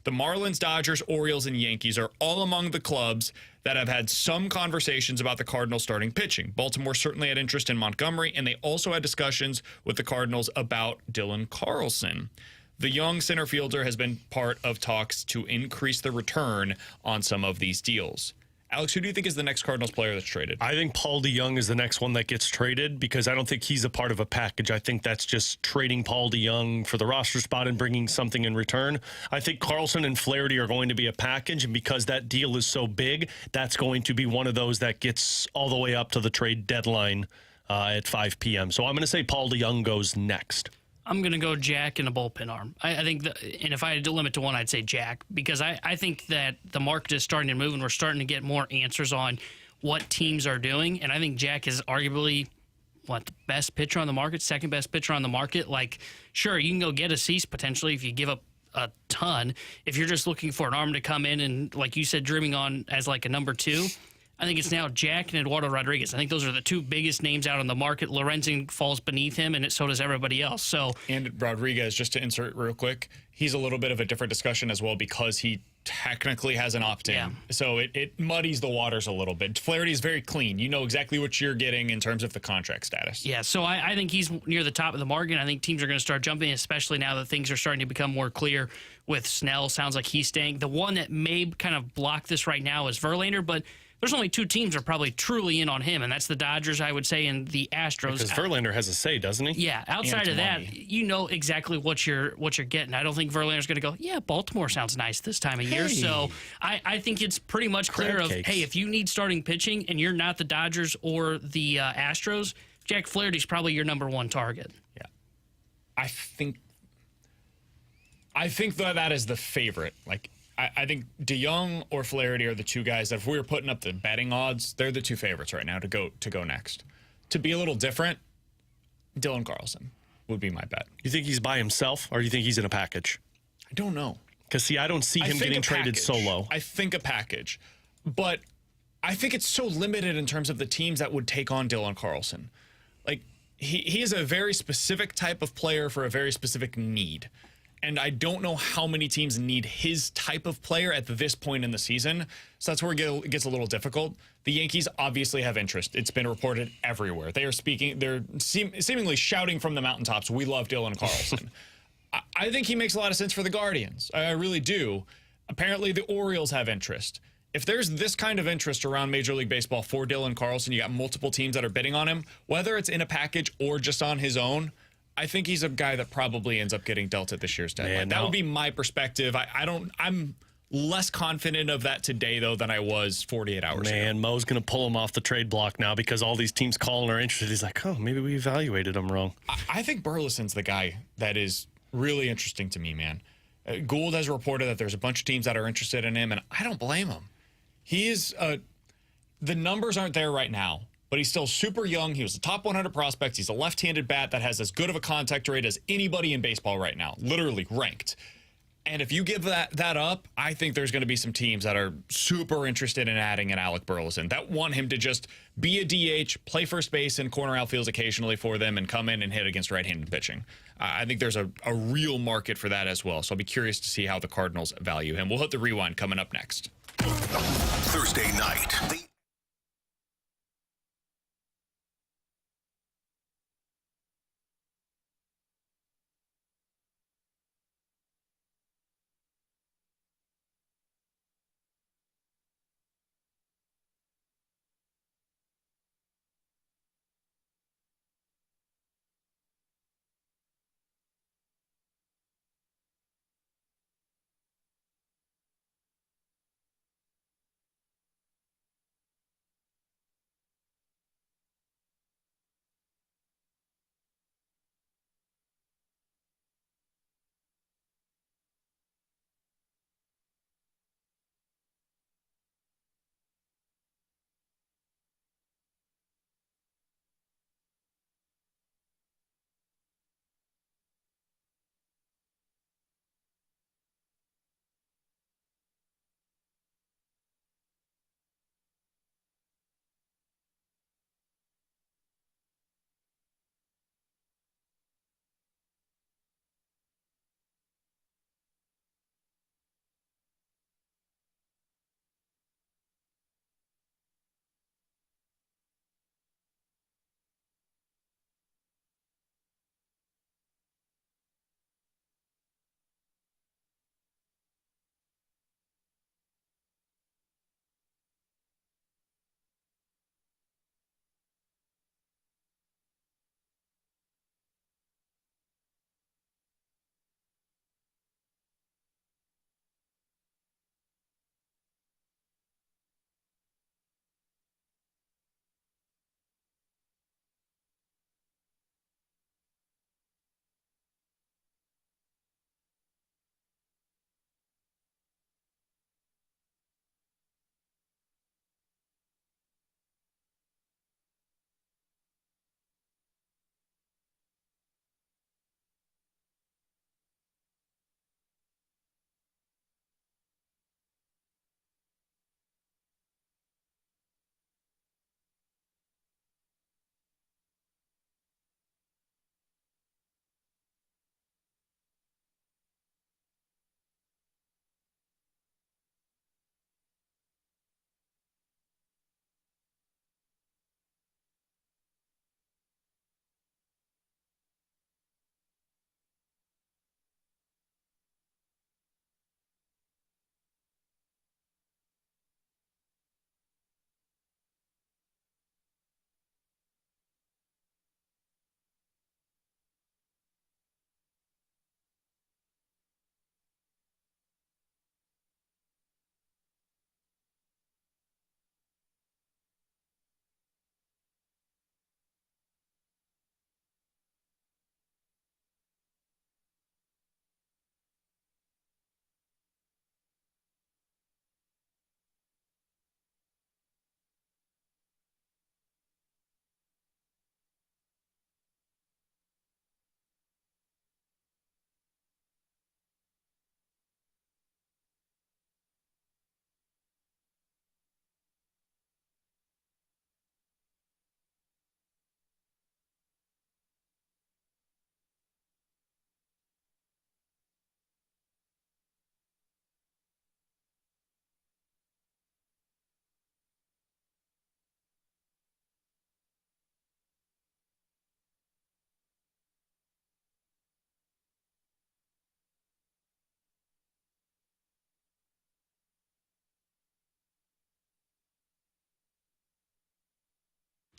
The Marlins, Dodgers, Orioles, and Yankees are all among the clubs that have had some conversations about the Cardinals starting pitching. Baltimore certainly had interest in Montgomery, and they also had discussions with the Cardinals about Dylan Carlson. The young center fielder has been part of talks to increase the return on some of these deals. Alex, who do you think is the next Cardinals player that's traded? I think Paul DeJong is the next one that gets traded because I don't think he's a part of a package. I think that's just trading Paul DeJong for the roster spot and bringing something in return. I think Carlson and Flaherty are going to be a package, and because that deal is so big, that's going to be one of those that gets all the way up to the trade deadline at 5 p.m. So I'm going to say Paul DeJong goes next. I'm going to go Jack and a bullpen arm. I think, and if I had to limit to one, I'd say Jack, because I think that the market is starting to move and we're starting to get more answers on what teams are doing. And I think Jack is arguably, the best pitcher on the market, second best pitcher on the market. Like, sure, you can go get a Cease potentially if you give up a ton. If you're just looking for an arm to come in and, like you said, dreaming on as like a number 2, I think it's now Jack and Eduardo Rodriguez. I think those are the 2 biggest names out on the market. Lorenzen falls beneath him, and so does everybody else. So, and Rodriguez, just to insert real quick, he's a little bit of a different discussion as well because he technically has an opt-in. Yeah. So it muddies the waters a little bit. Flaherty is very clean. You know exactly what you're getting in terms of the contract status. Yeah, so I think he's near the top of the market. I think teams are going to start jumping, especially now that things are starting to become more clear with Snell. Sounds like he's staying. The one that may kind of block this right now is Verlander, but there's only 2 teams that are probably truly in on him, and that's the Dodgers, I would say, and the Astros. Because Verlander has a say, doesn't he? Yeah, outside of that, you know exactly what you're getting. I don't think Verlander's going to go, yeah, Baltimore sounds nice this time of year. So I think it's pretty much clear of, hey, if you need starting pitching and you're not the Dodgers or the Astros, Jack Flaherty's probably your number 1 target. Yeah. I think that is the favorite. Like, I think DeJong or Flaherty are the 2 guys that if we were putting up the betting odds, they're the 2 favorites right now to go next. To be a little different, Dylan Carlson would be my bet. You think he's by himself, or do you think he's in a package? I don't know. Because, see, I don't see him getting traded solo. I think a package. But I think it's so limited in terms of the teams that would take on Dylan Carlson. Like, he is a very specific type of player for a very specific need. And I don't know how many teams need his type of player at this point in the season. So that's where it gets a little difficult. The Yankees obviously have interest. It's been reported everywhere. They're seemingly shouting from the mountaintops, we love Dylan Carlson. I think he makes a lot of sense for the Guardians. I really do. Apparently the Orioles have interest. If there's this kind of interest around Major League Baseball for Dylan Carlson, you got multiple teams that are bidding on him, whether it's in a package or just on his own, I think he's a guy that probably ends up getting dealt at this year's deadline. That would be my perspective. I'm less confident of that today, though, than I was 48 hours ago. Man, Mo's going to pull him off the trade block now because all these teams calling are interested. He's like, oh, maybe we evaluated him wrong. I think Burleson's the guy that is really interesting to me, man. Gould has reported that there's a bunch of teams that are interested in him, and I don't blame him. The numbers aren't there right now, but he's still super young. He was a top 100 prospect. He's a left-handed bat that has as good of a contact rate as anybody in baseball right now, literally ranked. And if you give that up, I think there's going to be some teams that are super interested in adding an Alec Burleson that want him to just be a DH, play first base and corner outfields occasionally for them, and come in and hit against right-handed pitching. I think there's a real market for that as well. So I'll be curious to see how the Cardinals value him. We'll hit the rewind coming up next. Thursday night.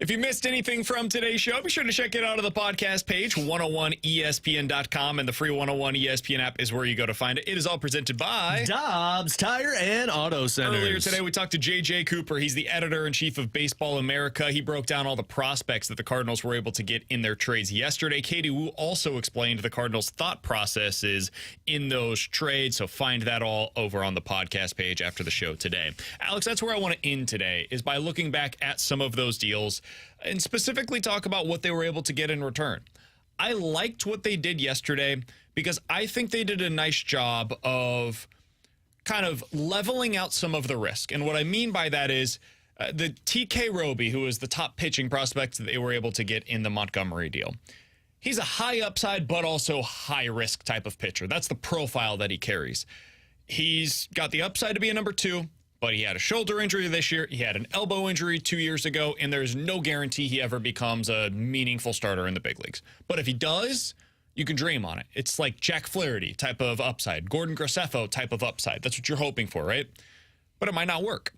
If you missed anything from today's show, be sure to check it out on the podcast page, 101ESPN.com, and the free 101 ESPN app is where you go to find it. It is all presented by Dobbs Tire and Auto Centers. Earlier today, we talked to J.J. Cooper. He's the editor-in-chief of Baseball America. He broke down all the prospects that the Cardinals were able to get in their trades yesterday. Katie Wu also explained the Cardinals' thought processes in those trades, so find that all over on the podcast page after the show today. Alex, that's where I want to end today, is by looking back at some of those deals and specifically talk about what they were able to get in return. I liked what they did yesterday because I think they did a nice job of kind of leveling out some of the risk. And what I mean by that is the TK Roby, who is the top pitching prospect that they were able to get in the Montgomery deal. He's a high upside, but also high risk type of pitcher. That's the profile that he carries. He's got the upside to be a number 2. But he had a shoulder injury this year. He had an elbow injury 2 years ago, and there's no guarantee he ever becomes a meaningful starter in the big leagues. But if he does, you can dream on it. It's like Jack Flaherty type of upside, Gordon Graceffo type of upside. That's what you're hoping for, right? But it might not work.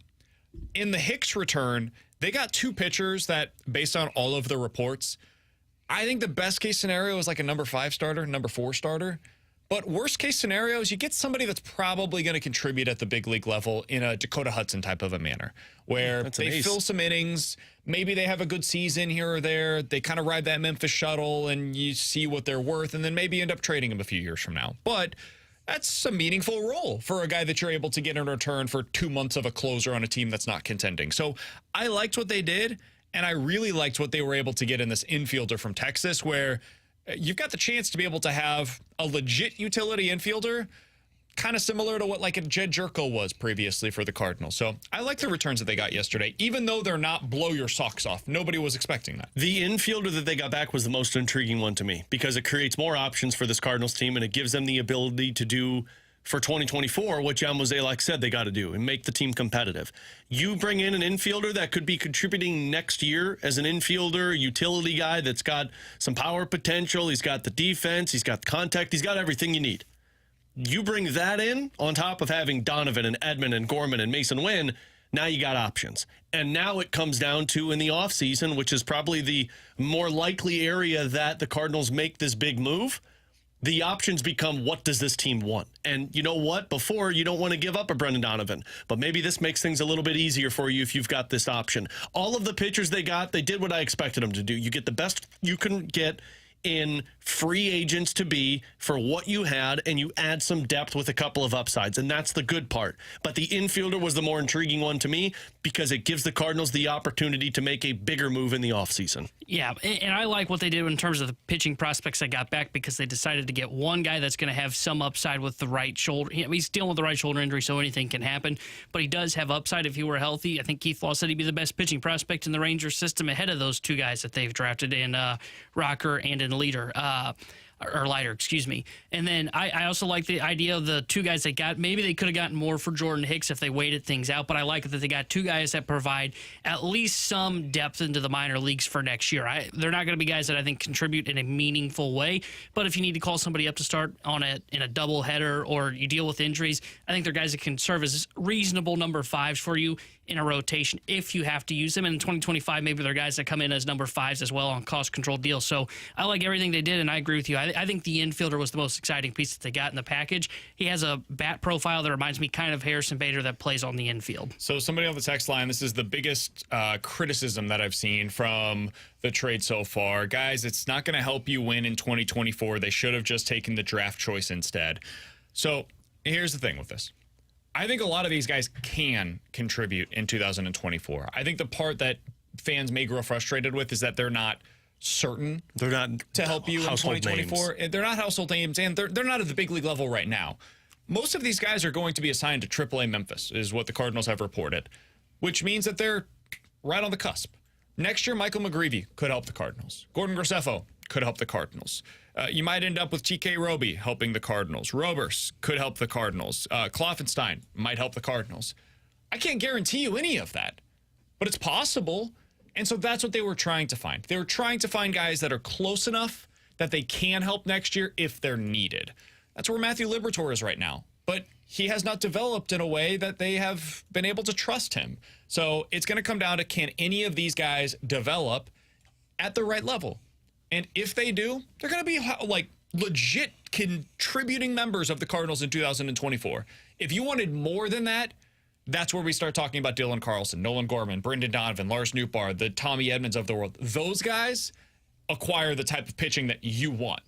In the Hicks return, they got 2 pitchers that, based on all of the reports, I think the best case scenario is like a number 5 starter, number 4 starter. But worst case scenario is you get somebody that's probably going to contribute at the big league level in a Dakota Hudson type of a manner, where they fill some innings. Maybe they have a good season here or there. They kind of ride that Memphis shuttle and you see what they're worth, and then maybe end up trading them a few years from now. But that's a meaningful role for a guy that you're able to get in return for 2 months of a closer on a team that's not contending. So I liked what they did, and I really liked what they were able to get in this infielder from Texas, where you've got the chance to be able to have a legit utility infielder, kind of similar to what like a Jed Jerko was previously for the Cardinals. So I like the returns that they got yesterday, even though they're not blow your socks off. Nobody was expecting that. The infielder that they got back was the most intriguing one to me because it creates more options for this Cardinals team and it gives them the ability to do for 2024 what John Mozeliak said they got to do and make the team competitive. You bring in an infielder that could be contributing next year as an infielder, utility guy that's got some power potential. He's got the defense. He's got the contact. He's got everything you need. You bring that in on top of having Donovan and Edman and Gorman and Masyn Winn. Now you got options. And now it comes down to in the offseason, which is probably the more likely area that the Cardinals make this big move. The options become, what does this team want? And you know what? Before, you don't want to give up a Brendan Donovan. But maybe this makes things a little bit easier for you if you've got this option. All of the pitchers they got, they did what I expected them to do. You get the best you can get in free agents to be for what you had, and you add some depth with a couple of upsides, and that's the good part. But the infielder was the more intriguing one to me because it gives the Cardinals the opportunity to make a bigger move in the offseason. Yeah, and I like what they did in terms of the pitching prospects they got back because they decided to get one guy that's going to have some upside with the right shoulder. He's dealing with the right shoulder injury, so anything can happen, but he does have upside if he were healthy. I think Keith Law said he'd be the best pitching prospect in the Rangers system ahead of those 2 guys that they've drafted in Rocker and in Leader. Or Leiter, excuse me. And then I also like the idea of the 2 guys they got. Maybe they could have gotten more for Jordan Hicks if they waited things out, but I like that they got 2 guys that provide at least some depth into the minor leagues for next year. They're not going to be guys that I think contribute in a meaningful way, but if you need to call somebody up to start in a doubleheader or you deal with injuries, I think they're guys that can serve as reasonable number 5s for you in a rotation if you have to use them. And in 2025, maybe they're guys that come in as number 5s as well on cost-controlled deals. So I like everything they did, and I agree with you. I think the infielder was the most exciting piece that they got in the package. He has a bat profile that reminds me kind of Harrison Bader that plays on the infield. So somebody on the text line, this is the biggest criticism that I've seen from the trade so far. Guys, it's not going to help you win in 2024. They should have just taken the draft choice instead. So here's the thing with this. I think a lot of these guys can contribute in 2024. I think the part that fans may grow frustrated with is that they're not certain they're not to help you in 2024. Names. They're not household names, and they're not at the big league level right now. Most of these guys are going to be assigned to AAA Memphis, is what the Cardinals have reported, which means that they're right on the cusp. Next year, Michael McGreevy could help the Cardinals. Gordon Graceffo could help the Cardinals. You might end up with TK Roby helping the Cardinals. Robers could help the Cardinals. Kloffenstein might help the Cardinals. I can't guarantee you any of that, but it's possible. And so that's what they were trying to find. They were trying to find guys that are close enough that they can help next year if they're needed. That's where Matthew Liberatore is right now. but he has not developed in a way that they have been able to trust him. So it's going to come down to, can any of these guys develop at the right level? And if they do, they're going to be like legit contributing members of the Cardinals in 2024. If you wanted more than that, that's where we start talking about Dylan Carlson, Nolan Gorman, Brendan Donovan, Lars Nootbaar, the Tommy Edmonds of the world. Those guys acquire the type of pitching that you want.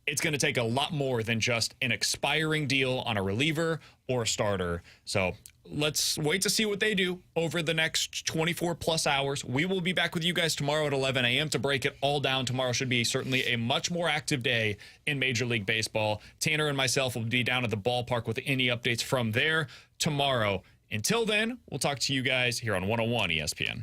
It's going to take a lot more than just an expiring deal on a reliever or a starter. So let's wait to see what they do over the next 24 plus hours. We will be back with you guys tomorrow at 11 a.m. to break it all down. Tomorrow should be certainly a much more active day in Major League Baseball. Tanner and myself will be down at the ballpark with any updates from there tomorrow. Until then, we'll talk to you guys here on 101 ESPN.